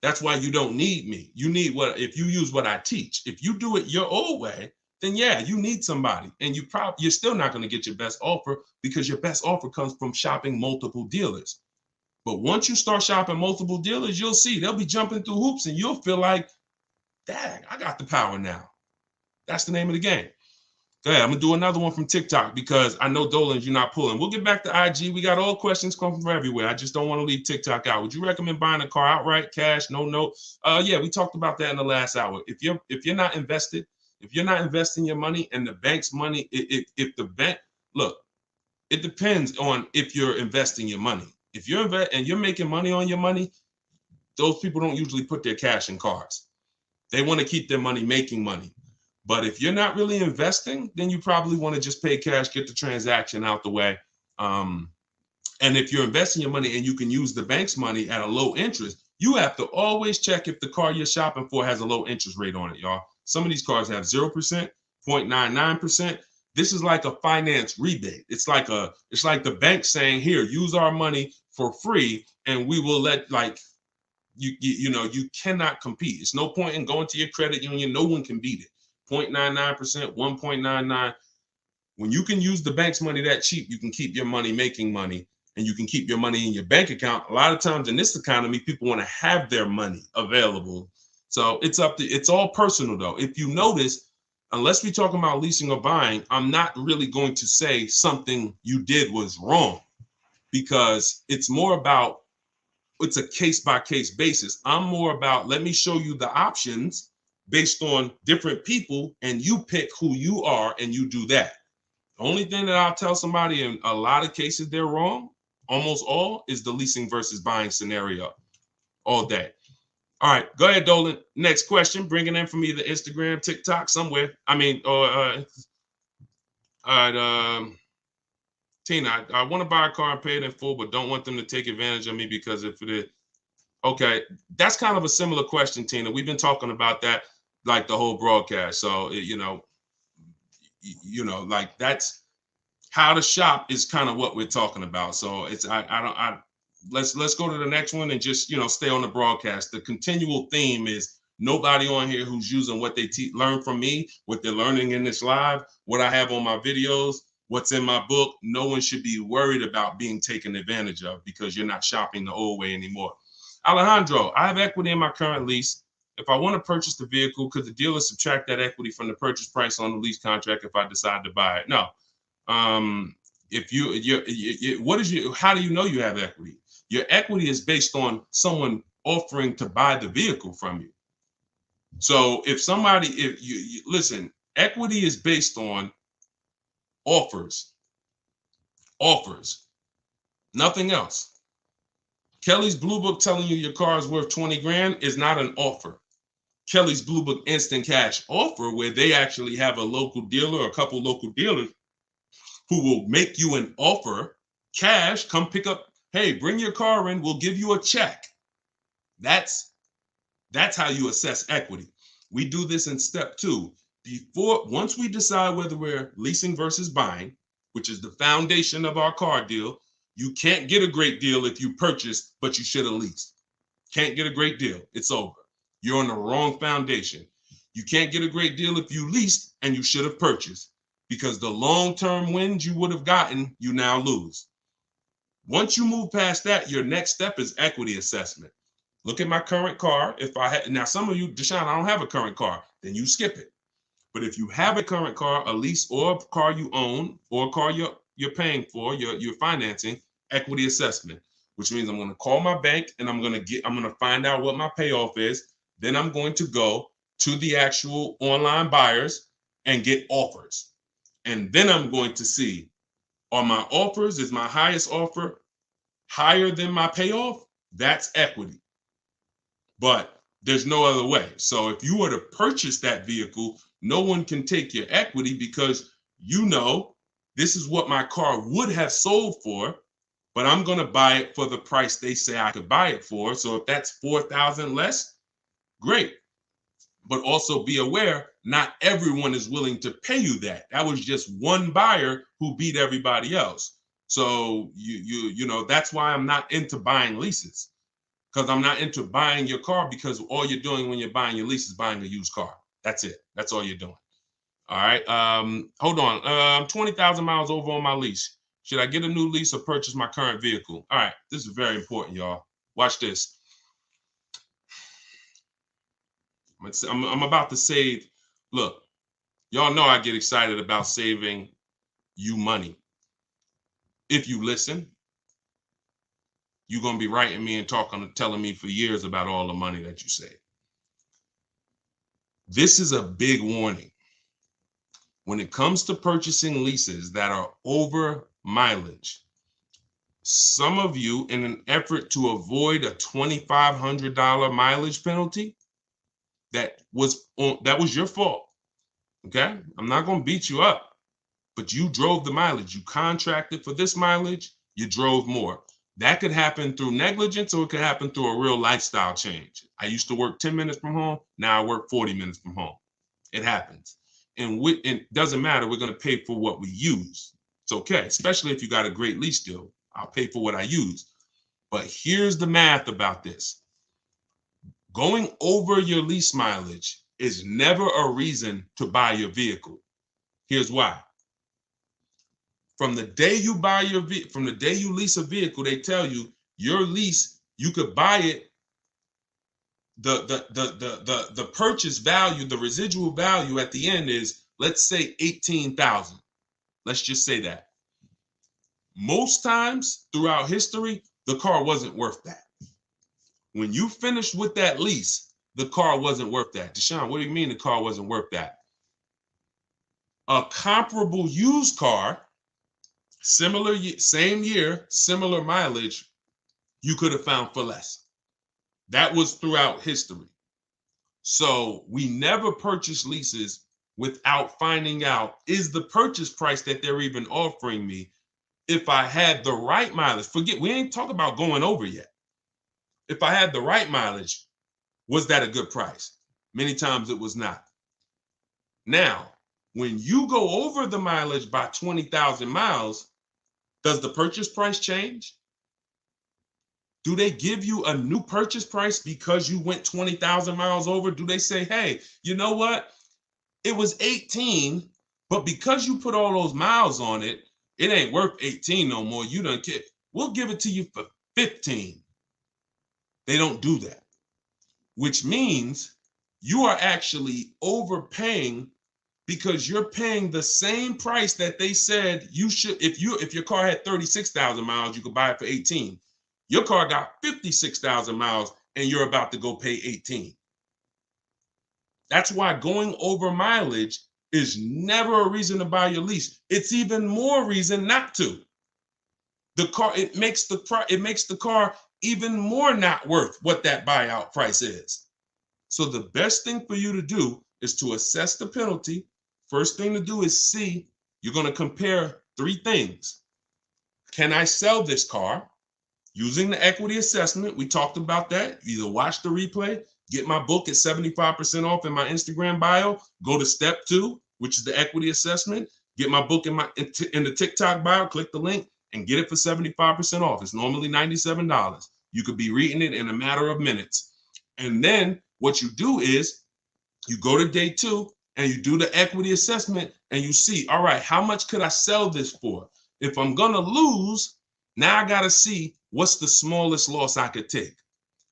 Speaker 1: That's why you don't need me. You need if you use what I teach. If you do it your old way, then yeah, you need somebody, and you're still not going to get your best offer, because your best offer comes from shopping multiple dealers. But once you start shopping multiple dealers, you'll see they'll be jumping through hoops, and you'll feel like, dang, I got the power now. That's the name of the game. Go ahead. I'm going to do another one from TikTok, because I know Dolan, you're not pulling. We'll get back to IG. We got all questions coming from everywhere. I just don't want to leave TikTok out. Would you recommend buying a car outright, cash, no note? Yeah, we talked about that in the last hour. If you're not invested, if you're not investing your money, and the bank's money, if the bank, look, it depends on if you're investing your money. If you're and you're making money on your money, those people don't usually put their cash in cars. They want to keep their money making money. But if you're not really investing, then you probably want to just pay cash, get the transaction out the way. And if you're investing your money and you can use the bank's money at a low interest, you have to always check if the car you're shopping for has a low interest rate on it, y'all. Some of these cars have 0%, 0.99%. This is like a finance rebate. It's like the bank saying, here, use our money for free, and we will let, like, you cannot compete. It's no point in going to your credit union. No one can beat it. 0.99%, 1.99. When you can use the bank's money that cheap, you can keep your money making money, and you can keep your money in your bank account. A lot of times in this economy, people want to have their money available. So it's all personal though. If you notice, unless we're talking about leasing or buying, I'm not really going to say something you did was wrong, because it's a case-by-case basis. I'm more about, let me show you the options based on different people, and you pick who you are and you do that. The only thing that I'll tell somebody in a lot of cases they're wrong, almost all, is the leasing versus buying scenario all day. All right, go ahead, Dolan. Next question. Bring it in from either Instagram, TikTok, somewhere. I mean, or all right, Tina, I want to buy a car and pay it in full, but don't want them to take advantage of me, because if it is, okay, that's kind of a similar question, Tina. We've been talking about that like the whole broadcast. So, like, that's how to shop is kind of what we're talking about. So let's go to the next one and just, stay on the broadcast. The continual theme is nobody on here who's using what they learn from me, what they're learning in this live, what I have on my videos, what's in my book. No one should be worried about being taken advantage of, because you're not shopping the old way anymore. Alejandro, I have equity in my current lease. If I want to purchase the vehicle, could the dealer subtract that equity from the purchase price on the lease contract if I decide to buy it? No. If how do you know you have equity? Your equity is based on someone offering to buy the vehicle from you. So if you listen, equity is based on offers, nothing else. Kelly's Blue Book telling you your car is worth 20 grand is not an offer. Kelly's Blue Book instant cash offer, where they actually have a local dealer or a couple local dealers who will make you an offer, cash, come pick up, hey, bring your car in, we'll give you a check. That's how you assess equity. We do this in step 2. Once we decide whether we're leasing versus buying, which is the foundation of our car deal, you can't get a great deal if you purchased, but you should have leased. Can't get a great deal. It's over. You're on the wrong foundation. You can't get a great deal if you leased and you should have purchased, because the long-term wins you would have gotten, you now lose. Once you move past that, your next step is equity assessment. Look at my current car. If I had, now some of you, Deshone, I don't have a current car, then you skip it. But if you have a current car, a lease, or a car you own, or a car you're paying for, you're financing, equity assessment, which means I'm going to call my bank and I'm going to find out what my payoff is. Then I'm going to go to the actual online buyers and get offers. And then I'm going to see, are my offers, is my highest offer higher than my payoff? That's equity. But there's no other way. So if you were to purchase that vehicle, no one can take your equity, because you know this is what my car would have sold for, but I'm going to buy it for the price they say I could buy it for. So if that's $4,000 less, great. But also be aware, not everyone is willing to pay you that. That was just one buyer who beat everybody else. So you know, that's why I'm not into buying leases, because I'm not into buying your car, because all you're doing when you're buying your lease is buying a used car. That's it. That's all you're doing. All right. Hold on. I'm 20,000 miles over on my lease. Should I get a new lease or purchase my current vehicle? All right. This is very important, y'all. Watch this. I'm about to save. Look, y'all know I get excited about saving you money. If you listen, you're going to be writing me and telling me for years about all the money that you save. This is a big warning. When it comes to purchasing leases that are over mileage, some of you, in an effort to avoid a $2,500 mileage penalty, that was your fault. Okay, I'm not going to beat you up, but you drove the mileage. You contracted for this mileage. You drove more. That could happen through negligence, or it could happen through a real lifestyle change. I used to work 10 minutes from home. Now I work 40 minutes from home. It happens. And it doesn't matter. We're going to pay for what we use. It's okay, especially if you got a great lease deal. I'll pay for what I use. But here's the math about this. Going over your lease mileage is never a reason to buy your vehicle. Here's why. From the day you lease a vehicle, they tell you your lease, you could buy it. The purchase value, the residual value at the end is, let's say, $18,000. Let's just say that. Most times throughout history, the car wasn't worth that. When you finished with that lease, the car wasn't worth that. Deshone, what do you mean the car wasn't worth that? A comparable used car, same year, similar mileage, you could have found for less. That was throughout history. So we never purchase leases without finding out, is the purchase price that they're even offering me, if I had the right mileage, we ain't talking about going over yet. If I had the right mileage, was that a good price? Many times it was not. Now, when you go over the mileage by 20,000 miles, does the purchase price change? Do they give you a new purchase price because you went 20,000 miles over? Do they say, hey, you know what? It was 18, but because you put all those miles on it, it ain't worth 18 no more. You don't care. We'll give it to you for 15. They don't do that, which means you are actually overpaying, because you're paying the same price that they said you should. If your car had 36,000 miles, you could buy it for 18. Your car got 56,000 miles and you're about to go pay 18. That's why going over mileage is never a reason to buy your lease. It's even more reason not to. It makes the car even more not worth what that buyout price is. So the best thing for you to do is to assess the penalty. First thing to do is see, you're going to compare three things. Can I sell this car? Using the equity assessment, we talked about that. Either watch the replay, get my book at 75% off in my Instagram bio, go to step 2, which is the equity assessment, get my book in the TikTok bio, click the link and get it for 75% off. It's normally $97. You could be reading it in a matter of minutes. And then what you do is you go to day 2 and you do the equity assessment and you see, all right, how much could I sell this for? If I'm going to lose, now I got to see what's the smallest loss I could take.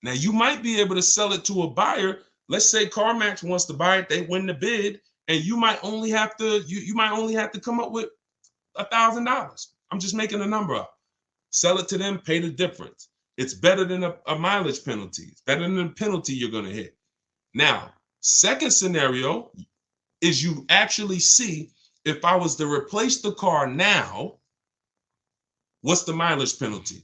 Speaker 1: Now, you might be able to sell it to a buyer. Let's say CarMax wants to buy it, they win the bid, and you might only have to come up with $1,000. I'm just making a number up. Sell it to them, pay the difference. It's better than a mileage penalty. It's better than the penalty you're going to hit. Now, second scenario is you actually see, if I was to replace the car now, what's the mileage penalty?